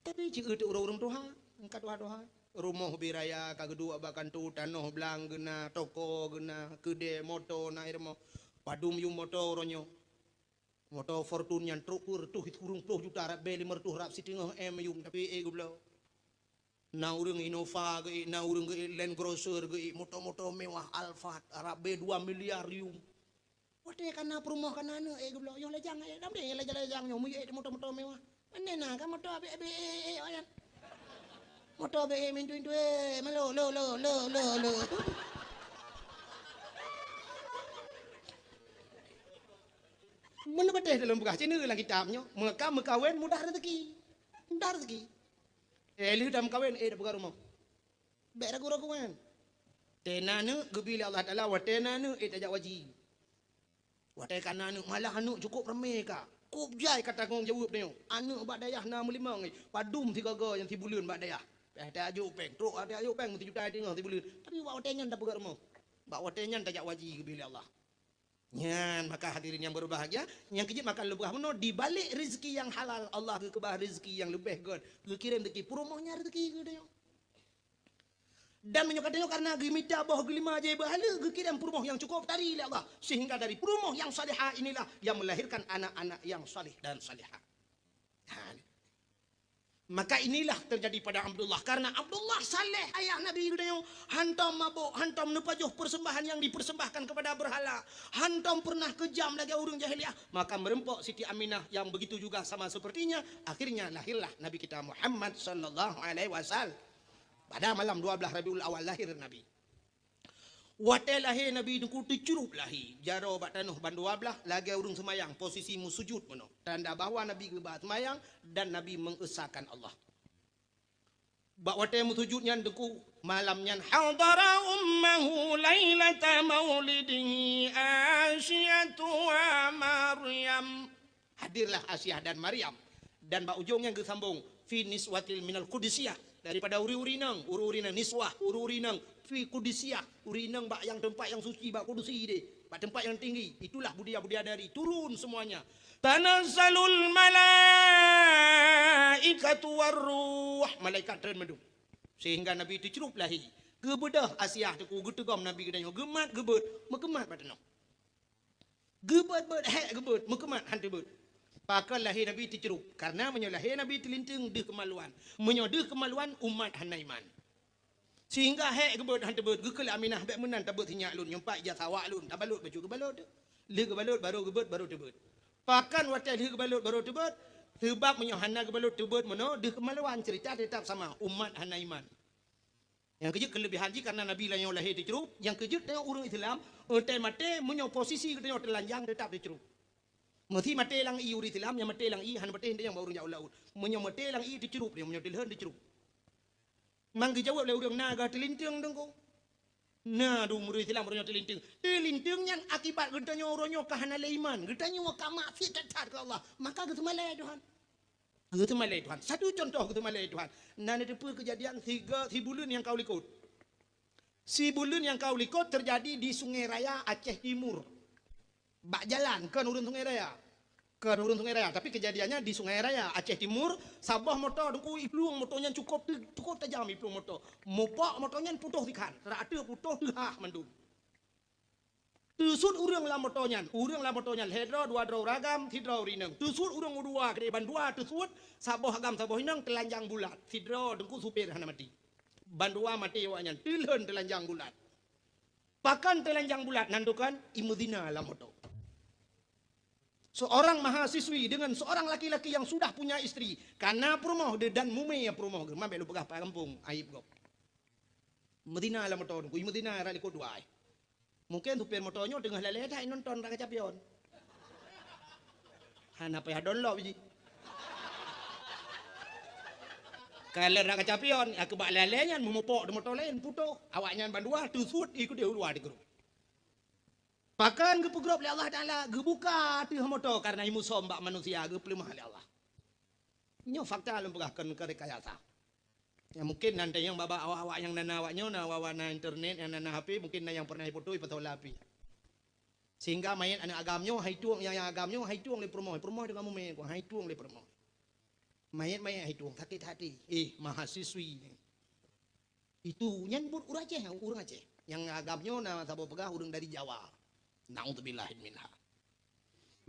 A: tapi ci eutu urang tuha angkat doha rumah biraya kagedua bakan tu tanoh blang gena toko gena kede moto na irmo padum yung moto ronyo moto fortune yang trukur tuh hit kurung 10 juta rap beli mertuh rap sitingah yung tapi gublo na urang Innova ge na urang ge Land Cruiser ge moto-moto mewah Alphard Arab B 2 miliar yung wate kana perumah kana gublo yung lejang dam de lejang yung moto-moto mewah Nena kan motor abe oyan. Motor abe mintu malo lo. Mana betul dalam bekas ini dalam kitabnya. Maka kawin mudah rezeki. Lu dalam kawin dah buka rumah. Baik aku rakuan. Tenanu gebila Allah Taala wa tenanu tajak wajib. Wa tenanu malah anu cukup ramai ka. Kup jai kata kong jawab ni. Anu bak dayah 65 ngai. Padum 3 ga yang 3 bulan bak dayah. Dah ajuk peng. Truk ada ajuk peng 7 juta tengah 3 bulan. Tapi wa tenyan dah buka rumah. Bak wa tenyan tajak wajib gebila Allah. Nyan, maka hadirin yang berbahagia, yang kejut makan lebih benar di balik rezeki yang halal Allah ke kebah rezeki yang lebih god. Ke kirim rezeki promonya rezeki ke dia. Dan menyokatnya karena gemita bah gelima aja bahala ke kirim promoh yang cukup dari Allah sehingga dari promoh yang salihah inilah yang melahirkan anak-anak yang salih dan salihah. Maka inilah terjadi pada Abdullah karena Abdullah saleh ayah Nabi Ibrahim hantam mabuk hantam nepajuh persembahan yang dipersembahkan kepada berhala hantam pernah kejam lagi orang jahiliyah maka merempok Siti Aminah yang begitu juga sama sepertinya akhirnya lahirlah Nabi kita Muhammad sallallahu alaihi wasallam pada malam 12 Rabiul Awal lahir Nabi. Watel lahir Nabi itu dicurup lahir. Jaro bak tanuh bandua belah lagi urung semayang posisimu sujud meno. Tanda bahawa Nabi gebat semayang dan Nabi mengesahkan Allah. Bak watel mu sujudnya deku malamnya hadara ummahu lailata maulidihi Asyatu wa Maryam. Hadirlah Asyah dan Maryam dan bak ujungnya gesambung fi niswatil minal qudisiyah daripada uri-urinang niswah uri-urinang fi qudisiyah urinang bak yang tempat yang suci bak kudusi dia bak tempat yang tinggi itulah budaya dari turun semuanya tanazzalul malaikatu warruh malaikat turun mendung sehingga Nabi itu cerup lahir gebedah Asyah tu getegam Nabi katanya gemat gebet mekemat batano gebet gebet mekemat hantu bet pakal lahir Nabi itu cerup karena menyolahir Nabi itu linting de kemaluan menyodeh kemaluan umat hanaiman sehingga gebet hantu bet gekal Aminah bek menan tabet hinyak lun nyempak jasawak lun tabalut baju gebalut le gebalut baru gebet baru tebet pakan watel le gebalut baru tebet sebab menyohana gebalut tebet meno de kemaluan cerita tetap sama umat hanaiman. Yang kejut kelebihan ji karena Nabi lah yang lahir itu cerup yang kejut tengok urang Islam otai mate menyo posisi tengok telanjang tetap dicerup mesti mate lang i uri Islam yang mate lang i han mate yang baru jauh laut menyo mate lang i dicerup dia menyo dilhan dicerup manggi jawab le urang naga telinteng dengko nah du muri Islam urang telinteng yang akibat gedanya uronyo kahana iman gedanya wa kama fi tatat ke Allah maka getemalai Tuhan getemalai Tuhan satu contoh getemalai Tuhan nan ada kejadian 3 bulan yang kau likut si bulan yang kau likut terjadi di Sungai Raya Aceh Timur bak jalan ke urun Sungai Raya tapi kejadiannya di Sungai Raya Aceh Timur sabah motor dengku ipluang motornya cukup tajam ipluang motor mopak motornya putuh ikan terada putuh lah mandum tusut urang lah motornya hedro dua dro ragam tidro rineng tusut urang dua gede bandua tusut sabah agam sabah hinang telanjang bulat tidro dengku supir hana mati bandua mati wanya tilhen telanjang bulat pakan telanjang bulat nandukan imudina lah motor. Seorang mahasiswi dengan seorang laki-laki yang sudah punya istri karena promoh dan mume ya promoh gemam belu pegah kampung aib gop Medina lah motor ku Medina ra liko dua mungkin supir motornya tengah lele dah nonton ra kacapion hana pa download ji kalau ra kacapion aku bak lelenya memopok motor lain puto awaknya bandua tusut ikut dia luar di grup pakan ke grup oleh Allah Taala gebuka tu motor karena imu sombak manusia ge pelemah oleh Allah. Nyo fakta lempegahkan ke rekayasa. Ya mungkin nanti yang baba awak-awak yang nana awaknya na wawana internet yang nana HP mungkin na yang pernah foto ipatau lapi. Sehingga main anak agamnya hai tuang yang agamnya hai tuang le promo dengan main ko hai tuang le promo. Main hai tuang sakit hati. Mahasiswi. Itu nyambut urang Aceh yang agamnya na sabo pegah urang dari Jawa. Na'udzubillah minha.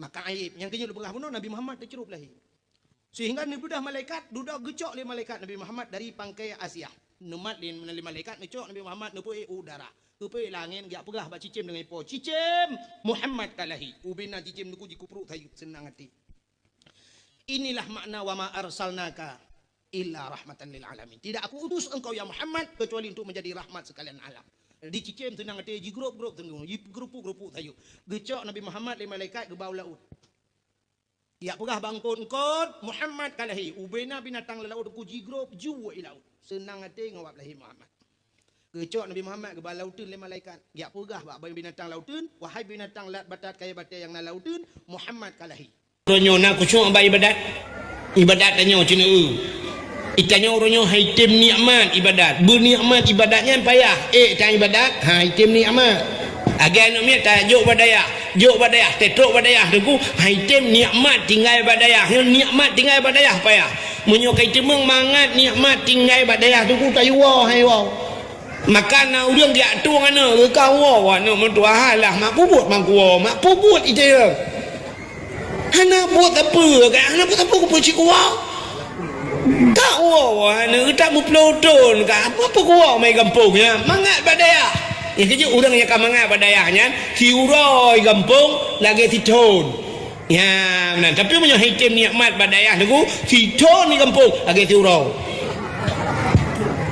A: Maka aib yang kenyut pegah bunuh Nabi Muhammad dicerup lahir. Sehingga ni budak malaikat dudak gecok le malaikat Nabi Muhammad dari pangkai Asyah. Numat lin menali malaikat ngecok Nabi Muhammad nepoi udara. Nepoi langit gak pegah bak cicim dengan ipo. Cicim Muhammad kalahi. Ubina cicim nuku jikupruk tayu senang hati. Inilah makna wa ma arsalnaka illa rahmatan lil alamin. Tidak aku utus engkau ya Muhammad kecuali untuk menjadi rahmat sekalian alam. Dicicim tenang ate ji grup-grup tenggung, ji grup-grup tayu. Gecok Nabi Muhammad le malaikat ke bawah laut. Ya pegah bangkon-kon Muhammad kalahi ubena binatang laut ku ji grup juwa laut. Senang ate ngawap lahi Muhammad. Gecok Nabi Muhammad ke bawah lautun le malaikat. Ya pegah bak binatang lautun, wahai binatang lat batat kaya batai yang na lautun, Muhammad kalahi. Ronyo nak kusuk ambai ibadat tanya cina itanya orangnya haitim nikmat ibadat bernikmat ibadatnya payah tak ibadat haitim nikmat agar nak miat tajuk badayah tetruk badayah tu haitim nikmat tinggal badayah nikmat tinggal badayah payah menyokai temeng mangat nikmat tinggal badayah tu tayu hai wow makan na urang dia tuang ana kau wa nak mentua lah mak puput itu Hana buat apa kan? Hana buat apa ke pocik kuah? Tak wah, hana tak muploton kan? Apa kuah mai kampungnya? Mangat badaya. Ya kerja orang yang akan mangat badayahnya, tiurai kampung lagi titon. Ya, benar. Tapi punya hitam nikmat badayah tu, titon di kampung lagi tiurai.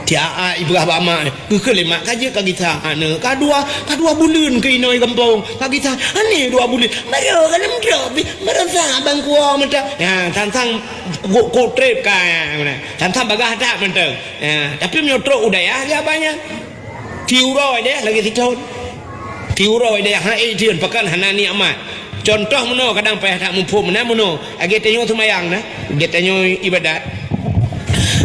A: Dia ibrah bama kekelemak kaje ka kita ana kadua bulan ke inoi kampung ka kita ani 2 bulan maro kalam drobi merasa bang kuah mata ya tantang go trip ka mana tantang bagah tak mata ya tapi menyotro udaya dia banyak tiuroi dia lagi titon tiuroi dia ha tiun pakan hanani amat contoh meno kadang payah tak mumpu mena meno age tenyo semayang nah ge tenyo ibadat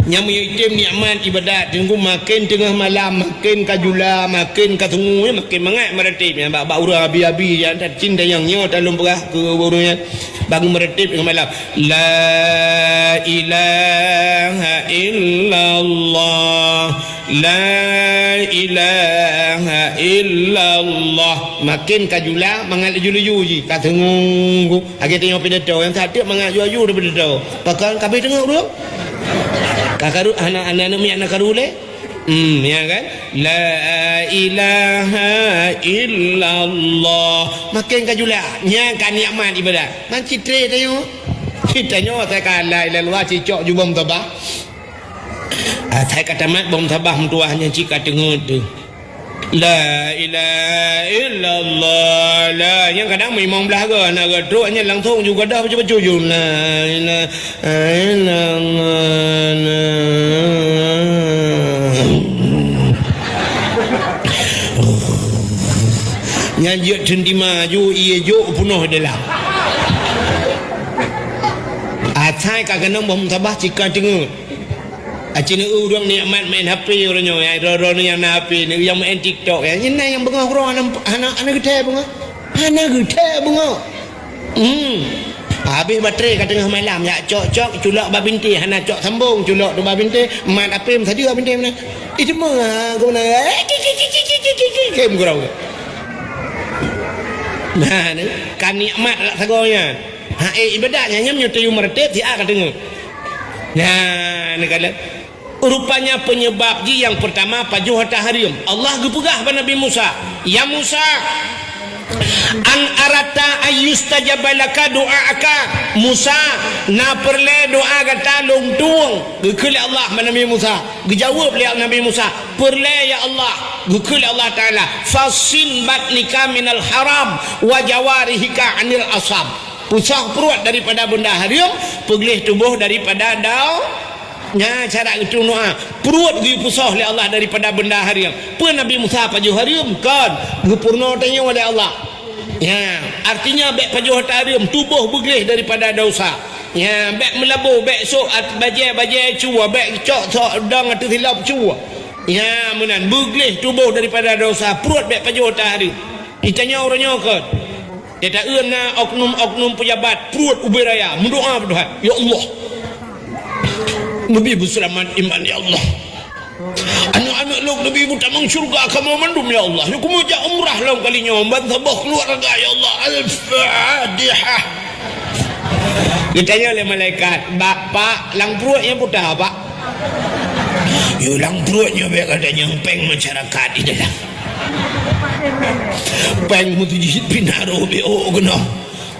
A: nyamu item nikmat ibadat tunggu makin tengah malam makin kajula makin katungu makin mangat meretip ya bak urang abi-abi yang cinta yang nyo dalam berah ke burunya bagi meretip tengah malam la ilaha illallah la ilaha illallah makin kajula mangat julu-julu katungu age tengok pidato yang tak mangat ju-ju dah pidato pakal kabeh tengok urang kakaru anak-anak miak nak karule ya kan la ilaha illallah makin kajula nya kan nikmat ibadat man citre tanya saya kan la ilaha illallah cicok ju bom tabah saya kata mat bom tabah mentuahnya cika dengar tu la ilaha illallah la yang kadang memang belaga nak geduknya langsung juga dah baca-baca ju la ilaha illallah nyajak tendi maju ia jo penuh dalam atai kagak bom tabah cika dengar Acina orang nikmat main HP orangnya orang yang HP yang main TikTok ya ini yang bengah orang anak gede bengah habis baterai kat tengah malam ya cok culak babinti hana cok sambung culak tu babinti mat apa yang tadi babinti mana itu mah aku nak kem kurang nah ni kan nikmat lah sagonya ibadatnya nyam nyuti mertep dia akan dengar nah ni kala rupanya penyebab yang pertama pajuh tahrim Allah gepegah pada Nabi Musa ya Musa an arata ayustajabalaka doaaka Musa na perle doa kata long tuang gekul Allah Nabi Musa dijawab oleh Nabi Musa perle ya Allah gekul Allah taala fasil batnika minal haram wa jawarihika anil asab pusah perut daripada benda haram pegelih tubuh daripada dau nya cara itu doa perut gi pusah oleh Allah daripada benda haram pe Nabi Musa pajuh haram kan gepurna tanya oleh Allah ya artinya bek pajuh haram tubuh beglih daripada dosa ya bek melabu bek sok bajai cua bek cok dang atu hilap cua ya menan beglih tubuh daripada dosa perut bek pajuh haram ditanya orangnya kan dia tak euna oknum pejabat perut ubiraya mendoa berdoa ya Allah Nabi berselamat iman ya Allah anak-anak lu Nabi butamang syurga kamu mandum ya Allah aku mau jak umrah lalu kalinya bantabah keluarga ya Allah al-fatihah ditanya oleh malaikat bapak lang perutnya putah pak ya lang perutnya biar katanya peng masyarakat di dalam peng mutujid pinaro bio kena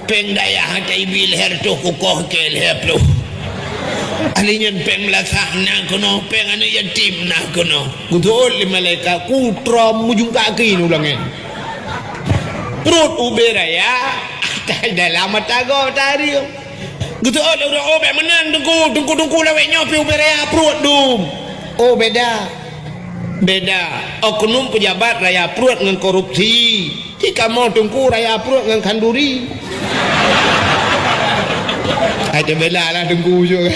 B: peng daya hatai bil her tu kukoh kel heplo alinyan peng lasah na kono peng anu yatim na kono gudol li malaika ku trom mujung kaki nulangin perut ubera ya tak dalam matago tadi gudol udah obe menang tungku lawe nyopi ubera ya perut dum oh beda oknum pejabat raya perut dengan korupsi jika mau tungku raya perut dengan kanduri ada bela lah tungku juga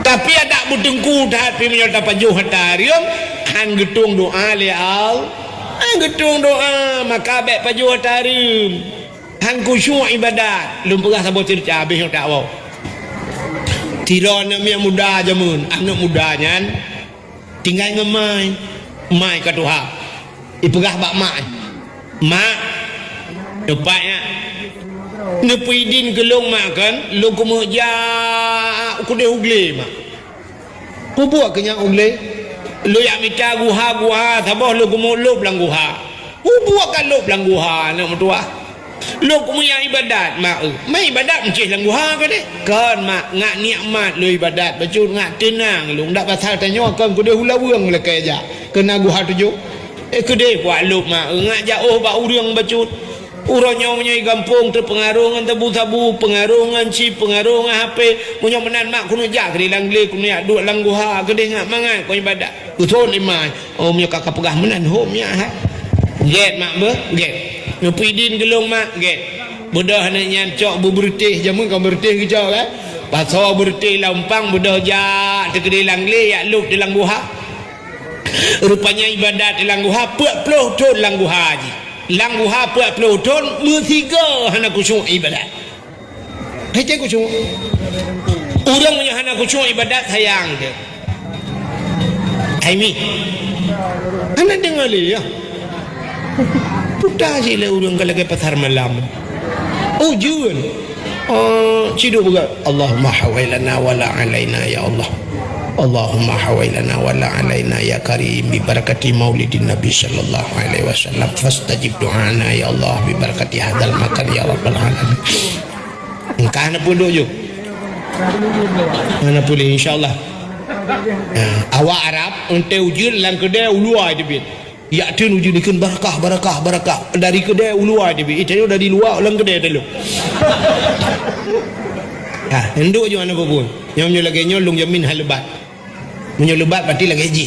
B: tapi ada butungku tapi menyerta pajuh hatarium han getung doa lial han getung doa maka baik pajuh hatarium han kusyuk ibadat lumpurah sabot cerita habis yang tak wow tiron yang muda jamun anak mudanya tinggal ngemai mai ke Tuhan ipegah bak mak depatnya nepidin gelong makan lu kemuja aku deh ugle mak ku buat kenyang ugle lu yang minta guha tabah lu kemu lu belang guha ku buat kan lu belang guha nak mertua lu kemuya ibadat mak mai ibadat mencih lang guha ke deh kan mak ngak nikmat lu ibadat bacun ngak tenang lu ndak pasal tanya kan ku deh hulawang le kaja kena guha tuju ke deh buat lu mak ngak jauh ba urang bacun urangnya menyai gampung terpengaruh tabu-tabu pengaruh ci pengaruh HP punya menan mak kuno jak ke lang le kuno ya duk lang guha ke deh ngak mangan ko ibadat uton iman oh nya kakak pegah menan hom nya ha get mak be get ngepidin gelong mak get budah nak nyancok bertih jamun kau bertih hijau kan pasal bertih lampang budah jak tegede lang le ya luk di lang guha rupanya ibadat di lang guha puak ploh ton lang guha ji lang guha puak ploh ton mutiga hana kusyuk ibadat hece kusyuk orang punya hana kusyuk ibadat sayang dia Aimi anda dengar le ya putar je lah orang kalau ke pasar malam oh jual ciduk juga Allahumma hawailana wala alaina ya Allah Allahumma hawailana wala alaina ya karim bi barakati maulidin nabi sallallahu alaihi wasallam fastajib doana ya Allah bi barakati hadal makan ya rabbal alamin engkau pun duk je mana boleh insyaallah awak Arab ente ujul lang kedai uluai debit ya tun uji dikun barakah dari kedai luar dia itu dari luar ulang kedai dulu ya henduk je mana pun yang menyo lagi nyolong jamin hal lebat menyo lebat berarti lagi haji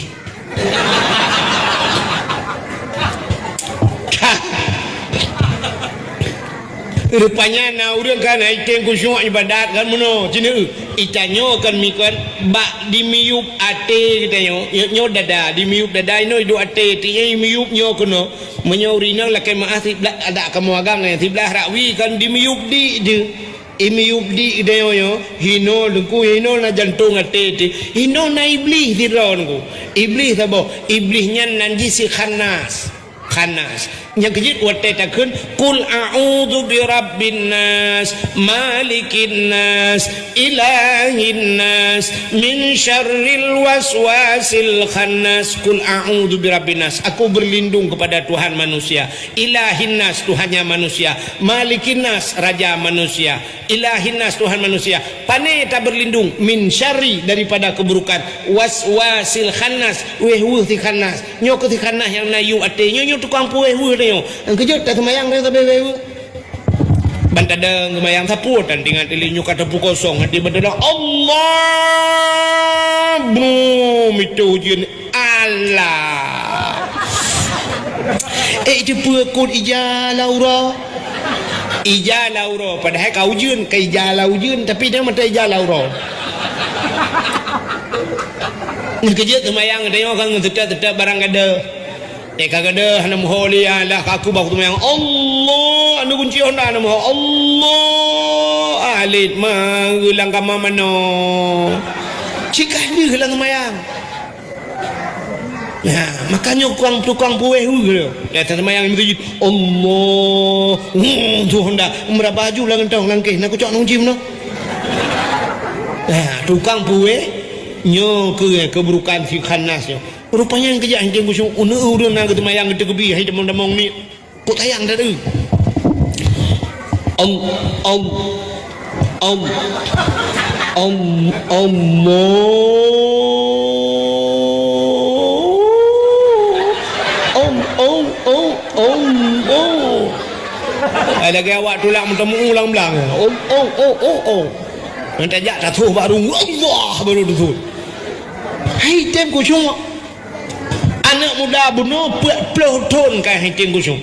B: rupanya na urang kan item kusyuk ibadat kan mono cina itanyo kan mikon bak dimiup ate katanya nyo dada dimiup dada ino idu ate tinya miup nyo kono menyorina lakai maasib ada kamu agang yang sebelah rakwi kan dimiup di je imiup di dayo yo hino lengku hino na jantung ate ti hino na iblis di ron ko iblis sabo iblisnya nanjisi khanas yang kejit wate takun kul a'udzu birabbin nas malikin nas ilahin nas min syarril waswasil khannas kul a'udzu birabbin nas aku berlindung kepada Tuhan manusia ilahin nas Tuhannya manusia malikin nas raja manusia ilahin nas Tuhan manusia pane tak berlindung min syarri daripada keburukan waswasil khannas wehwuh ti khannas nyok ti khannas yang nayu ate nyo tukang pueh-pueh dia kejut tak semayang dia sampai wewe bantadang semayang saput dan dengan telinyu kata pukul kosong nanti berdoa Allah boom itu ujian Allah itu pukul ijah laura padahal kau ujian ke ijah ujian tapi dia mata ijah laura kejut semayang dia kan tetap barang ada kagak ada hana moholi lah aku baku yang Allah anu kunci honda anu Allah alit mangulang kama mano cikah dia hilang mayang ya makanya tukang buih gitu ya mayang itu Allah tu honda umrah baju lang entong langkeh nak cok nong jim no ya tukang buih nyo keburukan si khanas yo rupanya yang kejak yang kusung urang nak ketemayang gede kebi hai demong ni kok tayang dah tu Lagi awak tulak mentemu ulang belang. Nanti ajak tatuh baru Allah baru tu. Hai tem kucing. Anak muda bunuh 40 tahun kan hai tem kucing.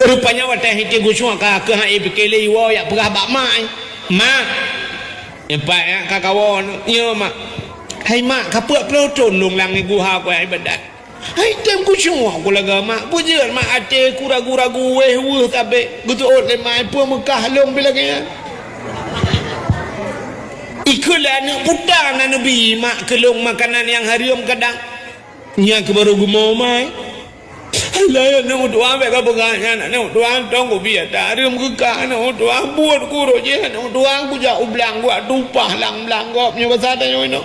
B: Rupanya watai hai tem kucing ka ke hai pikele wo ya perah bak mak. Mak. Empat ya kakawon. Ya mak. Hai mak ka 40 tahun long lang ni guha ko ai badat. Hai tem kucing aku laga mak. Pujian mak ate ku ragu-ragu weh tabe. Gutu ot le mai pu Mekah long bila kaya. Ikulah anak putang na Nabi mak kelong makanan yang harium kadang nya ke baru gumo mai ala na doa be ka benganya na doa tong ko biar harium ke ka na doa buat ku ro je na doa ku ja ublang gua tupah lang blang gop nya bahasa ta yo no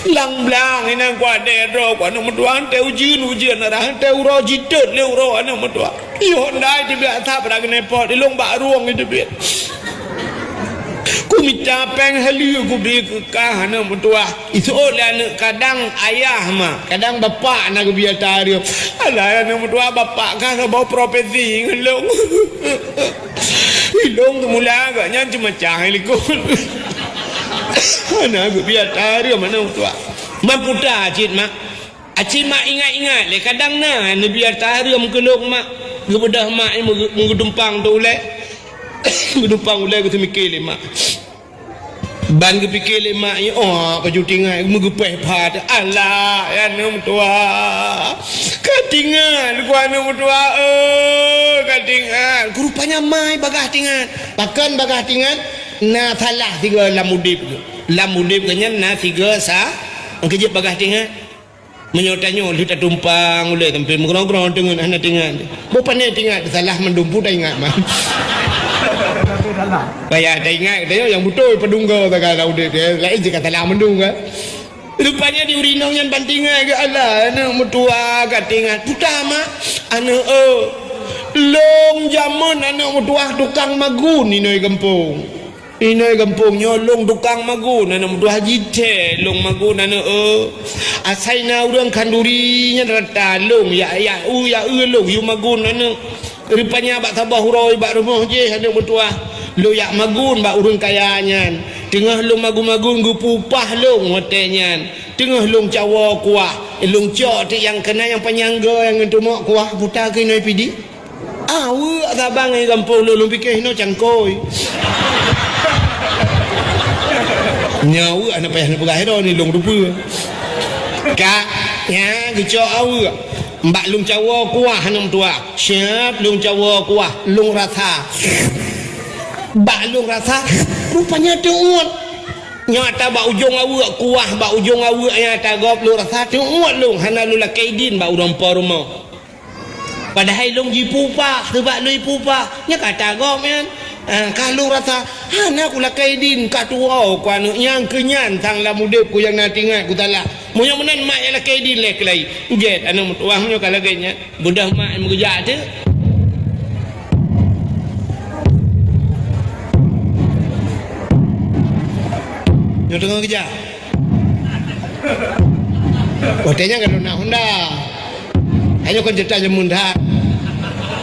B: lang blang ina gua de ro gua na doa te ujian na ra te ro jitet le ro na doa yo ndai ti biasa pada kene pot di long ba ruang itu biar ku minta peng halu ku beli kekah anak mertua itu oleh kadang ayah mah kadang bapak nak biar tarik alah anak mertua bapak kan bawa profesi ngelong hilong tu mula agaknya cuma cahaya likut anak biar tarik anak mertua mampu dah acit mak ingat-ingat le kadang nah biar tarik mengkelong mak kebedah mak mengedumpang tu oleh mengedumpang oleh aku tu mikir le mak ban ke fikir le mak ni baju tinggal megepeh pad alah ya nom tua katingan ku anu tua katingan rupanya mai bagah tingan pakan bagah tingan na salah tiga lamudip kenya na tiga sa kejep bagah tingan menyotanyo lita tumpang oleh tampil mengrong-grong dengan anak tingan bo pandai tingan salah mendumpu dah ingat mah Bayar dah ingat dia yang betul pedungga tak kalau dia lain jika tak lama mendung kan. Rupanya di urinong yang bantingan ke Allah anak mertua katingan putama anak long zaman anak mertua tukang magun inoi kampung nyolong tukang magun anak mertua jite long magun anak asaina urang kandurinya rata long ya long yu magun anak rupanya bak tabah huroi bak rumah je anak mertua lu yak magun bak urun kayanyan tengah lu magun-magun gu pupah long hotelnya tengah long cawa kuah long cok yang kena yang penyangga yang itu mak kuah putar ke noi pidi awak sabang ai kampung lu fikir no cangkoi nyawa anak payah nak perah ni long rupa kak ya gecok awak mbak long cawa kuah anak tua siap long cawa kuah long rasa balung rasa rupanya tuut nyata ba ujung awak kuah ba ujung awak nyata gop lu rasa tuut lung hana lu lakaidin ba urang rumah padahal lung jipupa sebab lu ipupa nya kata gop men kalau rasa hana ku lakaidin katua ku anu yang kenyan sang lamudep ku yang natingat ku talak moyo menan mak yang lakaidin lek lai jet anu mutuah nyo kalagenya budak mak mengejak tu nyo tengah kerja hotelnya kan Honda hanya kon cerita jemun dah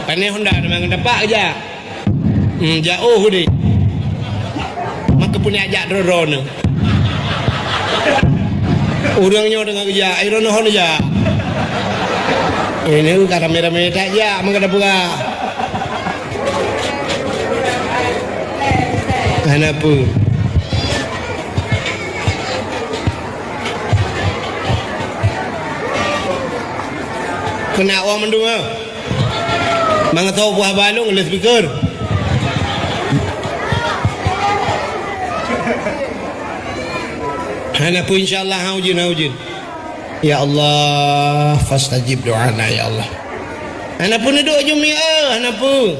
B: panai Honda memang dapat aja jauh ni maka punya ajak drone orangnya tengah kerja iron hon aja ini kata merah-merah tak ya maka ada pula kenapa kena orang mendung mang tahu buah balung oleh speaker hana pun insyaallah haujin ya Allah fastajib doana ya Allah hana pun duduk jumi hana pun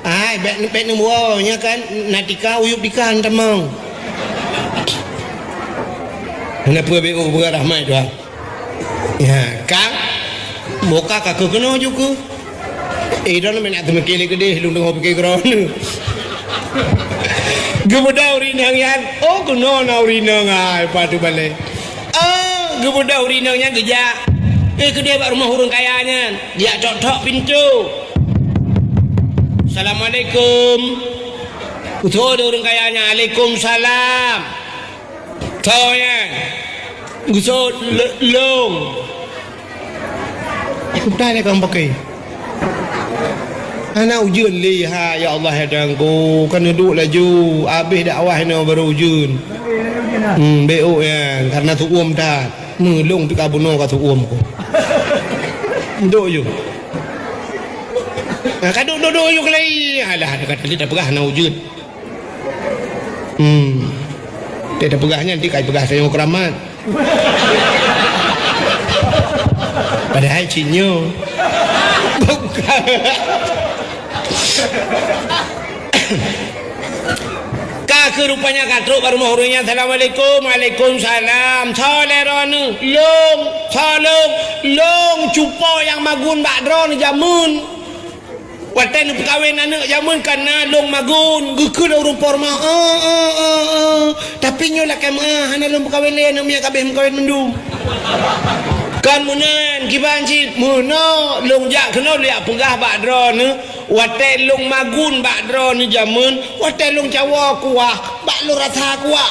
B: ai bet nombor nya kan natika uyup dikan temang hana pun BO berahmat tu ya kang boka kakak kena juga dah nak temekele gede lu tengok pergi kerana Gebuda urinang yan. Oh, kuno na urinang ay patu balik. Gebuda urinang yan geja. Kedai bak rumah orang kayanya. Dia tok-tok pintu. Assalamualaikum. Betul ada orang kayanya. Waalaikumsalam. Tahu ya. Gusut long. Dah ni kau pakai. Anak ujun lihat ya Allah hadangku kena duduk laju habis dakwah ni baru ujun. Beok ya karena tu dah melong pi kabuno ka tu ko. Duduk je. Ka duduk je kelai. Alah dekat tadi dah pegah nak ujun. Dia dah pegahnya nanti kai pegah saya keramat. Padahal cinyo. Bukan. Kak rupanya katruk baru mahurnya. Assalamualaikum. Waalaikumsalam. Toleran long cupo yang magun bakdron jamun. Waten perkahwin anak jamun karena long magun gukul urung porma. Tapi nyolah kemah hana long perkahwin lain namanya kabeh perkahwin mendung. Kan munan kibanci muno long jak kena liak pegah bakdron wate long magun bakdron jamun wate long cawa kuah bak lu rasa kuah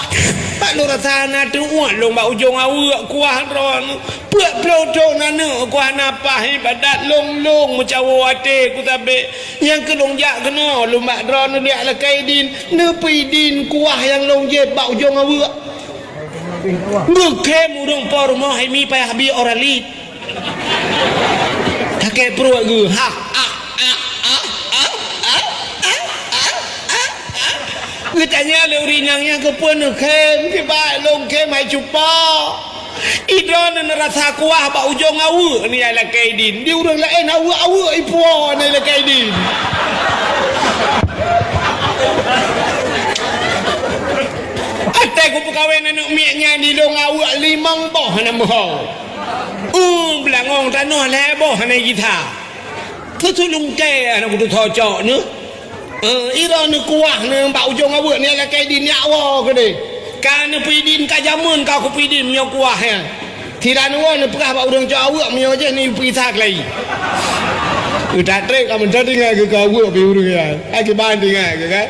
B: bak lu rasa na tu long bak ujung awak kuah dron puak plodo nana kuah napa ibadat long mencawa wate ku tabe yang ke long jak kena long bakdron liak la kaidin nepi din kuah yang long je bak ujung awak Bukan urung por mo hai mi payah bi orali. Kakek perut gue. Gue tanya le urinangnya ke pun kem ke ba long kem hai cupa. Idron rasa kuah ba ujung awu ni ala kaidin. Di urang lain awu ipo ni ala kaidin. Aku perkahwin anak miaknya di long awak limang boh nak boh. Belangong tanah leboh nak kita. Ketulung ke anak kudu thocok ni. Ira ni kuah ni mbak ujung awak ni ala kaidin nyawa ke ni. Kan pidin ka jamun ka ku pidin mio kuah ya. Tidak nuan ni perkah mbak ujung awak mio je ni pisah lagi. Udah trek kamu dengar ke awak bi urang ya. Aki banding ke kan.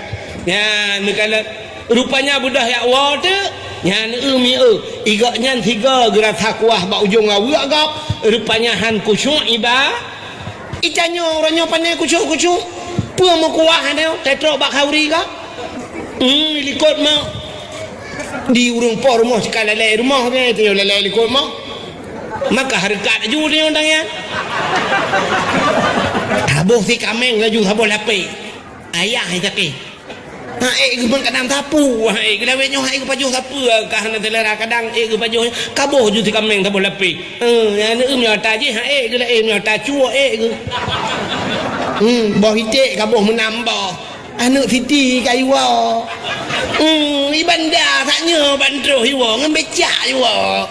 B: Ya ni kalau rupanya budak ya water yang igaknya tiga gerak kuah bak ujung awak gap rupanya han kusyuk iba icanyo orangnya pandai kusyuk pua mau kuah dia tetro bak hauri gap likut mau di urung por rumah sekali lelai rumah ni tu lelai likut mau maka harkat aju dia orang ya tabuh si kameng laju tabuh lapi ayah tapi geban kadang tapu kedawetnya pajuh tapu kahana telera kadang ke pajuh kaboh ju ti kameng tabu lapi ane mnyata je gela mnyata cuo ke boh hitik kaboh menambah anak siti kaiwa ibanda taknya bandro hiwa ngembecak hiwa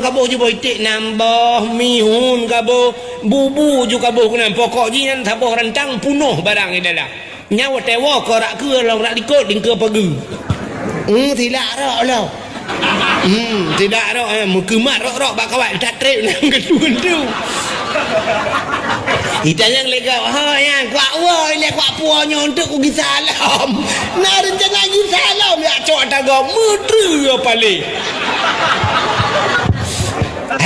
B: kaboh ju boh hitik nambah mihun kaboh bubu ju kaboh kena pokok jian taboh rantang punuh barang di dalam nyawa tewa korak ke lau nak ikut dingke pagi tidak rak lau tidak rak mukemat rak bak kawat tak trip nang kedua tu kita yang lega yang kuat ni kuat puanya untuk ku salam nak rencana gi salam ya cok taga mudru paling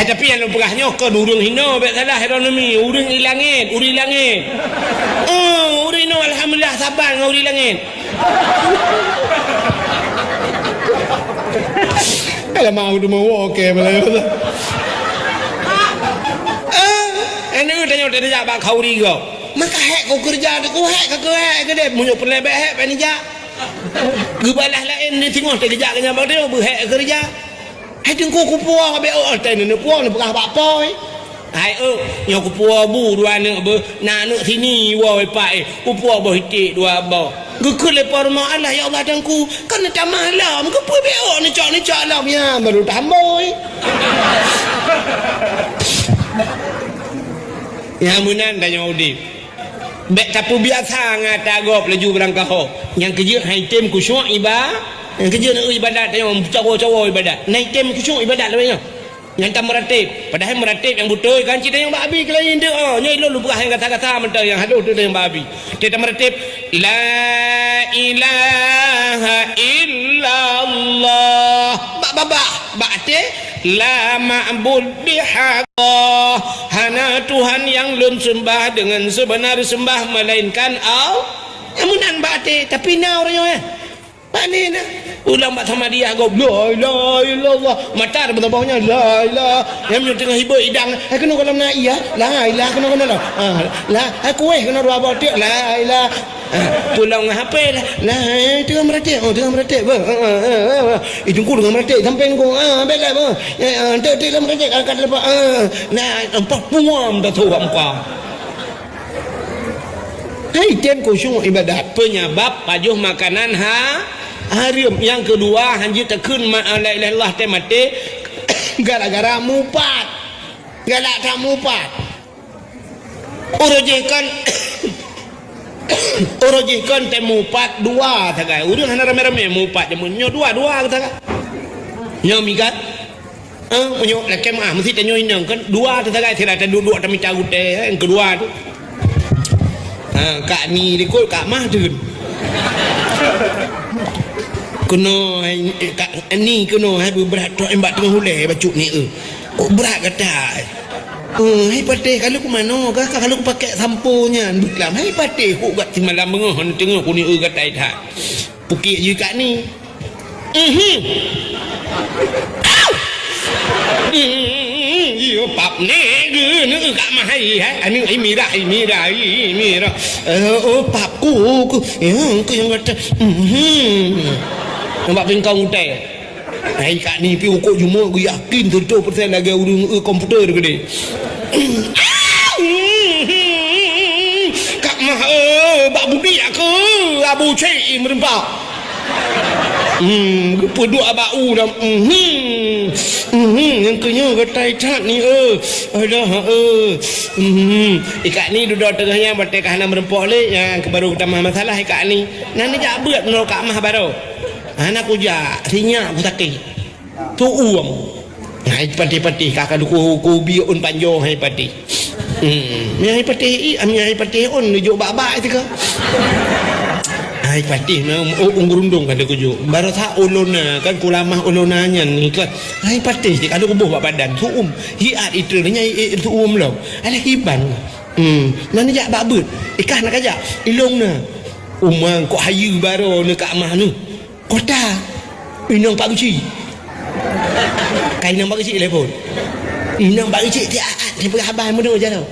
B: tapi yang berahnya kan urung hina baik salah heronomi urung ilangit uri langit uri no alhamdulillah sabar dengan uri langit kalau mau tu mau okey boleh ini tanya dia jak bak khauri kau maka hek kau kerja tu kau hek ke dia munyuk pelebek hek penija gebalah lain ni tengok dia kerja ke nyabak dia berhek kerja hai tengku ku puang be ten ni puang ni bekah bak poi hai nyo ku puang bu dua ni be nak sini woi pai ku puang bo hitik dua bo gukul le porma Allah ya Allah tengku kan tak malam ku pu be ni cak lam ya baru tamboi ya munan tanya udip Bek capu biasa ngata gop laju berangkah. Yang kerja hai tem khusyuk ibadah. Yang kerja nak ibadat yang cawa-cawa ibadat. Naik tem khusyuk ibadat lah. Yang tak meratib. Padahal meratib yang betul kan cerita yang babi ke lain dia. Nyai lu lupa yang kata-kata mentah yang haduh tu yang babi. Dia tak meratib la ilaha illallah. Bak la ma'bud bihaqqa. Hana Tuhan yang lun sembah dengan sebenar sembah melainkan Allah. Amunan bate tapi na orangnya. Panen ulang bak sama dia go la ilaha illallah. Mata ada bawahnya la ilaha. Yang tengah hibur idang. Kena kalau nak iya la ilaha kena lah. La aku kena dua bawa dia la ilaha. Pulang HP lah tengah meratik tengah meratik itu ku dengan meratik sampai ku belah apa tengah meratik akan lepas nampak puam dah tahu apa hai tem khusyuk ibadat penyebab pajuh makanan haram. Yang kedua hanji tekun la ilaha illallah tem mati gara-gara mupat galak tak mupat urujikan Orojihkan temu pat dua tagai. Udun hana rame-rame mu pat jemu nyo dua kata kan. Nyo mikat. Nyo lakem mesti tanyo inang kan dua tagai tidak ada duduk tami cagut yang kedua tu. Kak ni dikul kak mah tu. Kuno kak ni kuno hai berat tok embak tengah hulai bacuk ni berat kata. Hai patih kalau ku mano kah kalau ku pakai samponya buklam hai patih ku gat malam mengohon tengok ku ni gatai tak pukik je kat ni yo pap ne ge ne kat mahai ani mira oh pap ku yang kata nampak pengkau utai. Hai kat ni pi ukur cuma aku yakin 100% lagi urung komputer ke dia. Kak mah bak budi aku abu cai merempak. Peduk abau dah. Yang kenya gatai cat ni ada ikat ni duduk tengahnya batik kahana merempok le yang baru kita masalah ikat ni. Nani jak berat menolak kak mah baru. Anak aku jak rinyak aku sakit tu hai pati-pati kakak ku biun panjang hai pati hai pati hai pati on nujuk bak-bak tu ke hai pati ungurundung kan aku juk baru tak uluna kan kulamah ulunanya ni kan hai pati kalau ku buh badan tu hiat itu nya tu lo ala hiban nani jak bak but ikan nak ajak ilung na umang kok hayu baru dekat mah ni kota inang pak kecil kain inang pak kecil telefon inang pak kecil dia pergi habis mudah je tau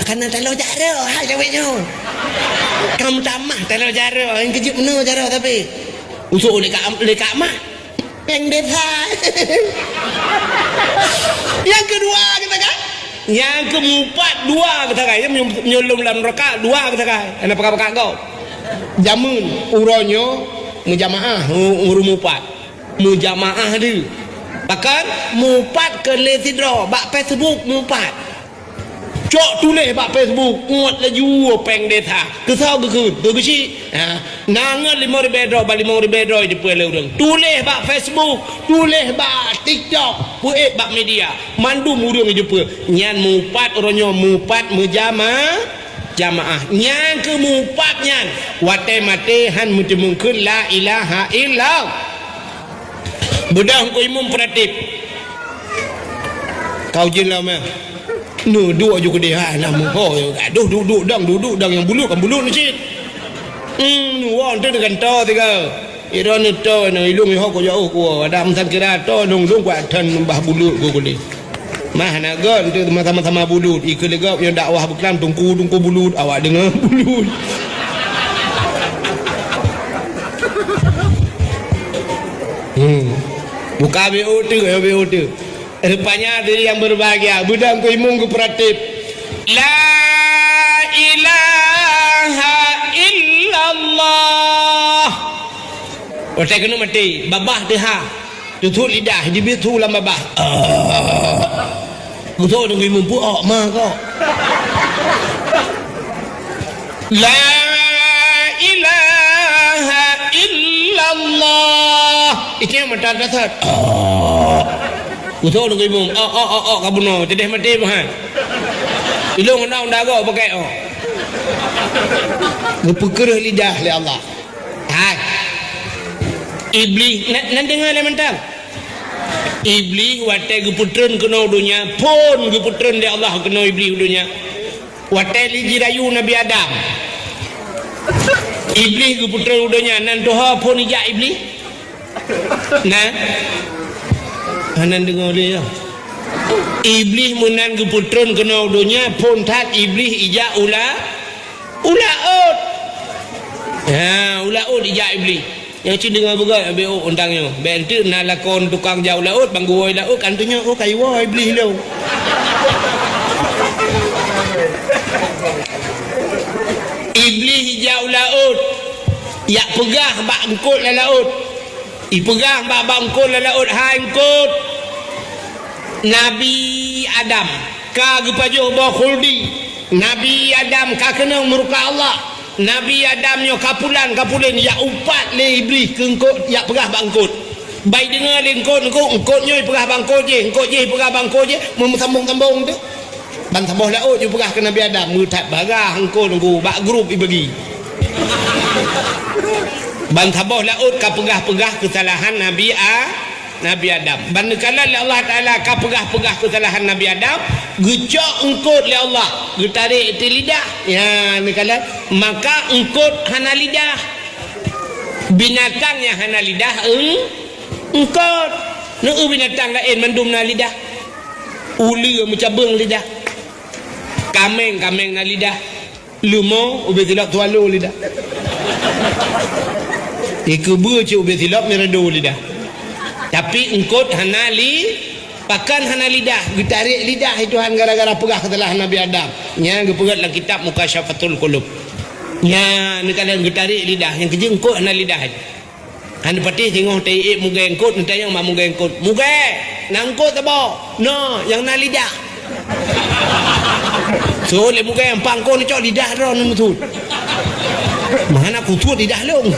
B: kerana kalau jara hai jawabnya kamu tamah kalau jara yang kecil mana jara tapi usuk lekat mah peng desa yang kedua kita kan yang keempat dua kita kan menyolong dalam rakaat dua kita kan ada pakak-pakak kau jamun uronyo mujamaah urumupat mujamaah dia bahkan mupat ke lesidro bak Facebook mupat cok tulis bak Facebook nguat laju peng data kesau ke begitu nangan 5,000 balik 5,000 di pulau orang tulis bak Facebook tulis bak TikTok puet bak media mandum urang jumpa nyan mupat uronyo mupat mujamaah jamaah yang keempatnya wate mate han mungkin la ilaha illallah budak ku imam pratip kau jelah mah nu dua juga dia nak ho duduk dang yang bulu kan bulu ni cik nu wan tu dengan to tiga iron to no ilung ho ko jauh ko ada amsan kira to dong kwa tan mbah bulu ko ni mah nak gon tu sama-sama bulut ikut legap yang dakwah berkelam tungku bulut awak dengar bulut buka BO tu rupanya diri yang berbahagia budang ku imung ku pratip la ilaha illallah otak kena mati babah deha tutup lidah dibitu lama babah betul dengan imam pu mah kau La ilaha illallah. Itu yang mata dasar. Usah nak imam. Kabuno. Jadi mati bahan. Ilung nak dago pakai. Berperkara lidah oleh Allah. Hai. Iblis nak dengar le mentang. Iblis watai geputren kena dunia pun geputren dia Allah kena iblis dunia. Watai li jirayu Nabi Adam. Iblis geputren dunia nan Tuhan pun ijak iblis. Nah. Hanan dengar dia. Iblis menan geputren kena dunia pun tat iblis ijak ulaut. Ha, ulaut ijak iblis. Yang cik dengar berat ambil undangnya. Bentuk nak lakon tukang jauh laut, bangguai laut, kantunya kayu iblis lo. Iblis jauh laut. Yak pegah bak engkut la laut. Ipegah bak engkut la laut, hai engkut. Nabi Adam ka gepajuh ba khuldi. Nabi Adam ka kena murka Allah. Nabi Adam nyo kapulan ya upat le iblis ke engkut ya pegah bangkut. Baik dengar le engkut nyo pegah bangkut je pegah bangkut je sambung-sambung tu. Ban sambung laut je pegah ke Nabi Adam mutat barah engkut bak grup ibagi. Ban sambung laut ka pegah-pegah kesalahan Nabi Adam. Ban kala Allah Taala ka pegah-pegah kesalahan Nabi Adam, gecok engkut le Allah, getarik ti lidah. Ya, ni kala maka engkut hana lidah. Binatang yang hana lidah engkut. Nu binatang lain mendum na lidah. Uli mencabung lidah. Kameng na lidah. Lumo ubi tilap tualu lidah. Ikubu ci ubi tilap meredo lidah. Tapi engkut hana pakan hana lidah, getarik lidah itu han gara-gara pegah kesalahan Nabi Adam. Nya gepegat dalam kitab Mukasyafatul Qulub. Nya ni kalian getarik lidah, yang kerja engkut hana lidah. Han patih tengok tai muga engkut, nanti yang mak muga engkut. Muga nangkut tabo. No, yang na lidah. So le muga yang pangko ni cok lidah ron mutut. Mana kutut lidah long.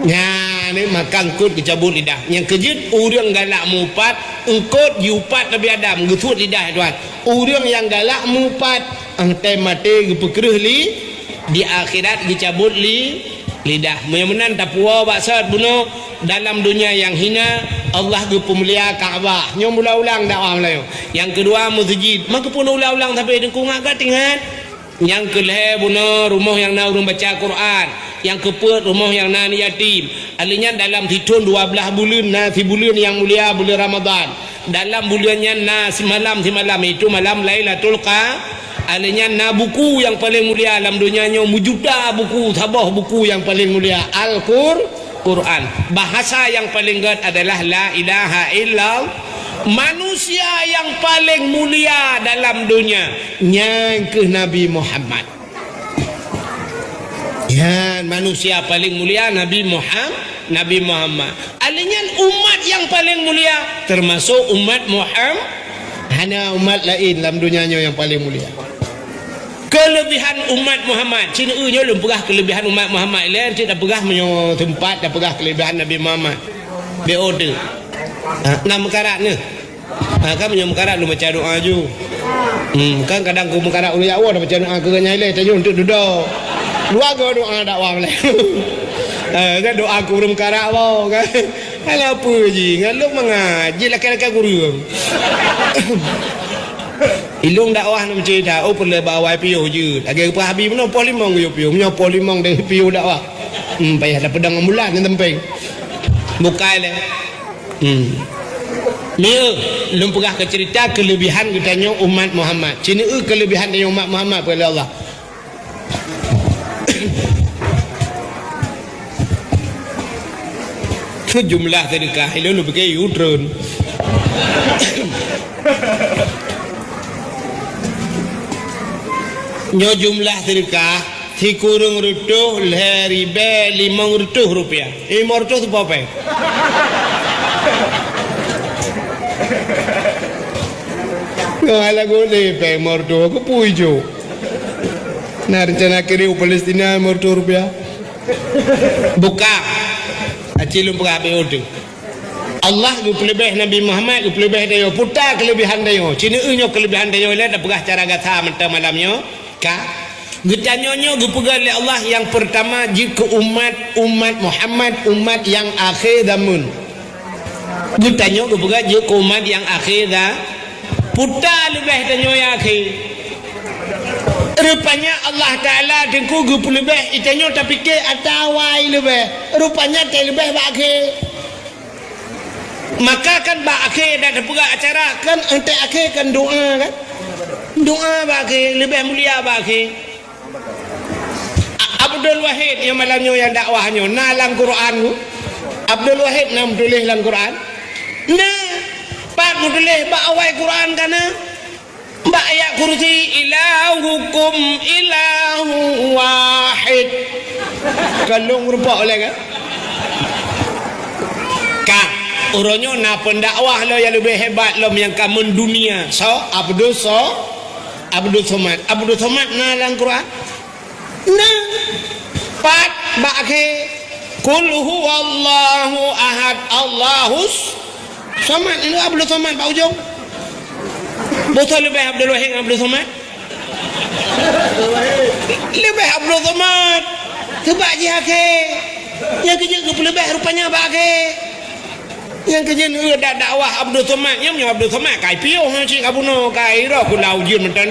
B: Nya ni makan kut kecabut lidah. Yang kejut urang galak mupat, engkut yupat Nabi Adam getut lidah tuan. Urang yang galak mupat angtai mati gepekereh di akhirat dicabut lidah. Menan tapua baksat bunuh dalam dunia yang hina Allah gepemulia Kaabah. Nyom ulang-ulang dakwah Melayu. Yang kedua masjid. Maka pun ulang-ulang sampai dengkung agak tinggal. Yang kelih bunuh rumah yang nak urang baca Quran. Yang keput rumah yang nan yatim. Alinya dalam hitun 12 bulan si bulan yang mulia bulan Ramadan. Dalam bulannya si malam itu malam Lailatul Qadar. Alinya buku yang paling mulia dalam dunianya mujuda buku sabah buku yang paling mulia Al-Quran. Bahasa yang paling gad adalah la ilaha illallah. Manusia yang paling mulia dalam dunia yang ke Nabi Muhammad. Ya, manusia paling mulia Nabi Muhammad. Alinya umat yang paling mulia termasuk umat Muhammad. Hanya umat lain dalam dunianya yang paling mulia. Kelebihan umat Muhammad. Cina nya belum pegah kelebihan umat Muhammad lain, tidak pegah menyo tempat dah pegah kelebihan Nabi Muhammad. Be order. Nama karatnya. Kan menyo karat lu baca doa ju. Kan kadang ku mekarat ulu Jawa dah baca doa ke nyai tajuk untuk duduk. Dua go doa dakwah Melayu. Kan doa aku belum karak apa kan. Alah apa je ngaluk mengaji laki-laki guru. Ilung dakwah nak cerita perlu bawa piu je. Lagi apa habis mana pol limong yo piu. Menyo pol limong dengan piu dakwah. Payah dah pedang ambulan yang tempeng. Bukai le. Dia belum pernah ke cerita kelebihan katanya umat Muhammad. Cina kelebihan dari umat Muhammad pada Allah. Jumlah sedekah itu lu pakai U-turn. Nyo jumlah sedekah si kurung rutuh ribe 500 rupiah. 500 tu apa? Ngala gole pe morto ko puijo. Nah rencana kiri Palestina merdu rupiah. Buka. Acilum pengabe udu. Allah gu pelebih Nabi Muhammad gu pelebih dia putar kelebihan dia. Cina unyo kelebihan dia le dah pegah cara gata menta malamnya. Ka Gutanyonyo gu pegal oleh Allah yang pertama jika umat Muhammad umat yang akhir zaman. Gutanyo gu pegal jika umat yang akhir dah putar lebih tanyo yang akhir. Rupanya Allah Ta'ala dengku gu pelebih itanyo tapi ke atawai lebih. Rupanya te lebih akhir. Maka kan akhir dah pegang acara kan ente akhir kan doa kan. Doa akhir lebih mulia akhir. Abdul Wahid yang malamnya yang dakwahnya nalang Quran. Abdul Wahid nam tulis dalam Quran. Nah, pak tulis bak awal Quran kana. Bak ayat kursi ilahukum ilahu wahid. Kalau rupa oleh kan? Kak, orangnya nak pendakwah lo yang lebih hebat lo yang kamu dunia. So, Abdul Somad nalang Quran. Nah, pat bakhe kul huwallahu ahad Allahus samad. Ini Abdul Somad Pak Ujung. Betul lebih Abdul Wahid Abdul Somad. Lebih Abdul Somad. Sebab je akhir. Yang kerja ke lebih rupanya bakhe. Yang kerja ni dak dakwah Abdul Somad. Yang Abdul Somad kai piu hang cik abuno kai ro ku lau jin mentanda.